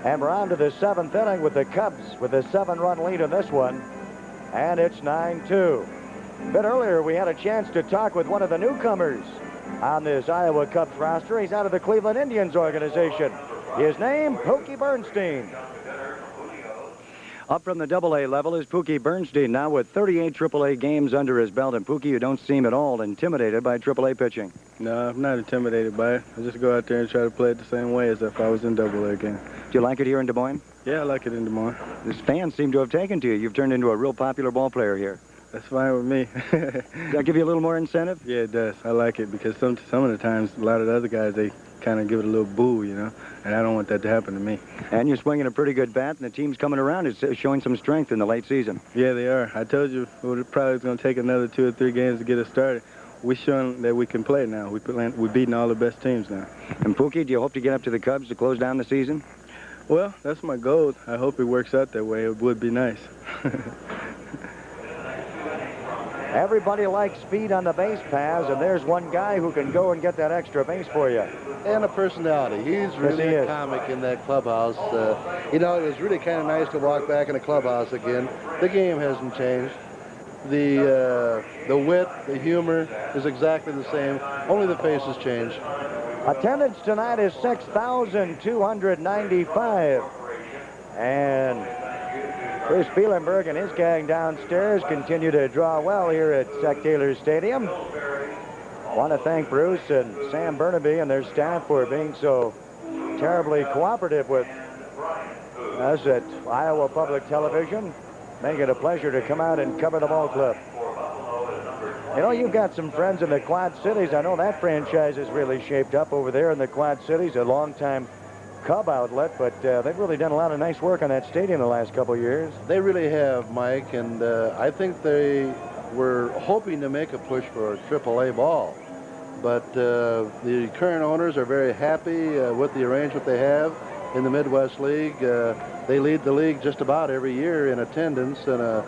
Speaker 1: And we're on to the 7th inning with the Cubs with a 7-run lead in this one, and it's 9-2. A bit earlier, we had a chance to talk with one of the newcomers on this Iowa Cubs roster. He's out of the Cleveland Indians organization. His name, Pookie Bernstein. Up from the AA level is Pookie Bernstein, now with 38 AAA games under his belt. And Pookie, you don't seem at all intimidated by AAA pitching.
Speaker 3: No, I'm not intimidated by it. I just go out there and try to play it the same way as if I was in AA again.
Speaker 1: Do you like it here in Des Moines?
Speaker 3: Yeah, I like it in Des Moines.
Speaker 1: These fans seem to have taken to you. You've turned into a real popular ball player here.
Speaker 3: That's fine with me.
Speaker 1: Does that give you a little more incentive?
Speaker 3: Yeah, it does. I like it because some of the times, a lot of the other guys, they kind of give it a little boo, you know, and I don't want that to happen to me.
Speaker 1: And you're swinging a pretty good bat, and the team's coming around. It's showing some strength in the late season.
Speaker 3: Yeah, they are. I told you it probably was going to take another 2 or 3 games to get us started. We're showing that we can play now. We're beating all the best teams now.
Speaker 1: And Pookie, do you hope to get up to the Cubs to close down the season?
Speaker 3: Well, that's my goal. I hope it works out that way. It would be nice.
Speaker 1: Everybody likes speed on the base paths, and there's one guy who can go and get that extra base for you.
Speaker 2: And a personality. He's really
Speaker 1: he
Speaker 2: a
Speaker 1: is.
Speaker 2: comic in that clubhouse. You know, it was really kind of nice to walk back in a clubhouse again. The game hasn't changed. The wit, the humor is exactly the same. Only the faces change.
Speaker 1: Attendance tonight is 6,295. And Bruce Bielenberg and his gang downstairs continue to draw well here at Sec Taylor Stadium. I want to thank Bruce and Sam Burnaby and their staff for being so terribly cooperative with us at Iowa Public Television. Make it a pleasure to come out and cover the ball club. You know, you've got some friends in the Quad Cities. I know that franchise is really shaped up over there in the Quad Cities, a long-time Cub outlet, but they've really done a lot of nice work on that stadium the last couple of years.
Speaker 2: They really have, Mike, and I think they were hoping to make a push for AAA ball. But the current owners are very happy with the arrangement they have in the Midwest League. They lead the league just about every year in attendance, and a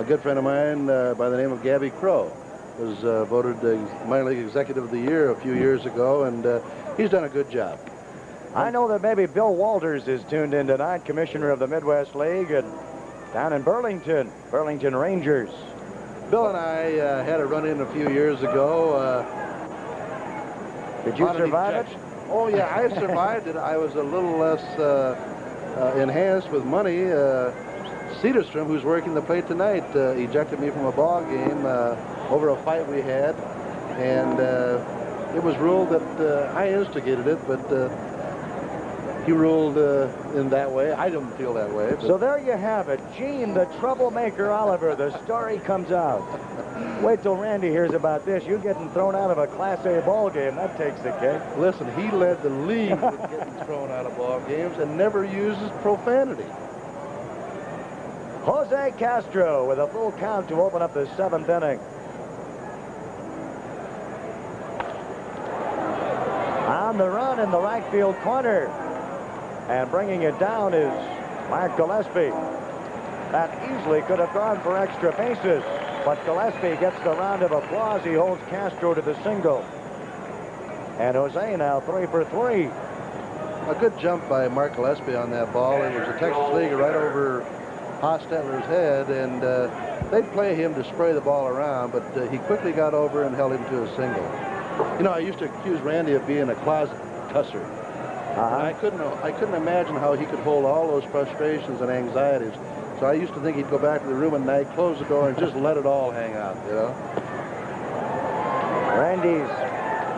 Speaker 2: good friend of mine by the name of Gabby Crow was voted the minor league executive of the year a few years ago, and he's done a good job.
Speaker 1: I know that maybe Bill Walters is tuned in tonight, commissioner of the Midwest League, and down in Burlington Rangers.
Speaker 2: Bill and I had a run-in a few years ago.
Speaker 1: Did you survive it?
Speaker 2: Oh, yeah, I survived it. I was a little less enhanced with money. Cedarstrom, who's working the plate tonight, ejected me from a ball game over a fight we had, and it was ruled that I instigated it, but he ruled in that way. I didn't feel that way. But.
Speaker 1: So there you have it. Gene, the troublemaker Oliver, the story comes out. Wait till Randy hears about this. You getting thrown out of a Class A ball game, that takes the cake.
Speaker 2: Listen, he led the league with getting thrown out of ball games and never uses profanity.
Speaker 1: Jose Castro with a full count to open up the 7th inning. On the run in the right field corner. And bringing it down is Mark Gillespie. That easily could have gone for extra bases, but Gillespie gets the round of applause. He holds Castro to the single. And Jose now 3 for 3.
Speaker 2: A good jump by Mark Gillespie on that ball. It was a Texas Leaguer right over Hostetler's head, and they'd play him to spray the ball around, but he quickly got over and held him to a single. You know, I used to accuse Randy of being a closet cusser. I couldn't imagine how he could hold all those frustrations and anxieties. So I used to think he'd go back to the room at night, close the door, and just let it all hang out, you know?
Speaker 1: Randy's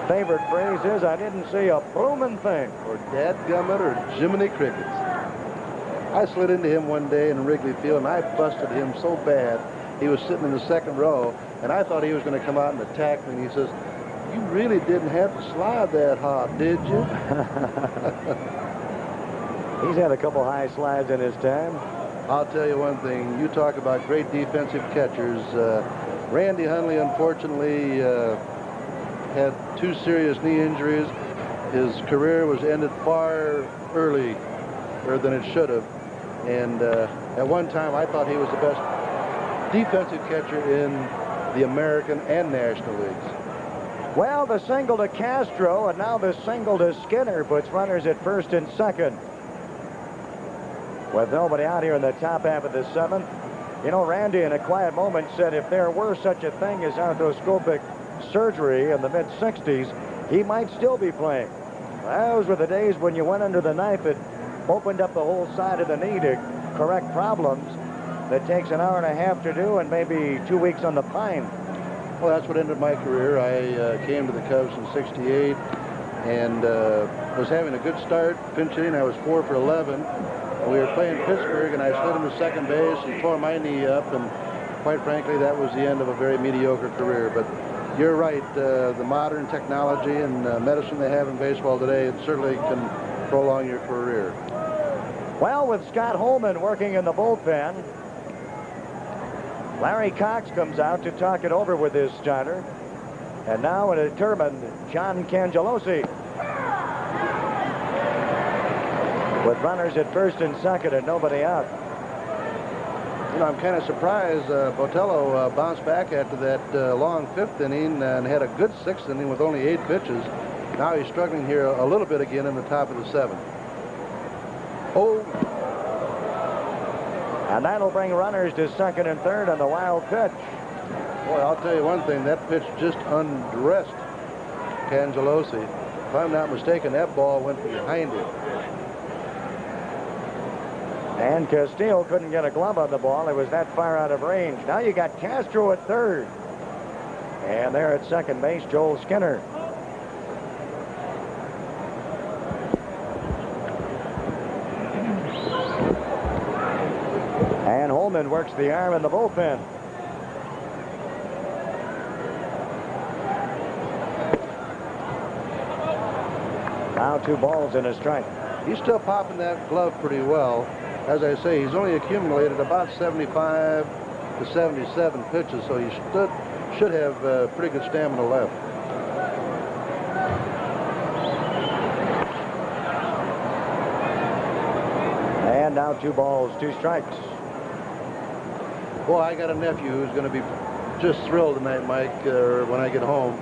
Speaker 1: favorite phrase is, I didn't see a bloomin' thing.
Speaker 2: Or dadgummit or Jiminy Crickets. I slid into him one day in Wrigley Field, and I busted him so bad. He was sitting in the second row, and I thought he was going to come out and attack me, and he says, "You really didn't have to slide that hard, did you?"
Speaker 1: He's had a couple high slides in his time.
Speaker 2: I'll tell you one thing. You talk about great defensive catchers. Randy Hundley, unfortunately, had 2 serious knee injuries. His career was ended far earlier than it should have. And at one time, I thought he was the best defensive catcher in the American and National Leagues.
Speaker 1: Well, the single to Castro, and now the single to Skinner puts runners at first and second. With nobody out here in the top half of the 7th. You know, Randy, in a quiet moment, said if there were such a thing as arthroscopic surgery in the mid-60s, he might still be playing. Those were the days when you went under the knife. It opened up the whole side of the knee to correct problems that takes an hour and a half to do and maybe 2 weeks on the pine.
Speaker 2: Well, that's what ended my career. I came to the Cubs in '68 and was having a good start. Pinch hitting, I was 4 for 11. We were playing Pittsburgh, and I slid into second base and tore my knee up, and quite frankly, that was the end of a very mediocre career. But you're right, the modern technology and medicine they have in baseball today, it certainly can prolong your career.
Speaker 1: Well, with Scott Holman working in the bullpen, Larry Cox comes out to talk it over with his starter. And now a determined John Cangelosi. With runners at first and second and nobody out.
Speaker 2: You know, I'm kind of surprised Botello bounced back after that long 5th inning and had a good 6th inning with only 8 pitches. Now he's struggling here a little bit again in the top of the 7th. Oh.
Speaker 1: And that'll bring runners to 2nd and 3rd on the wild pitch.
Speaker 2: Boy, I'll tell you one thing, that pitch just undressed Cangelosi. If I'm not mistaken, that ball went behind him.
Speaker 1: And Castillo couldn't get a glove on the ball. It was that far out of range. Now you got Castro at 3rd. And there at 2nd base, Joel Skinner. And Holman works the arm in the bullpen. Now 2 balls and a strike.
Speaker 2: He's still popping that glove pretty well. As I say, he's only accumulated about 75 to 77 pitches, so he should have pretty good stamina left.
Speaker 1: And now 2 balls, 2 strikes.
Speaker 2: Boy, I got a nephew who's going to be just thrilled tonight, Mike, when I get home.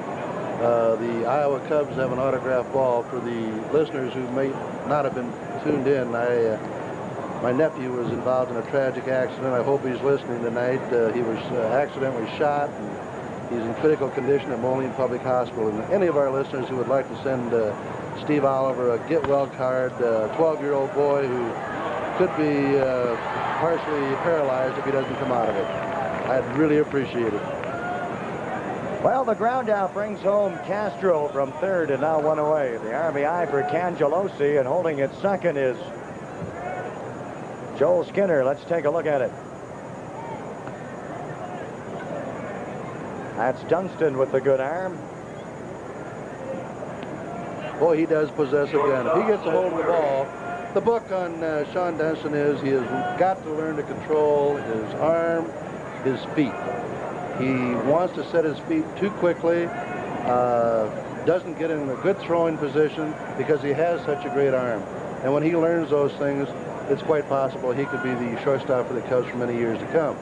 Speaker 2: The Iowa Cubs have an autographed ball. For the listeners who may not have been tuned in, my nephew was involved in a tragic accident. I hope he's listening tonight. He was accidentally shot, and he's in critical condition at Moline Public Hospital. And any of our listeners who would like to send Steve Oliver a get-well card, a 12-year-old boy who could be partially paralyzed if he doesn't come out of it, I'd really appreciate it.
Speaker 1: Well, the ground out brings home Castro from 3rd, and now 1 away. The RBI for Cangelosi, and holding at 2nd is Joel Skinner. Let's take a look at it. That's Dunston with the good arm.
Speaker 2: Boy, he does possess a gun. If he gets a hold of the ball, the book on Sean Dunston is he has got to learn to control his arm, his feet. He wants to set his feet too quickly, doesn't get in a good throwing position because he has such a great arm. And when he learns those things, it's quite possible he could be the shortstop for the Cubs for many years to come.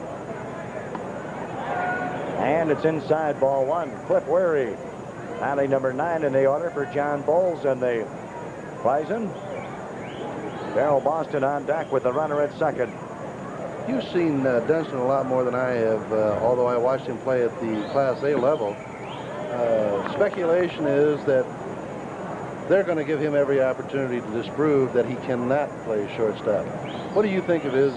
Speaker 1: And it's inside, ball 1. Cliff Weary, batting number 9 in the order for John Bowles and the Bisons. Darrell Boston on deck with the runner at 2nd.
Speaker 2: You've seen Dunston a lot more than I have, although I watched him play at the Class A level. Speculation is that they're going to give him every opportunity to disprove that he cannot play shortstop. What do you think of his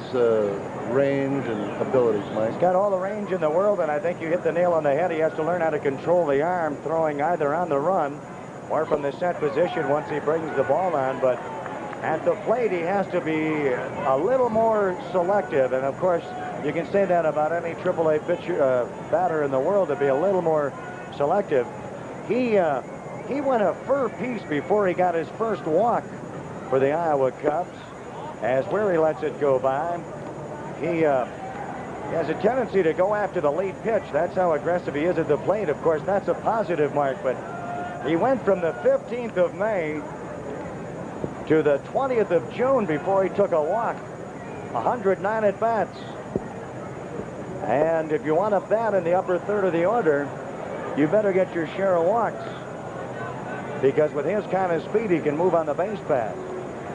Speaker 2: range and abilities, Mike?
Speaker 1: He's got all the range in the world, and I think you hit the nail on the head. He has to learn how to control the arm, throwing either on the run or from the set position once he brings the ball on. But at the plate, he has to be a little more selective. And, of course, you can say that about any AAA pitcher, batter in the world, to be a little more selective. He went a fur piece before he got his first walk for the Iowa Cubs. As Weary lets it go by, he has a tendency to go after the lead pitch. That's how aggressive he is at the plate. Of course, that's a positive mark, but he went from the 15th of May to the 20th of June before he took a walk. 109 at-bats. And if you want to bat in the upper 3rd of the order, you better get your share of walks, because with his kind of speed, he can move on the base path.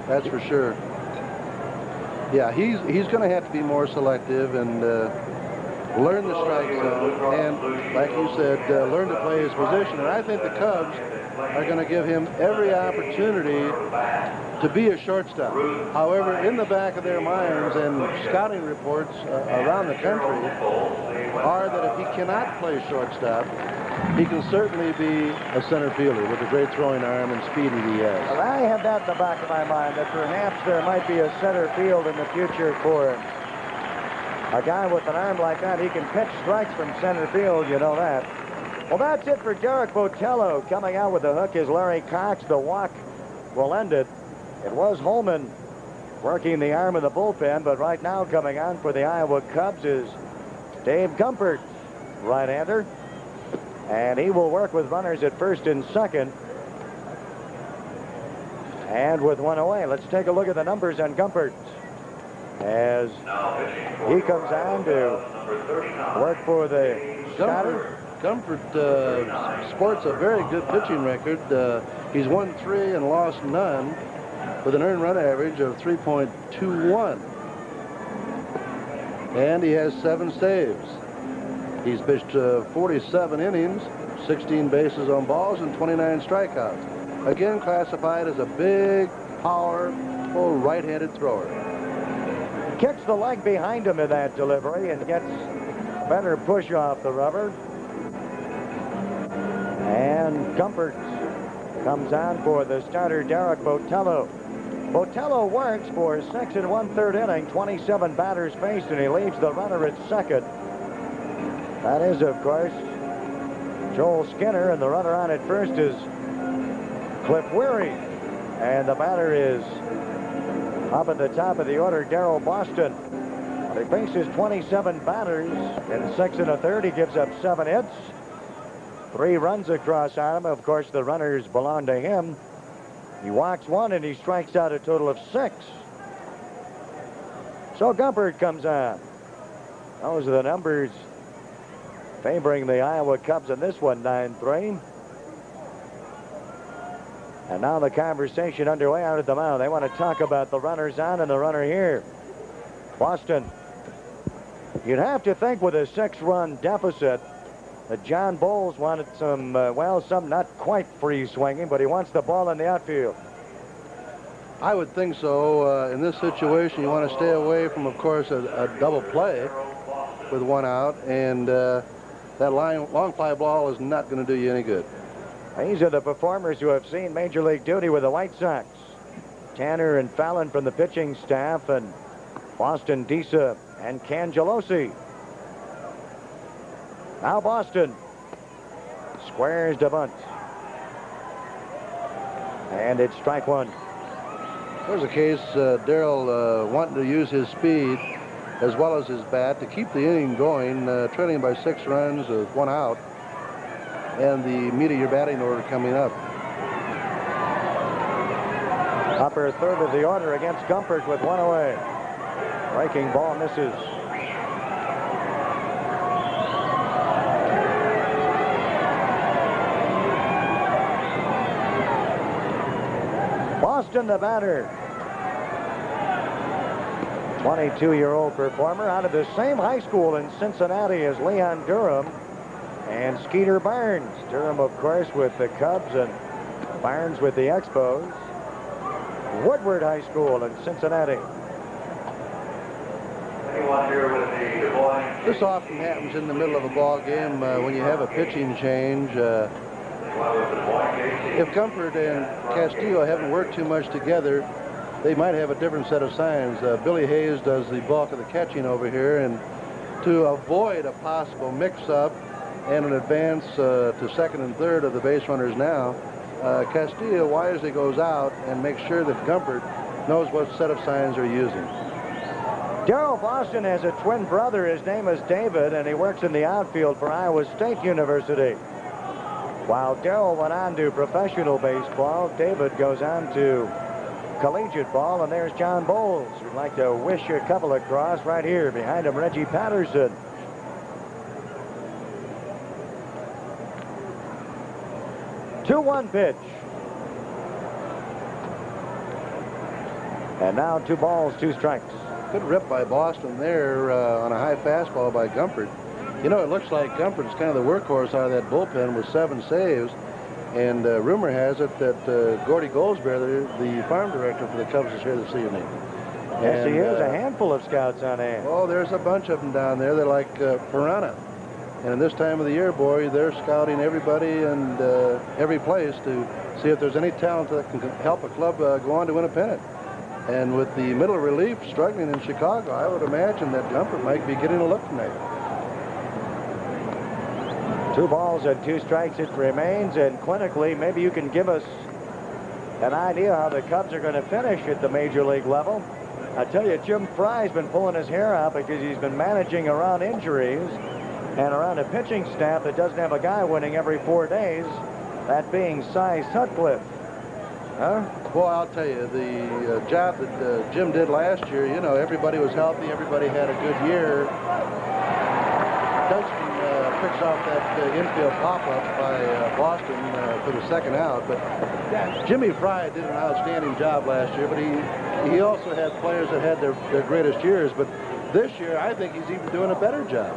Speaker 2: That's for sure. Yeah, he's going to have to be more selective and learn the strike zone, and like you said, learn to play his position. And I think the Cubs are going to give him every opportunity to be a shortstop. However, in the back of their minds, and scouting reports around the country are that if he cannot play shortstop, he can certainly be a center fielder with the great throwing arm and speed that he has.
Speaker 1: Well, I have that in the back of my mind, that perhaps there might be a center field in the future for a guy with an arm like that. He can pitch strikes from center field, you know that. Well, that's it for Derek Botello. Coming out with the hook is Larry Cox. The walk will end it. It was Holman working the arm of the bullpen, but right now coming on for the Iowa Cubs is Dave Gumpert, right-hander. And he will work with runners at 1st and 2nd. And with 1 away, let's take a look at the numbers on Gumpert. as he comes on to work for the starter.
Speaker 2: Comfort sports a very good pitching record. He's won 3 and lost none with an earned run average of 3.21. And he has 7 saves. He's pitched 47 innings, 16 bases on balls, and 29 strikeouts. Again, classified as a big, powerful right-handed thrower.
Speaker 1: Kicks the leg behind him in that delivery and gets better push off the rubber. And Comfort comes on for the starter, Derek Botello. Botello works for 6 1/3 inning, 27 batters faced, and he leaves the runner at second. That is, of course, Joel Skinner, and the runner on at first is Cliff Weary. And the batter is up at the top of the order, Darrell Boston. He faces 27 batters in 6 1/3. He gives up 7 hits. 3 runs across on him. Of course, the runners belong to him. He walks 1 and he strikes out a total of 6. So Gumpert comes on. Those are the numbers favoring the Iowa Cubs in this one, 9-3. And now the conversation underway out at the mound. They want to talk about the runners on and the runner here. Boston. You'd have to think with a 6-run deficit that John Bowles wanted some, some not quite free swinging, but he wants the ball in the outfield.
Speaker 2: I would think so. In this situation, you want to stay away from, of course, a double play with 1 out, and that long fly ball is not going to do you any good.
Speaker 1: These are the performers who have seen Major League duty with the White Sox. Tanner and Fallon from the pitching staff, and Boston, Disa, and Cangelosi. Now Boston squares the bunt. And it's strike 1.
Speaker 2: There's a case, Darrell wanting to use his speed as well as his bat to keep the inning going, trailing by 6 runs with 1 out, and the meat of your batting order coming up.
Speaker 1: Upper third of the order against Gumpert with 1 away. Breaking ball misses. Boston, the batter. 22-year-old performer out of the same high school in Cincinnati as Leon Durham and Skeeter Barnes. Durham, of course, with the Cubs, and Barnes with the Expos. Woodward High School in Cincinnati.
Speaker 2: This often happens in the middle of a ball game when you have a pitching change. If Comfort and Castillo haven't worked too much together, they might have a different set of signs. Billy Hayes does the bulk of the catching over here, and to avoid a possible mix-up and an advance to second and third of the base runners now, Castillo wisely goes out and makes sure that Gumpert knows what set of signs they're using.
Speaker 1: Darrell Boston has a twin brother. His name is David, and he works in the outfield for Iowa State University. While Darrell went on to professional baseball, David goes on to collegiate ball, and there's John Bowles. We'd like to wish a couple across right here. Behind him, Reggie Patterson. Two-one pitch. And now 2 balls, 2 strikes.
Speaker 2: Good rip by Boston there on a high fastball by Gumpert. You know, it looks like Gumpert's kind of the workhorse out of that bullpen with 7 saves. And rumor has it that Gordy Goldsberry, the farm director for the Cubs, is here this evening.
Speaker 1: Yes, he is. A handful of scouts on hand.
Speaker 2: Oh, there's a bunch of them down there. They're like piranha. And in this time of the year, boy, they're scouting everybody and every place to see if there's any talent that can help a club go on to win a pennant. And with the middle relief struggling in Chicago, I would imagine that Gumpert might be getting a look tonight.
Speaker 1: 2 balls and 2 strikes it remains, and clinically, maybe you can give us an idea how the Cubs are going to finish at the major league level. I tell you, Jim Fry's been pulling his hair out because he's been managing around injuries and around a pitching staff that doesn't have a guy winning every 4 days, that being Cy Sutcliffe. Huh?
Speaker 2: Well, I'll tell you, the job that Jim did last year, you know, everybody was healthy, everybody had a good year. Dutchman picks off that infield pop-up by Boston for the second out, but Jimmy Fry did an outstanding job last year, but he also had players that had their greatest years, but this year I think he's even doing a better job.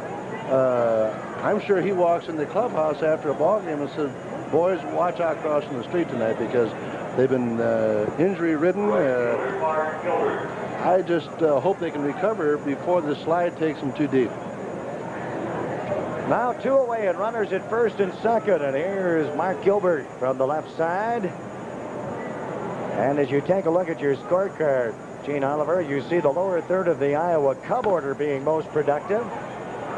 Speaker 2: I'm sure he walks in the clubhouse after a ball game and says, boys, watch out crossing the street tonight because they've been injury-ridden. I just hope they can recover before the slide takes them too deep.
Speaker 1: Now 2 away and runners at first and second. And here's Mark Gilbert from the left side. And as you take a look at your scorecard, Gene Oliver, you see the lower third of the Iowa Cub order being most productive.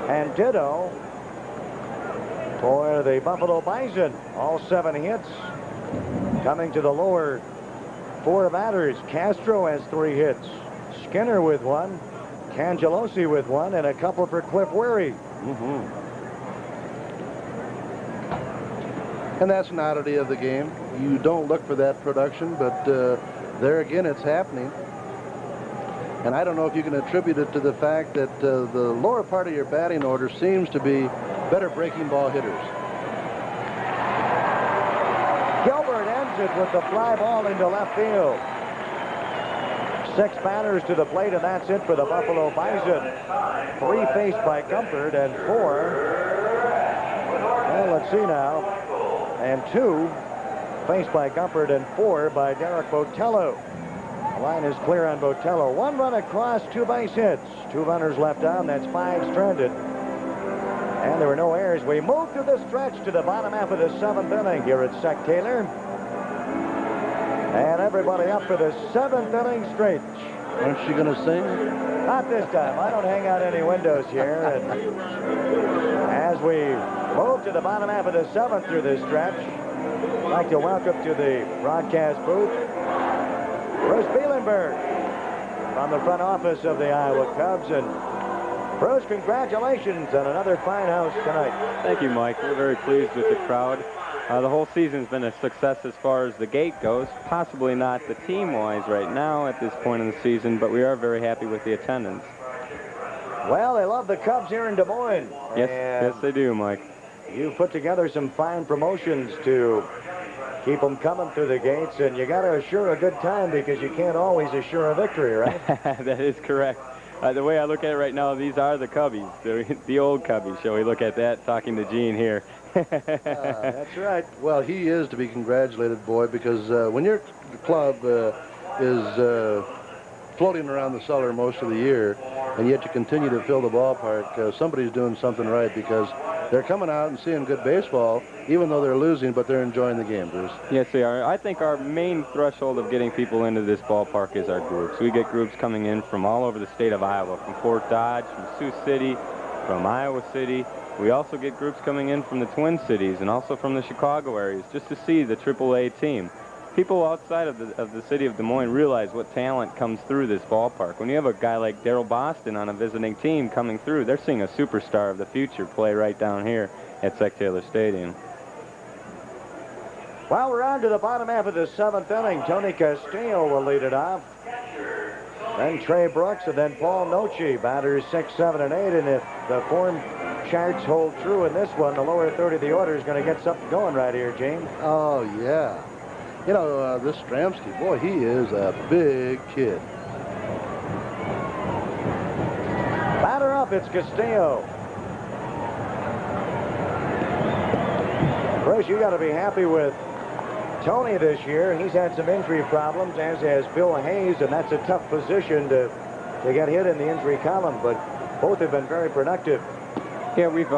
Speaker 1: And ditto for the Buffalo Bison. All 7 hits. Coming to the lower 4 batters. Castro has 3 hits. Skinner with 1. Cangelosi with 1. And a couple for Cliff Weary.
Speaker 2: And that's an oddity of the game. You don't look for that production, but there again, it's happening. And I don't know if you can attribute it to the fact that the lower part of your batting order seems to be better breaking ball hitters.
Speaker 1: Gilbert ends it with the fly ball into left field. 6 batters to the plate, and that's it for the Buffalo Bison. 3 faced by Comfort, and 4. Well, let's see now. And 2 faced by Comfort, and 4 by Derek Botello. The line is clear on Botello. 1 run across, 2 base hits. 2 runners left on. That's 5 stranded. And there were no errors. We move to the stretch to the bottom half of the 7th inning here at Sec Taylor. And everybody up for the 7th inning stretch.
Speaker 2: Aren't you going to sing?
Speaker 1: Not this time. I don't hang out any windows here. And as we move to the bottom half of the 7th through this stretch, I'd like to welcome to the broadcast booth Bruce Bielenberg from the front office of the Iowa Cubs. And Bruce, congratulations on another fine house tonight.
Speaker 6: Thank you, Mike. We're very pleased with the crowd. The whole season's been a success as far as the gate goes. Possibly not the team-wise right now at this point in the season, but we are very happy with the attendance.
Speaker 1: Well, they love the Cubs here in Des Moines.
Speaker 6: Yes, they do, Mike.
Speaker 1: You put together some fine promotions to keep them coming through the gates, and you got to assure a good time because you can't always assure a victory, right?
Speaker 6: That is correct. The way I look at it right now, these are the Cubbies, the old Cubbies. Shall we look at that, talking to Gene here?
Speaker 1: That's right.
Speaker 2: Well, he is to be congratulated, boy, because when your club is floating around the cellar most of the year, and yet you continue to fill the ballpark, somebody's doing something right because they're coming out and seeing good baseball, even though they're losing, but they're enjoying the game, Bruce.
Speaker 6: Yes, they are. I think our main threshold of getting people into this ballpark is our groups. We get groups coming in from all over the state of Iowa, from Fort Dodge, from Sioux City, from Iowa City. We also get groups coming in from the Twin Cities and also from the Chicago areas just to see the AAA team. People outside of the city of Des Moines realize what talent comes through this ballpark. When you have a guy like Darryl Boston on a visiting team coming through, they're seeing a superstar of the future play right down here at Sec Taylor Stadium.
Speaker 1: Well, we're on to the bottom half of the 7th inning. Tony Castillo will lead it off. Then Trey Brooks and then Paul Noce, batters 6, 7, and 8. And if the form charts hold true in this one, the lower third of the order is going to get something going right here, James.
Speaker 2: Oh, yeah. You know, this Stramsky, boy, he is a big kid.
Speaker 1: Batter up, it's Castillo. Bruce, you got to be happy with Tony this year. He's had some injury problems, as has Bill Hayes, and that's a tough position to get hit in the injury column, but both have been very productive.
Speaker 6: Yeah, we've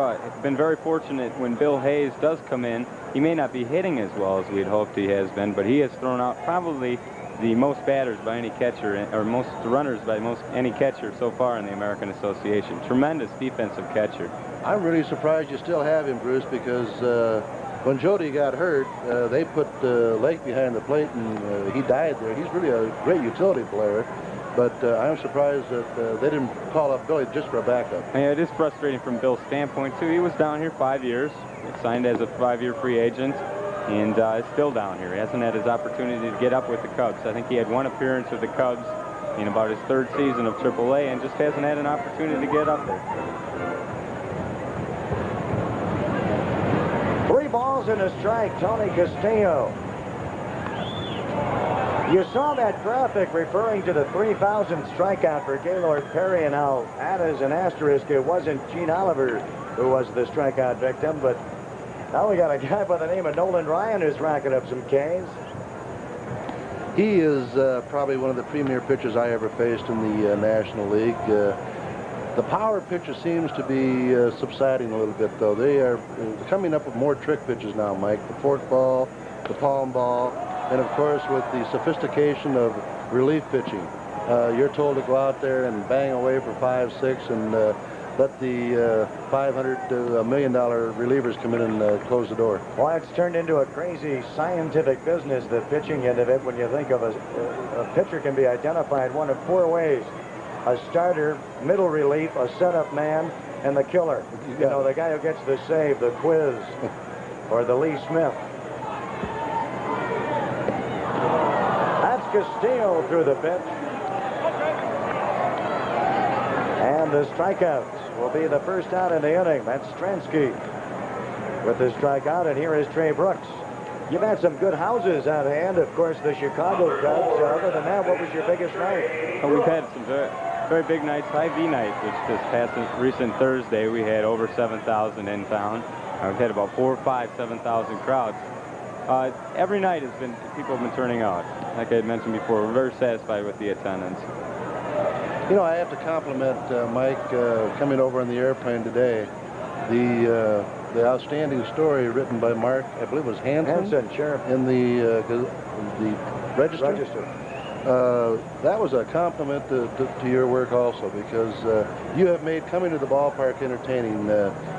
Speaker 6: been very fortunate when Bill Hayes does come in. He may not be hitting as well as we'd hoped he has been, but he has thrown out probably the most batters by any catcher, or most runners by any catcher so far in the American Association. Tremendous defensive catcher.
Speaker 2: I'm really surprised you still have him, Bruce, because when Jody got hurt, they put Lake behind the plate, and he died there. He's really a great utility player. But I'm surprised that they didn't call up Billy just for a backup.
Speaker 6: Yeah, it is frustrating from Bill's standpoint, too. He was down here 5 years, signed as a 5-year free agent. and is still down here. He hasn't had his opportunity to get up with the Cubs. I think he had one appearance with the Cubs in about his 3rd season of AAA and just hasn't had an opportunity to get up there.
Speaker 1: 3 balls and a strike, Tony Castillo. You saw that graphic referring to the 3,000th strikeout for Gaylord Perry, and I'll add as an asterisk, it wasn't Gene Oliver who was the strikeout victim, but now we got a guy by the name of Nolan Ryan who's racking up some Ks.
Speaker 2: He is probably one of the premier pitchers I ever faced in the National League. The power pitcher seems to be subsiding a little bit, though. They are coming up with more trick pitches now, Mike. The forkball, the palm ball, and of course with the sophistication of relief pitching. You're told to go out there and bang away for 5, 6, and let the $500 to $1 million relievers come in and close the door.
Speaker 1: Well, it's turned into a crazy scientific business, the pitching end of it, when you think of a pitcher can be identified one of 4 ways. A starter, middle relief, a setup man, and the killer. You know, the guy who gets the save, the quiz, or the Lee Smith. That's Castillo through the pitch. And the strikeouts will be the first out in the inning. That's Stransky with the strikeout, and here is Trey Brooks. You've had some good houses on hand, of course, the Chicago Cubs. Other than that, what was your biggest night?
Speaker 6: Well, we've had some very big nights. Hy-Vee night, which this past recent Thursday, we had over 7,000 in town. We've had about 4, 5, 7,000 crowds. Every night has been, people have been turning out. Like I had mentioned before, we're very satisfied with the attendance.
Speaker 2: You know, I have to compliment Mike coming over on the airplane today. The outstanding story written by Mark, I believe it was Hansen,
Speaker 1: sure.
Speaker 2: in the Register. That was a compliment to your work also, because you have made coming to the ballpark entertaining.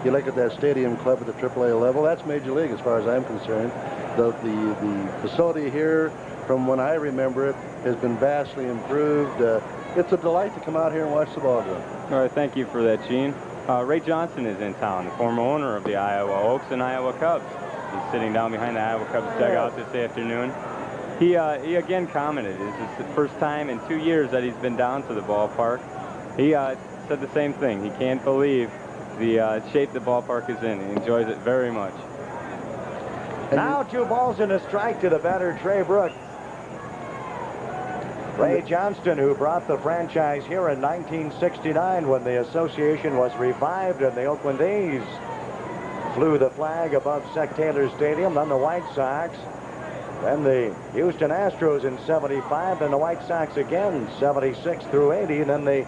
Speaker 2: You look at that stadium club at the AAA level, that's Major League as far as I'm concerned. The facility here, from when I remember it, has been vastly improved. It's a delight to come out here and watch the ball game.
Speaker 6: All right, thank you for that, Gene. Ray Johnson is in town, the former owner of the Iowa Oaks and Iowa Cubs. He's sitting down behind the Iowa Cubs dugout this afternoon. He again commented, this is the first time in 2 years that he's been down to the ballpark. He said the same thing. He can't believe the shape the ballpark is in. He enjoys it very much.
Speaker 1: Now 2 balls and a strike to the batter, Trey Brooks. Ray Johnston, who brought the franchise here in 1969 when the association was revived and the Oakland A's flew the flag above Sec Taylor Stadium, then the White Sox, then the Houston Astros in 75, then the White Sox again, 76 through 80, and then the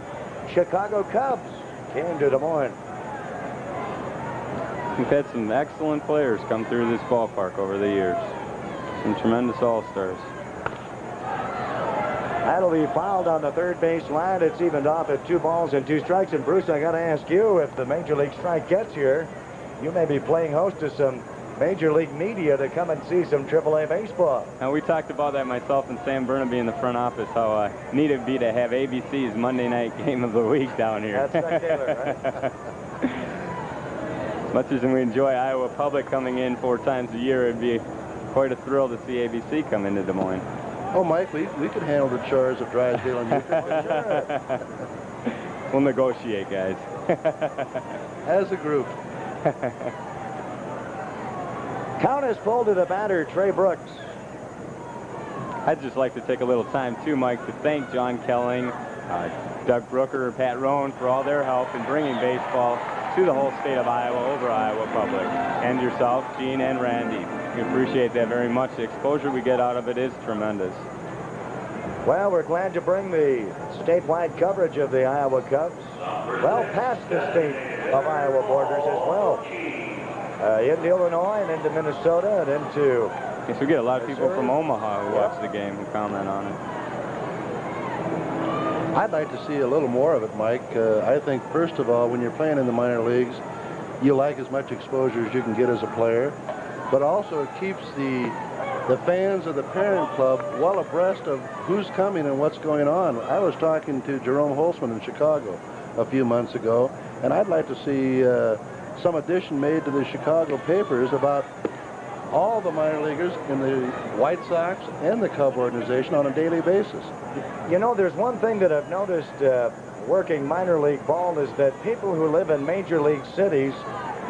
Speaker 1: Chicago Cubs came to Des Moines.
Speaker 6: We've had some excellent players come through this ballpark over the years. Some tremendous all-stars.
Speaker 1: That'll be fouled on the third base line. It's evened off at 2 balls and 2 strikes. And Bruce, I got to ask you, if the Major League strike gets here, you may be playing host to some Major League media to come and see some AAA baseball.
Speaker 6: And we talked about that, myself and Sam Burnaby in the front office, how neat it'd be to have ABC's Monday night game of the week down here.
Speaker 1: That's Sec Taylor, right?
Speaker 6: As much as we enjoy Iowa Public coming in 4 times a year, it'd be quite a thrill to see ABC come into Des Moines.
Speaker 2: Oh, Mike, we could handle the chores of Drysdale and Euclid.
Speaker 6: We'll negotiate, guys.
Speaker 2: As a group.
Speaker 1: Count is pulled to the batter, Trey Brooks.
Speaker 6: I'd just like to take a little time, too, Mike, to thank John Kelling, Doug Brooker, Pat Rohn for all their help in bringing baseball to the whole state of Iowa over Iowa Public. And yourself, Gene, and Randy. We appreciate that very much. The exposure we get out of it is tremendous.
Speaker 1: Well, we're glad to bring the statewide coverage of the Iowa Cubs well past the state of Iowa borders as well. Into Illinois and into Minnesota and into...
Speaker 6: Yes, we get a lot of people from Omaha who watch the game who comment on it.
Speaker 2: I'd like to see a little more of it, Mike. I think, first of all, when you're playing in the minor leagues, you like as much exposure as you can get as a player, but also it keeps the fans of the parent club well abreast of who's coming and what's going on. I was talking to Jerome Holtzman in Chicago a few months ago, and I'd like to see some addition made to the Chicago papers about all the minor leaguers in the White Sox and the Cub organization on a daily basis.
Speaker 1: You know, there's one thing that I've noticed working minor league ball is that people who live in major league cities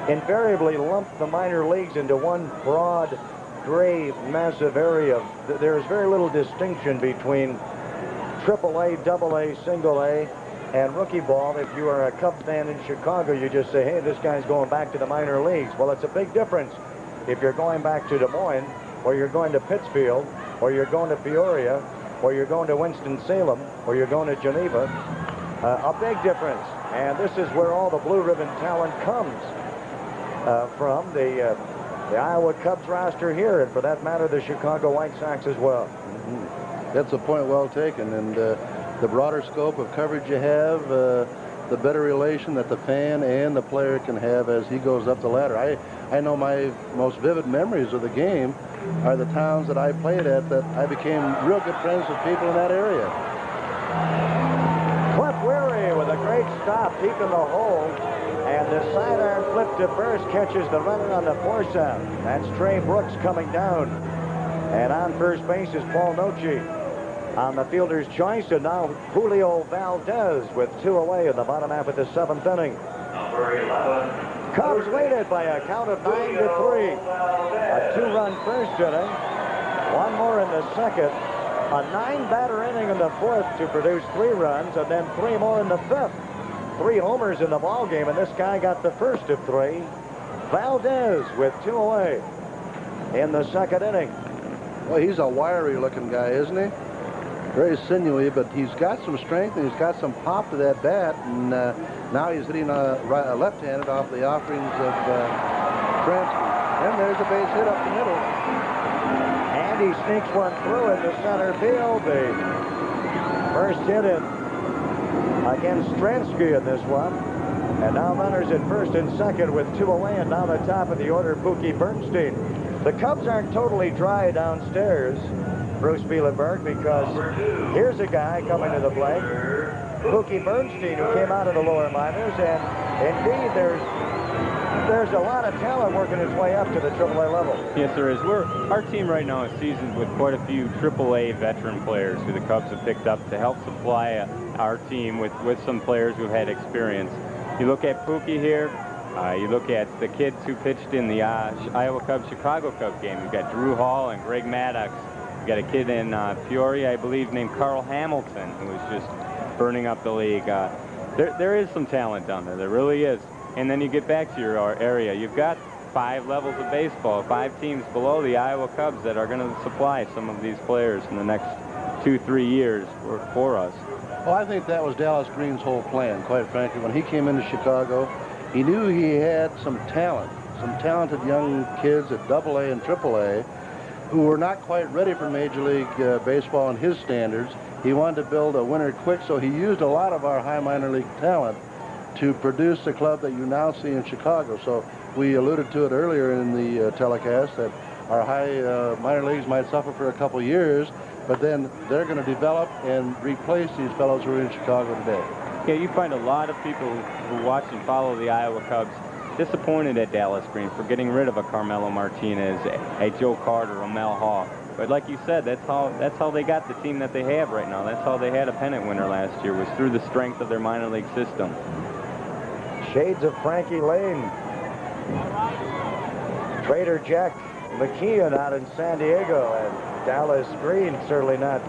Speaker 1: invariably lump the minor leagues into one broad, gray, massive area. There's very little distinction between AAA, AA, single A, and rookie ball. If you are a Cubs fan in Chicago, you just say, hey, this guy's going back to the minor leagues. Well, it's a big difference if you're going back to Des Moines, or you're going to Pittsfield, or you're going to Peoria, or you're going to Winston-Salem, or you're going to Geneva. A big difference. And this is where all the blue ribbon talent comes from, the Iowa Cubs roster here, and for that matter, the Chicago White Sox as well.
Speaker 2: That's a point well taken, and the broader scope of coverage you have, the better relation that the fan and the player can have as he goes up the ladder. I know my most vivid memories of the game are the towns that I played at that I became real good friends with people in that area.
Speaker 1: Cliff Weary with a great stop deep in the hole, and the sidearm flip to first catches the runner on the force out. That's Trey Brooks coming down, and on first base is Paul Noce on the fielder's choice, and now Julio Valdez with 2 away in the bottom half of the 7th inning.
Speaker 7: Number 11.
Speaker 1: Cubs lead it by a count of 9-3. A 2-run first inning, 1 more in the second, a 9-batter inning in the 4th to produce 3 runs, and then 3 more in the 5th. 3 homers in the ball game, and this guy got the first of 3. Valdez with 2 away in the 2nd inning.
Speaker 2: Well, he's a wiry-looking guy, isn't he? Very sinewy, but he's got some strength and he's got some pop to that bat, and now he's hitting left-handed off the offerings of Kransky. And there's a base hit up the middle.
Speaker 1: And he sneaks one through into center field. The first hit in against Stransky in this one. And now runners at first and second with 2 away, and down the top of the order, Pookie Bernstein. The Cubs aren't totally dry downstairs, Bruce Bielenberg, because here's a guy coming to the plate, Pookie Bernstein, who came out of the lower minors, and indeed there's a lot of talent working its way up to the AAA level.
Speaker 6: Yes, there is. Our team right now is seasoned with quite a few AAA veteran players who the Cubs have picked up to help supply our team with some players who've had experience. You look at Pookie here, you look at the kids who pitched in the Iowa Cubs Chicago Cubs game. You've got Drew Hall and Greg Maddox. You've got a kid in Peoria, I believe, named Carl Hamilton, who is just burning up the league. There is some talent down there. There really is. And then you get back to your area. You've got 5 levels of baseball, 5 teams below the Iowa Cubs that are going to supply some of these players in the next 2-3 years for us.
Speaker 2: Well, I think that was Dallas Green's whole plan, quite frankly. When he came into Chicago, he knew he had some talent, some talented young kids at AA and AAA who were not quite ready for Major League Baseball in his standards. He wanted to build a winner quick, so he used a lot of our high minor league talent to produce the club that you now see in Chicago. So we alluded to it earlier in the telecast that our high minor leagues might suffer for a couple years, but then they're going to develop and replace these fellows who are in Chicago today.
Speaker 6: Yeah, you find a lot of people who watch and follow the Iowa Cubs disappointed at Dallas Green for getting rid of a Carmelo Martinez, a Joe Carter, a Mel Hall. But like you said, that's how they got the team that they have right now. That's how they had a pennant winner last year, was through the strength of their minor league system.
Speaker 1: Shades of Frankie Lane. Trader Jack McKeon out in San Diego, and Dallas Green certainly not.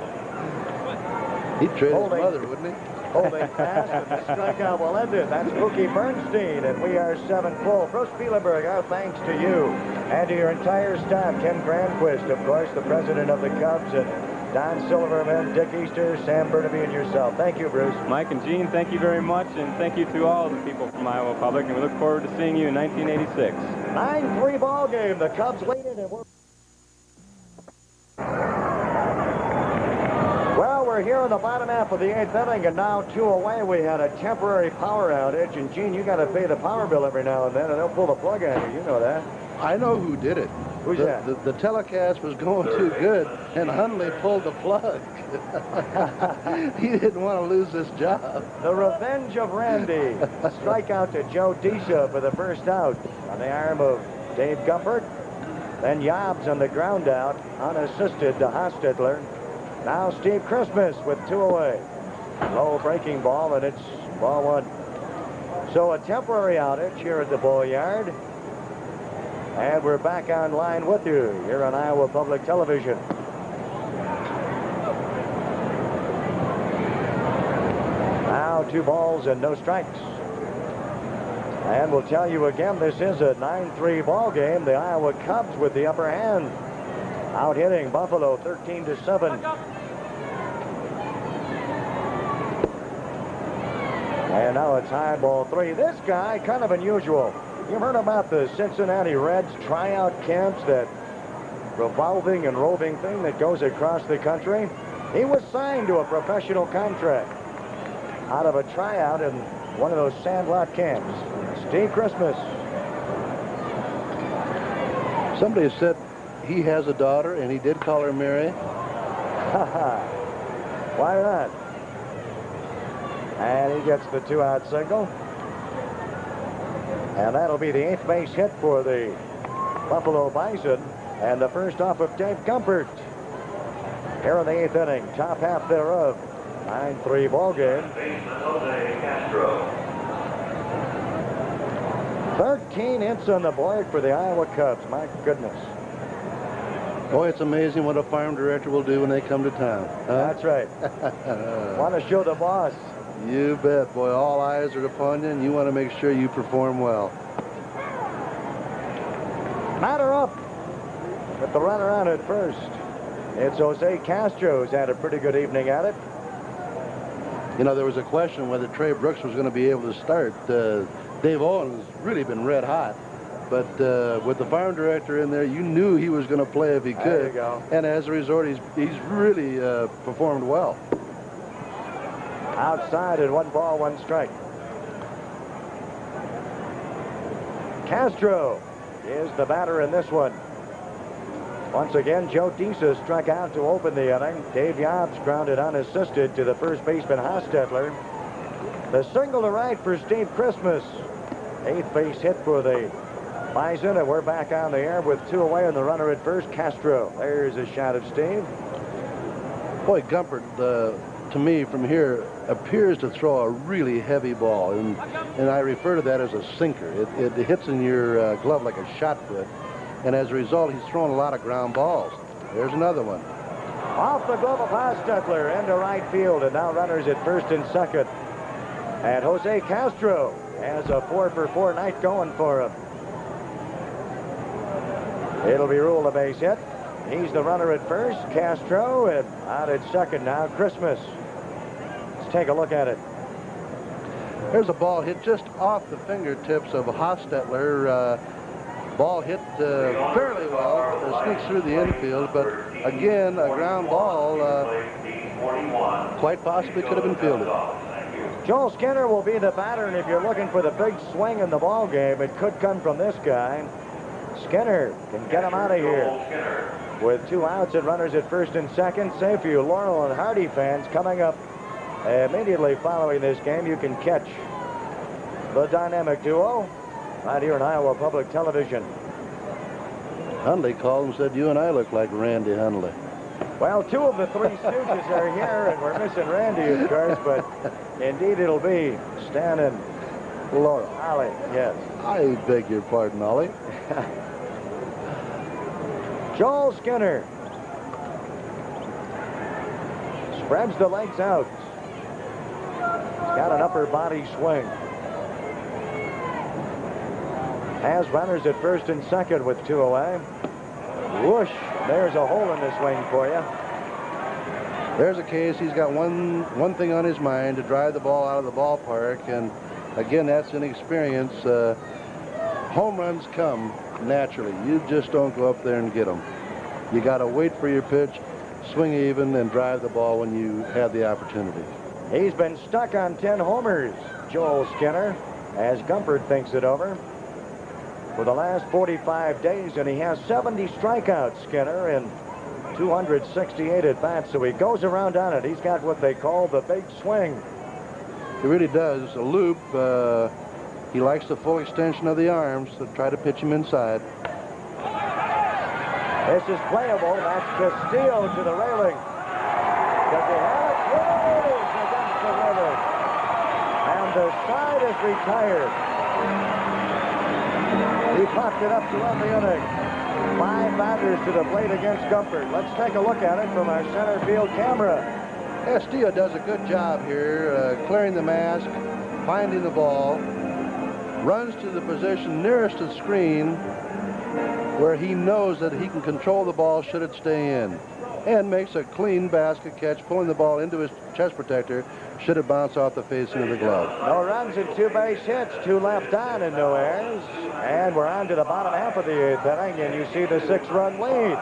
Speaker 2: He'd trade his mother, wouldn't he?
Speaker 1: Holding fast, and the strikeout will end it. That's Pookie Bernstein, and we are 7 full. Bruce Bielenberg, our thanks to you and to your entire staff. Ken Granquist, of course, the president of the Cubs, and Don Silverman, Dick Easter, Sam Burnaby, and yourself. Thank you, Bruce.
Speaker 6: Mike and Gene, thank you very much, and thank you to all the people from Iowa Public, and we look forward to seeing you in 1986.
Speaker 1: 9-3 ball game. The Cubs lead it, and we're here in the bottom half of the 8th inning, and now 2 away. We had a temporary power outage, and Gene, you got to pay the power bill every now and then, and they'll pull the plug on you. You know that.
Speaker 2: I know who did it.
Speaker 1: Who's that?
Speaker 2: The telecast was going too good, and Hundley pulled the plug. He didn't want to lose this job.
Speaker 1: The revenge of Randy. Strikeout to Joe Disha for the first out on the arm of Dave Gumpert. Then Yobs on the ground out, unassisted to Hostetler. Now Steve Christmas with 2 away. Low breaking ball, and it's ball 1. So a temporary outage here at the Bull Yard. And we're back online with you here on Iowa Public Television. Now 2 balls and no strikes. And we'll tell you again, this is a 9-3 ball game. The Iowa Cubs with the upper hand. Out hitting Buffalo 13-7. And now it's high ball 3. This guy, kind of unusual. You've heard about the Cincinnati Reds tryout camps, that revolving and roving thing that goes across the country? He was signed to a professional contract out of a tryout in one of those sandlot camps. Steve Christmas.
Speaker 2: Somebody said he has a daughter, and he did call her Mary.
Speaker 1: Why not? And he gets the 2-out single. And that'll be the 8th base hit for the Buffalo Bison. And the first off of Dave Gumpert. Here in the 8th inning, top half thereof. 9-3 ball game. 13 hits on the board for the Iowa Cubs. My goodness.
Speaker 2: Boy, it's amazing what a farm director will do when they come to town. Huh?
Speaker 1: That's right. Want to show the boss.
Speaker 2: You bet, boy. All eyes are upon you, and you want to make sure you perform well.
Speaker 1: Batter up with the runner on at first. It's Jose Castro, who's had a pretty good evening at it.
Speaker 2: You know, there was a question whether Trey Brooks was going to be able to start. Dave Owen has really been red hot. But with the farm director in there, you knew he was going to play if he could.
Speaker 1: There you go.
Speaker 2: And as a result, he's really performed well.
Speaker 1: Outside at 1 ball, 1 strike. Castro is the batter in this one. Once again, Joe Disa struck out to open the inning. Dave Yobs grounded unassisted to the first baseman Hostetler. The single to right for Steve Christmas. 8th base hit for the Bison, and we're back on the air with 2 away and the runner at first, Castro. There's a shot of Steve.
Speaker 2: Boy, Gumpert, to me from here, appears to throw a really heavy ball, and I refer to that as a sinker. It hits in your glove like a shot put, and as a result, he's throwing a lot of ground balls. There's another one.
Speaker 1: Off the glove of Hostetler into right field, and now runners at first and second. And Jose Castro has a 4-for-4 night going for him. It'll be ruled a base hit. He's the runner at first, Castro, and out at second now, Christmas. Let's take a look at it.
Speaker 2: There's a ball hit just off the fingertips of Hostetler. Ball hit fairly well, sneaks through the infield, but again, a ground ball quite possibly could have been fielded.
Speaker 1: Joel Skinner will be the batter, and if you're looking for the big swing in the ball game, it could come from this guy. Skinner can get him out of here. With 2 outs and runners at first and second, say for you Laurel and Hardy fans, coming up immediately following this game, you can catch the dynamic duo right here on Iowa Public Television.
Speaker 2: Hundley called and said, "You and I look like Randy Hundley."
Speaker 1: Well, 2 of the 3 Stooges are here, and we're missing Randy, of course, but indeed it'll be Stan and
Speaker 2: Laurel.
Speaker 1: Ollie, yes.
Speaker 2: I beg your pardon, Ollie.
Speaker 1: Joel Skinner spreads the legs out. He's got an upper body swing. Has runners at first and second with 2 away. Whoosh, there's a hole in the swing for you.
Speaker 2: There's a case. He's got one thing on his mind, to drive the ball out of the ballpark, and again, that's inexperience. Home runs come naturally. You just don't go up there and get them. You got to wait for your pitch, swing even, and drive the ball when you have the opportunity.
Speaker 1: He's been stuck on 10 homers, Joel Skinner, as Gumpert thinks it over for the last 45 days, and he has 70 strikeouts, Skinner, in 268 at-bats, so he goes around on it. He's got what they call the big swing.
Speaker 2: He really does. A loop. He likes the full extension of the arms, so try to pitch him inside.
Speaker 1: This is playable. That's Castillo to the railing. Does he have it? It is against the railing. And the side is retired. He popped it up to end the inning. 5 batters to the plate against Gumpert. Let's take a look at it from our center field camera.
Speaker 2: Castillo does a good job here, clearing the mask, finding the ball, runs to the position nearest to the screen where he knows that he can control the ball should it stay in, and makes a clean basket catch, pulling the ball into his chest protector should it bounce off the facing of the glove.
Speaker 1: No runs and 2 base hits, 2 left on and no errors. And we're on to the bottom half of the 8th inning, and you see the 6-run lead.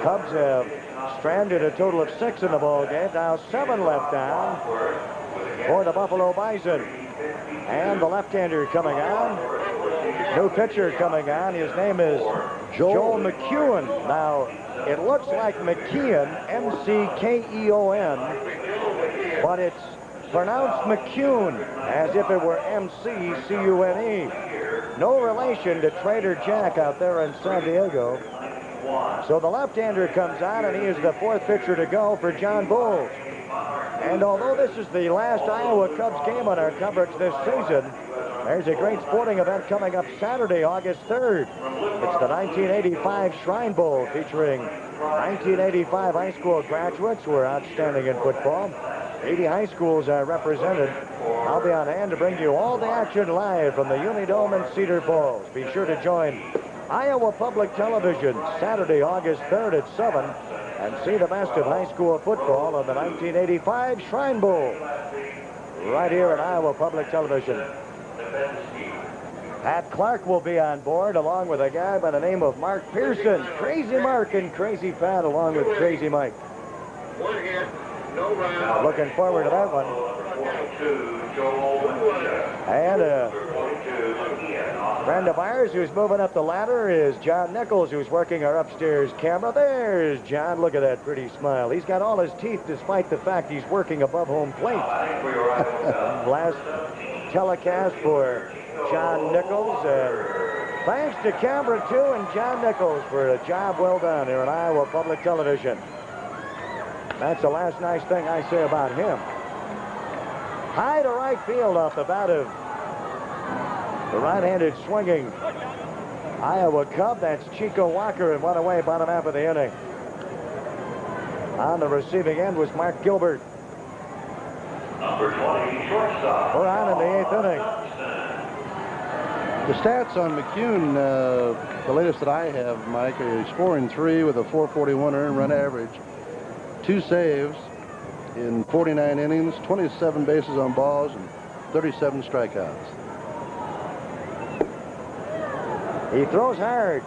Speaker 1: Cubs have stranded a total of 6 in the ball game. Now 7 left on for the Buffalo Bison. And the left-hander coming on. New pitcher coming on. His name is Joel McEwen. Now, it looks like McKeon, M-C-K-E-O-N, but it's pronounced McCune, as if it were M-C-C-U-N-E. No relation to Trader Jack out there in San Diego. So the left-hander comes on, and he is the 4th pitcher to go for John Bowles. And although this is the last Iowa Cubs game on our coverage this season, there's a great sporting event coming up Saturday, August 3rd. It's the 1985 Shrine Bowl, featuring 1985 high school graduates who are outstanding in football. 80 high schools are represented. I'll be on hand to bring you all the action live from the Unidome and Cedar Falls. Be sure to join Iowa Public Television Saturday, August 3rd at 7 and see the best of high school football on the 1985 Shrine Bowl right here at Iowa Public Television. Pat Clark will be on board along with a guy by the name of Mark Pearson. Crazy Mark and Crazy Pat along with Crazy Mike.
Speaker 7: 1 hit, no run.
Speaker 1: Looking forward to that one. And a friend of ours who's moving up the ladder is John Nichols, who's working our upstairs camera. There's John. Look at that pretty smile. He's got all his teeth despite the fact he's working above home plate. Last telecast for John Nichols. And thanks to Camera 2 and John Nichols for a job well done here on Iowa Public Television. That's the last nice thing I say about him. High to right field off the bat of the right-handed swinging Iowa Cub. That's Chico Walker, and one away bottom half of the inning. On the receiving end was Mark Gilbert.
Speaker 7: Number 20, shortstop.
Speaker 1: We're on in the 8th inning.
Speaker 2: The stats on McCune, the latest that I have, Mike, are he's 4-3 with a 441 earned run average, 2 saves in 49 innings, 27 bases on balls, and 37 strikeouts.
Speaker 1: He throws hard,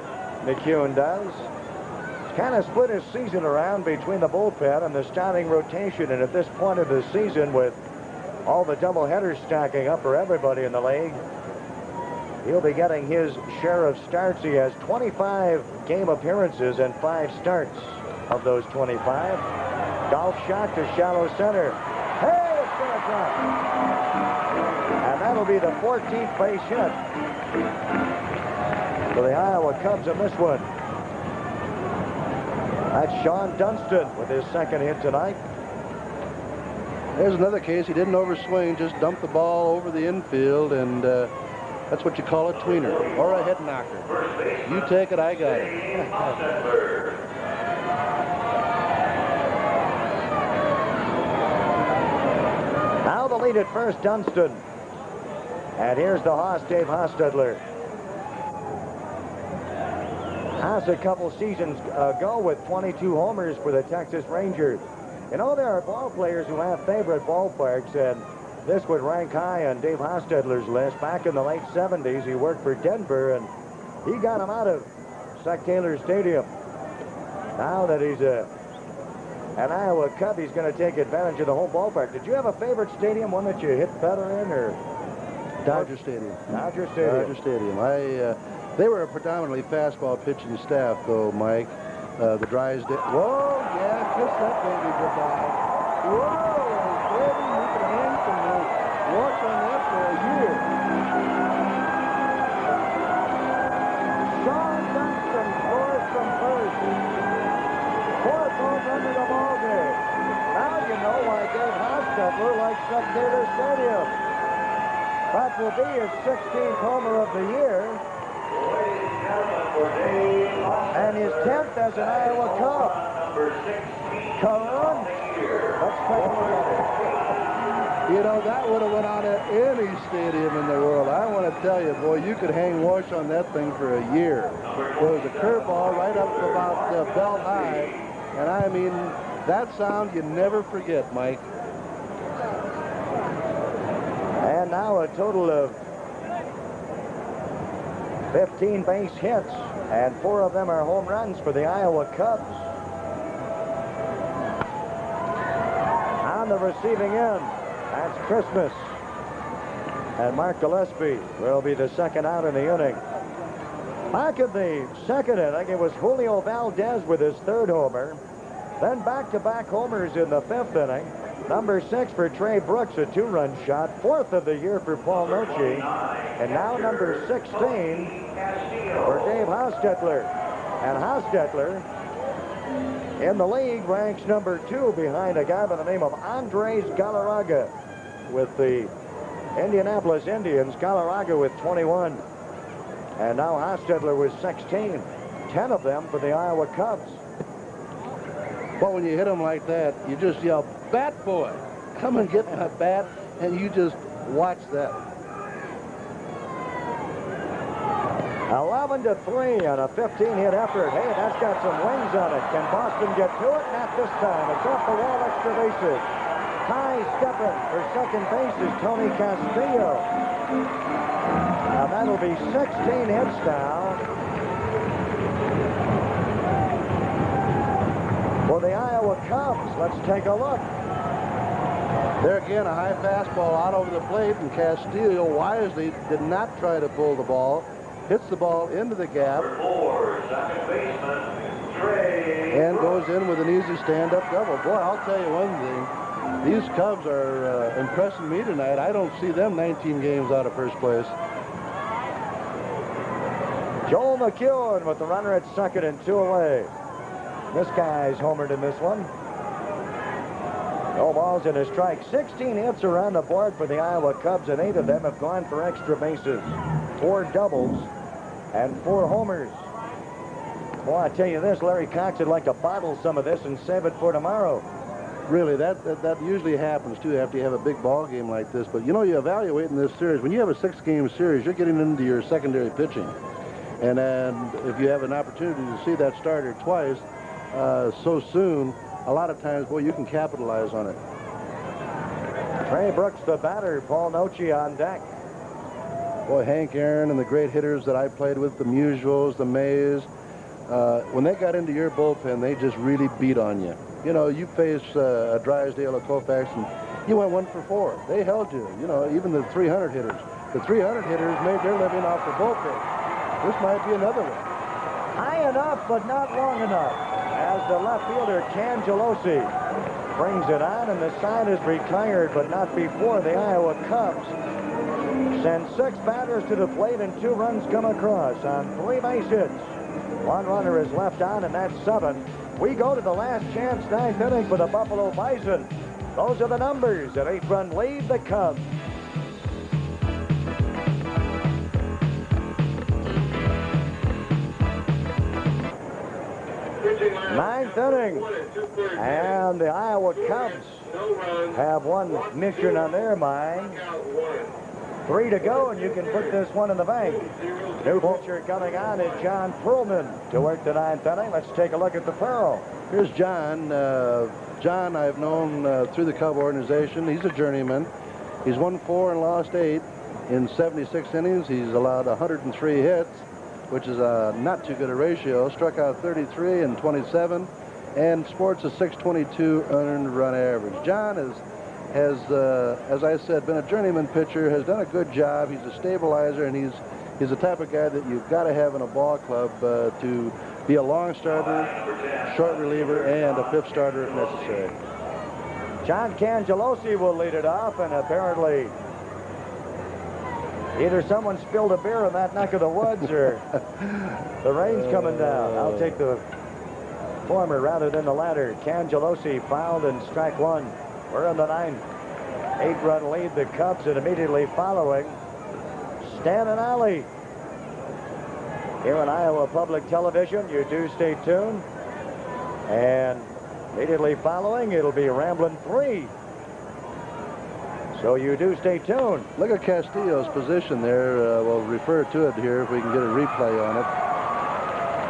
Speaker 1: McEwen does. He's kind of split his season around between the bullpen and the starting rotation, and at this point of the season, with all the doubleheaders stacking up for everybody in the league, he'll be getting his share of starts. He has 25 game appearances and 5 starts of those 25. Golf shot to shallow center. Hey, it's going to drop. And that'll be the 14th base hit for the Iowa Cubs in this one. That's Sean Dunston with his 2nd hit tonight.
Speaker 2: There's another case. He didn't overswing, just dumped the ball over the infield, and that's what you call a tweener or a head knocker. You take it, I got it.
Speaker 1: Now the lead at first, Dunston. And here's the Hoss, Dave Hostetler. Hoss a couple seasons ago with 22 homers for the Texas Rangers. You know, there are ball players who have favorite ballparks, and this would rank high on Dave Hostetler's list. Back in the late 70s, he worked for Denver, and he got him out of Sac Taylor Stadium. Now that he's an Iowa Cub, he's going to take advantage of the home ballpark. Did you have a favorite stadium, one that you hit better in, or?
Speaker 2: Dodger Stadium.
Speaker 1: Dodger Stadium.
Speaker 2: Dodger Stadium. They were a predominantly fastball pitching staff, though, Mike. The Drysdale. Whoa, yeah, kiss that baby goodbye. Whoa, baby, you can hang from me. Watch on that for a year.
Speaker 1: Sean Dunston scores from first. Stadium. That will be his 16th homer of the year. And his 10th as an Iowa Cub. Caron. Let's take a look at it.
Speaker 2: You know, that would have went on at any stadium in the world. I want to tell you, boy, you could hang wash on that thing for a year. There was a curveball right up about belt high, and I mean, that sound you never forget, Mike.
Speaker 1: And now a total of 15 base hits, and 4 of them are home runs for the Iowa Cubs. On the receiving end, that's Christmas. And Mark Gillespie will be the second out in the inning. Back in the second inning, it was Julio Valdez with his 3rd homer. Then back-to-back homers in the 5th inning. Number 6 for Trey Brooks, a 2-run shot. 4th of the year for Paul Noce. And now number 16 for Dave Hostetler. And Hostetler in the league ranks number 2 behind a guy by the name of Andres Galarraga with the Indianapolis Indians. Galarraga with 21. And now Hostetler with 16. 10 of them for the Iowa Cubs.
Speaker 2: But when you hit them like that, you just yell, "Bat boy, come and get my bat," and you just watch that.
Speaker 1: 11-3 on a 15-hit effort. Hey, that's got some wings on it. Can Boston get to it? Not this time. It's off the wall, extra bases. High stepping for second base is Tony Castillo. Now that'll be 16 hits now for the Iowa Cubs. Let's take a look.
Speaker 2: There again, a high fastball out over the plate, and Castillo wisely did not try to pull the ball. Hits the ball into the gap and goes in with an easy stand-up double. Boy, I'll tell you one thing. These Cubs are impressing me tonight. I don't see them 19 games out of first place.
Speaker 1: Joel McEwen with the runner at second and 2 away. This guy's homered in this one. No balls and a strike. 16 hits are on the board for the Iowa Cubs, and 8 of them have gone for extra bases. 4 doubles and 4 homers. Well, I tell you this, Larry Cox would like to bottle some of this and save it for tomorrow.
Speaker 2: Really, that usually happens, too, after you have a big ball game like this. But, you know, you evaluate in this series. When you have a 6-game series, you're getting into your secondary pitching. And if you have an opportunity to see that starter twice so soon, a lot of times, boy, you can capitalize on it.
Speaker 1: Trey Brooks, the batter. Paul Noce on deck.
Speaker 2: Boy, Hank Aaron and the great hitters that I played with, the Musials, the Mays, when they got into your bullpen, they just really beat on you. You know, you face a Drysdale, a Koufax, and you went 1 for 4. They held you. You know, even the 300 hitters. The 300 hitters made their living off the bullpen. This might be another one.
Speaker 1: High enough, but not long enough. As the left fielder, Cangelosi, brings it on, and the sign is retired, but not before the Iowa Cubs send 6 batters to the plate, and 2 runs come across on 3 base hits. 1 runner is left on, and that's 7. We go to the last chance 9th inning for the Buffalo Bison. Those are the numbers. An 8-run lead, the Cubs. 9th inning, and the Iowa Cubs have one mission on their mind. 3 to go, and you can put this one in the bank. New pitcher coming on is John Perlman to work the 9th inning. Let's take a look at the Pearl.
Speaker 2: Here's John. John I've known through the Cub organization. He's a journeyman. He's won 4 and lost 8 in 76 innings. He's allowed 103 hits, which is not too good a ratio. Struck out 33 and 27, and sports a 622 earned run average. John has, as I said, been a journeyman pitcher, has done a good job. He's a stabilizer, and he's the type of guy that you've got to have in a ball club to be a long starter, short reliever, and a 5th starter if necessary.
Speaker 1: John Cangelosi will lead it off, and apparently either someone spilled a beer in that neck of the woods or the rain's coming down. I'll take the former rather than the latter. Cangelosi fouled in strike 1. We're in the 9th. 8-run lead, the Cubs, and immediately following, Stan and Ollie. Here on Iowa Public Television, you do stay tuned. And immediately following, it'll be Ramblin' 3. So you do stay tuned.
Speaker 2: Look at Castillo's position there. We'll refer to it here if we can get a replay on it.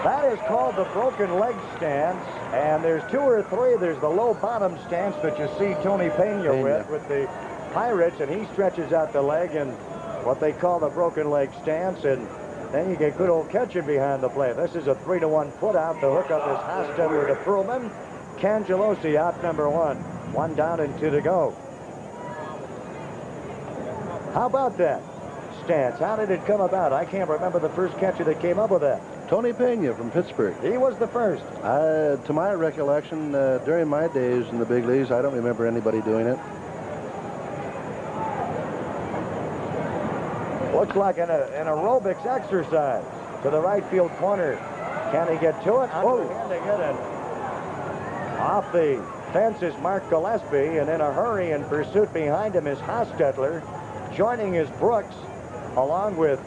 Speaker 1: That is called the broken leg stance, and there's 2 or 3. There's the low bottom stance that you see Tony Pena with the Pirates, and he stretches out the leg in what they call the broken leg stance, and then you get good old catching behind the plate. This is a 3-1 put out. The hookup is Hostetler to Perlman. Cangelosi out number 1. 1 down and 2 to go. How about that stance? How did it come about? I can't remember the first catcher that came up with that.
Speaker 2: Tony Pena from Pittsburgh.
Speaker 1: He was the first.
Speaker 2: To my recollection, during my days in the big leagues, I don't remember anybody doing it.
Speaker 1: Looks like an aerobics exercise to the right field corner. Can he get to it? Underhanding it, and off the fence is Mark Gillespie, and in a hurry in pursuit behind him is Hostetler. Joining is Brooks, along with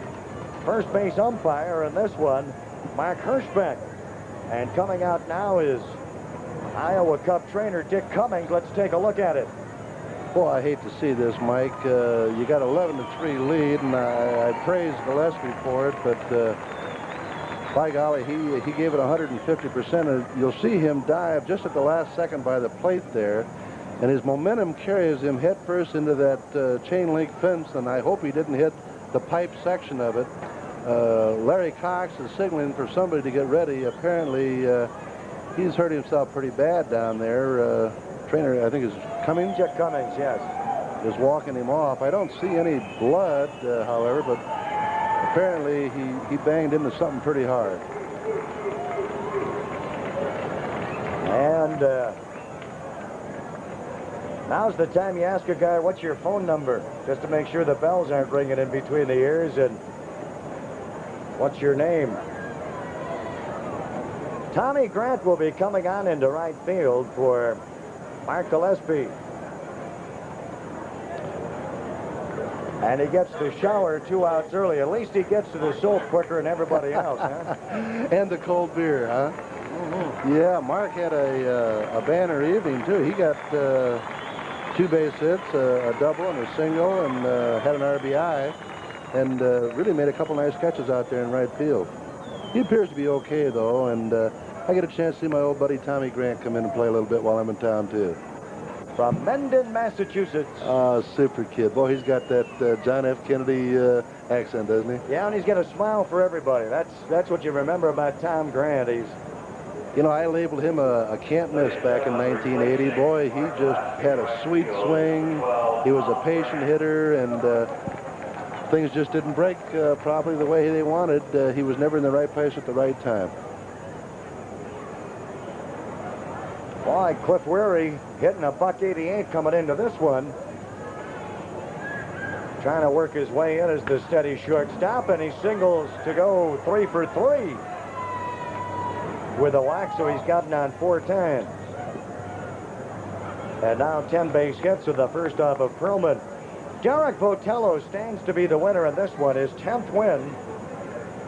Speaker 1: first base umpire in this one, Mark Hirschbeck. And coming out now is Iowa Cub trainer Dick Cummings. Let's take a look at it.
Speaker 2: Boy, I hate to see this, Mike. You got 11-3 lead, and I praise Gillespie for it, but by golly, he gave it 150%. And you'll see him dive just at the last second by the plate there, and his momentum carries him headfirst into that chain link fence, and I hope he didn't hit the pipe section of it. Larry Cox is signaling for somebody to get ready. Apparently, he's hurt himself pretty bad down there. Trainer, I think, is Cummings?
Speaker 1: Dick Cummings, yes.
Speaker 2: Is walking him off. I don't see any blood, however, but apparently he banged into something pretty hard.
Speaker 1: And now's the time you ask a guy, what's your phone number? Just to make sure the bells aren't ringing in between the ears. And what's your name? Tommy Grant will be coming on into right field for Mark Gillespie. And he gets the shower 2 outs early. At least he gets to the soap quicker than everybody else, huh?
Speaker 2: And the cold beer, huh? Mm-hmm. Yeah, Mark had a banner evening, too. He got 2 base hits, a double and a single, and had an RBI, and really made a couple nice catches out there in right field. He appears to be okay, though, and I get a chance to see my old buddy Tommy Grant come in and play a little bit while I'm in town, too.
Speaker 1: From Mendon, Massachusetts.
Speaker 2: Super kid. Boy, he's got that John F. Kennedy accent, doesn't he?
Speaker 1: Yeah, and he's got a smile for everybody. That's what you remember about Tom Grant.
Speaker 2: You know, I labeled him a can't miss back in 1980. Boy, he just had a sweet swing. He was a patient hitter, and things just didn't break properly the way they wanted. He was never in the right place at the right time.
Speaker 1: Boy, Cliff Weary hitting a .188 coming into this one. Trying to work his way in as the steady shortstop, and he singles to go 3 for 3 with a whack, so he's gotten on 4 times. And now 10 base hits with the first off of Perlman. Derek Botello stands to be the winner in this one, his 10th win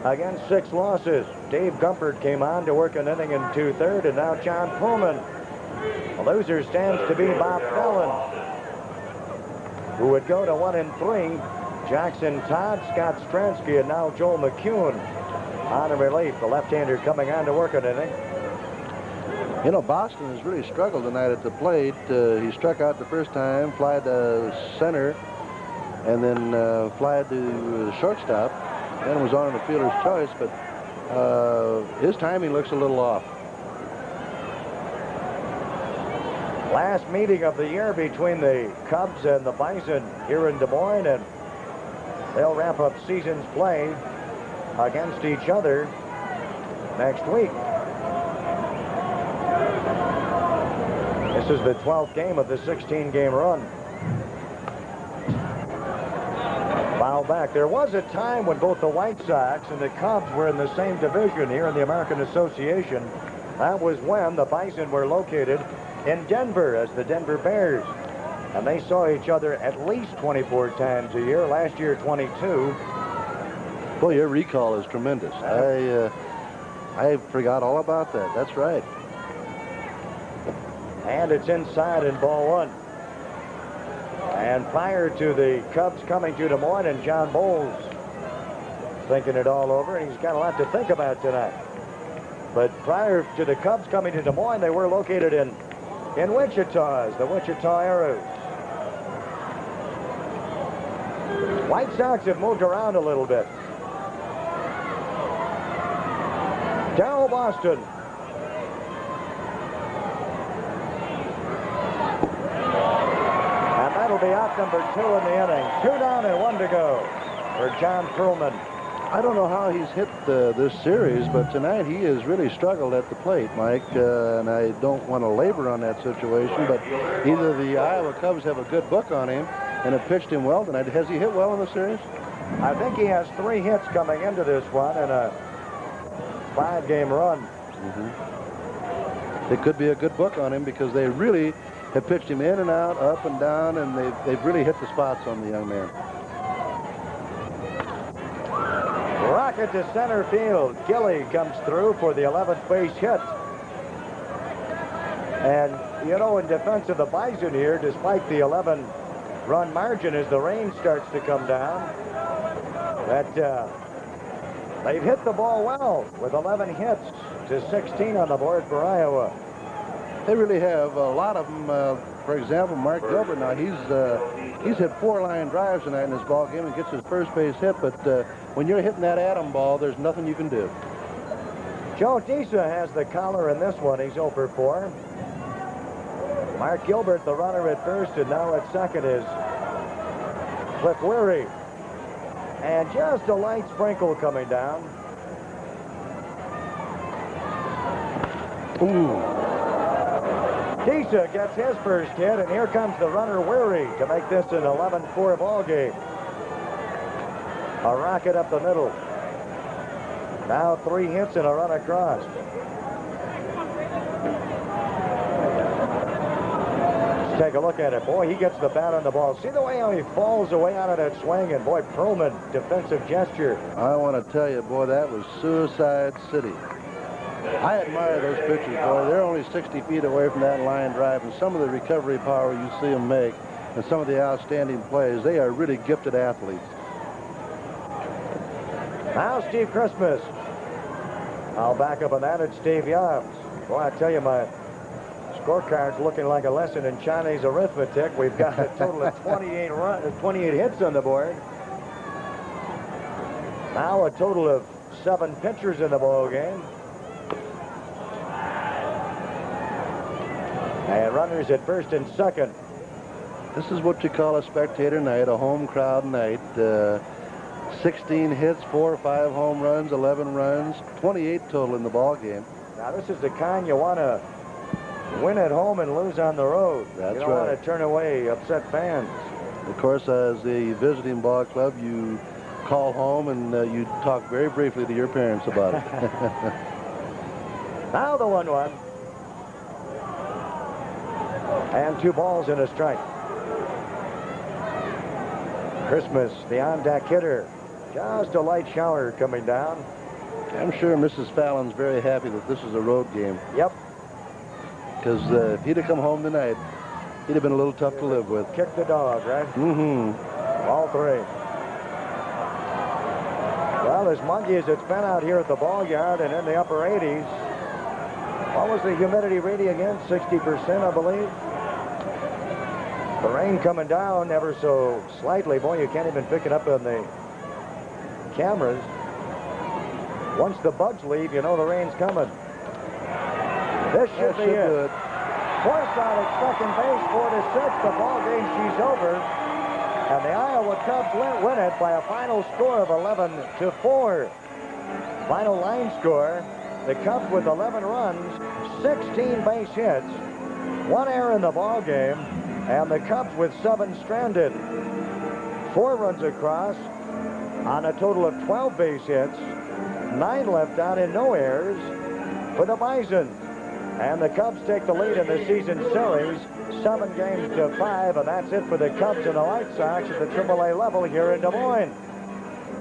Speaker 1: against 6 losses. Dave Gumpert came on to work an inning in 2/3, and now John Pullman. The loser stands to be Bob Fallon, who would go to 1 and 3. Jackson Todd, Scott Stransky, and now Joel McCune on a relief. The left-hander coming on to work an inning.
Speaker 2: You know, Boston has really struggled tonight at the plate. He struck out the first time, fly to center, and then fly to the shortstop, and was on the fielder's choice, but his timing looks a little off.
Speaker 1: Last meeting of the year between the Cubs and the Bison here in Des Moines, and they'll wrap up season's play against each other next week. This is the 12th game of the 16-game run. Foul back. There was a time when both the White Sox and the Cubs were in the same division here in the American Association. That was when the Bison were located in Denver as the Denver Bears. And they saw each other at least 24 times a year. Last year, 22.
Speaker 2: Boy, your recall is tremendous. I forgot all about that. That's right.
Speaker 1: And it's inside in ball one. And prior to the Cubs coming to Des Moines, and John Bowles thinking it all over, and he's got a lot to think about tonight. But prior to the Cubs coming to Des Moines, they were located in Wichita as the Wichita Arrows. White Sox have moved around a little bit. Darrell Boston. And that'll be out number 2 in the inning. 2 down and 1 to go for John Perlman.
Speaker 2: I don't know how he's hit this series, but tonight he has really struggled at the plate, Mike, and I don't want to labor on that situation, but either the Iowa Cubs have a good book on him and have pitched him well tonight. Has he hit well in the series?
Speaker 1: I think he has 3 hits coming into this one and a 5-game run.
Speaker 2: It could be a good book on him because they really have pitched him in and out, up and down, and they've really hit the spots on the young man.
Speaker 1: Rocket to center field. Gilly comes through for the 11th base hit. And, you know, in defense of the Bison here, despite the 11-run margin as the rain starts to come down, that they've hit the ball well with 11 hits to 16 on the board for Iowa.
Speaker 2: They really have a lot of them. For example, Mark Gilbert now, he's hit 4 line drives tonight in this ball game and gets his first base hit, but when you're hitting that atom ball, there's nothing you can do.
Speaker 1: Joe Disa has the collar in this one. He's 0 for 4. Mark Gilbert, the runner at first, and now at second is Cliff Weary. And just a light sprinkle coming down.
Speaker 2: Ooh.
Speaker 1: Disa gets his first hit, and here comes the runner Weary to make this an 11-4 ball game. A rocket up the middle. Now 3 hits and a run across. Let's take a look at it. Boy, he gets the bat on the ball. See the way how he falls away out of that swing, and boy, Perlman, defensive gesture.
Speaker 2: I want to tell you, boy, that was Suicide City. I admire those pitchers, boy. They're only 60 feet away from that line drive, and some of the recovery power you see them make and some of the outstanding plays, they are really gifted athletes.
Speaker 1: Now Steve Christmas. I'll back up on that. It's Steve Yobs. Boy, I tell you, my scorecard's looking like a lesson in Chinese arithmetic. We've got a total of 28 hits on the board. Now a total of 7 pitchers in the ball game. And runners at first and second.
Speaker 2: This is what you call a spectator night, a home crowd night. 16 hits, 4 or 5 home runs, 11 runs, 28 total in the ball game.
Speaker 1: Now this is the kind you want to win at home and lose on the road.
Speaker 2: That's
Speaker 1: you don't
Speaker 2: right.
Speaker 1: want to turn away upset fans.
Speaker 2: Of course, as a visiting ball club, you call home and you talk very briefly to your parents about it.
Speaker 1: Now the 1-1. And 2 balls and a strike. Christmas, the on-deck hitter. Just a light shower coming down.
Speaker 2: I'm sure Mrs. Fallon's very happy that this is a road game.
Speaker 1: Yep.
Speaker 2: Because if he'd have come home tonight, he'd have been a little tough to live with.
Speaker 1: Kick the dog, right?
Speaker 2: Mm-hmm.
Speaker 1: All 3. Well, as muggy as it's been out here at the ball yard and in the upper 80s. What was the humidity reading again? 60%, I believe. The rain coming down ever so slightly. Boy, you can't even pick it up on the cameras. Once the bugs leave, you know the rain's coming. This should be it. Force out at second base, 4-6. The ball game, she's over. And the Iowa Cubs win it by a final score of 11-4. Final line score, the Cubs with 11 runs, 16 base hits, 1 error in the ball game, and the Cubs with 7 stranded. 4 runs across on a total of 12 base hits, 9 left out and no errors for the Bisons. And the Cubs take the lead in the season series, 7-5, and that's it for the Cubs and the White Sox at the AAA level here in Des Moines.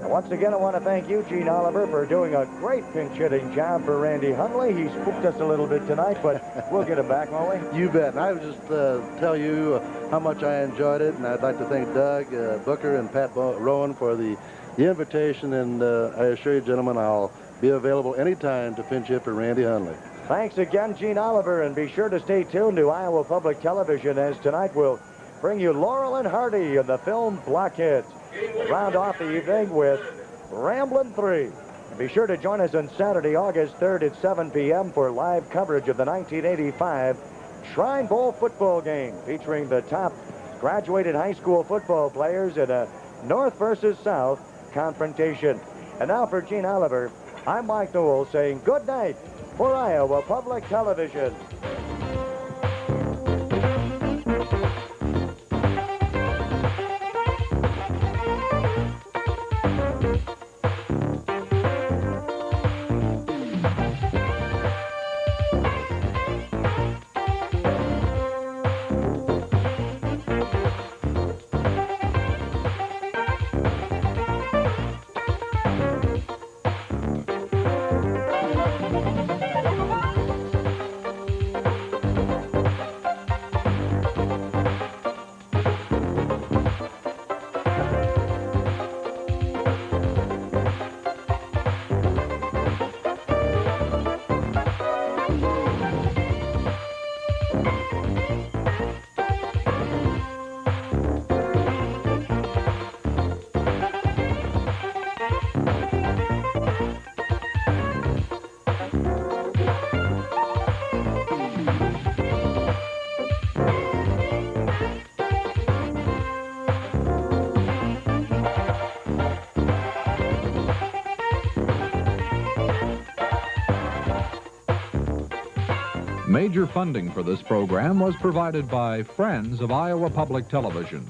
Speaker 1: And once again, I want to thank Eugene Oliver for doing a great pinch-hitting job for Randy Hundley. He spooked us a little bit tonight, but we'll get him back, won't we?
Speaker 2: You bet. And I would just tell you how much I enjoyed it, and I'd like to thank Doug Booker and Pat Rowan for the invitation, and I assure you, gentlemen, I'll be available anytime to pinch hit for Randy Hundley.
Speaker 1: Thanks again, Gene Oliver, and be sure to stay tuned to Iowa Public Television, as tonight we'll bring you Laurel and Hardy in the film Blockheads. We'll round off the evening with Ramblin' 3. And be sure to join us on Saturday, August 3rd at 7 p.m. for live coverage of the 1985 Shrine Bowl football game, featuring the top graduated high school football players in a North versus South confrontation. And now for Gene Oliver, I'm Mike Newell saying good night for Iowa Public Television.
Speaker 8: Major funding for this program was provided by Friends of Iowa Public Television.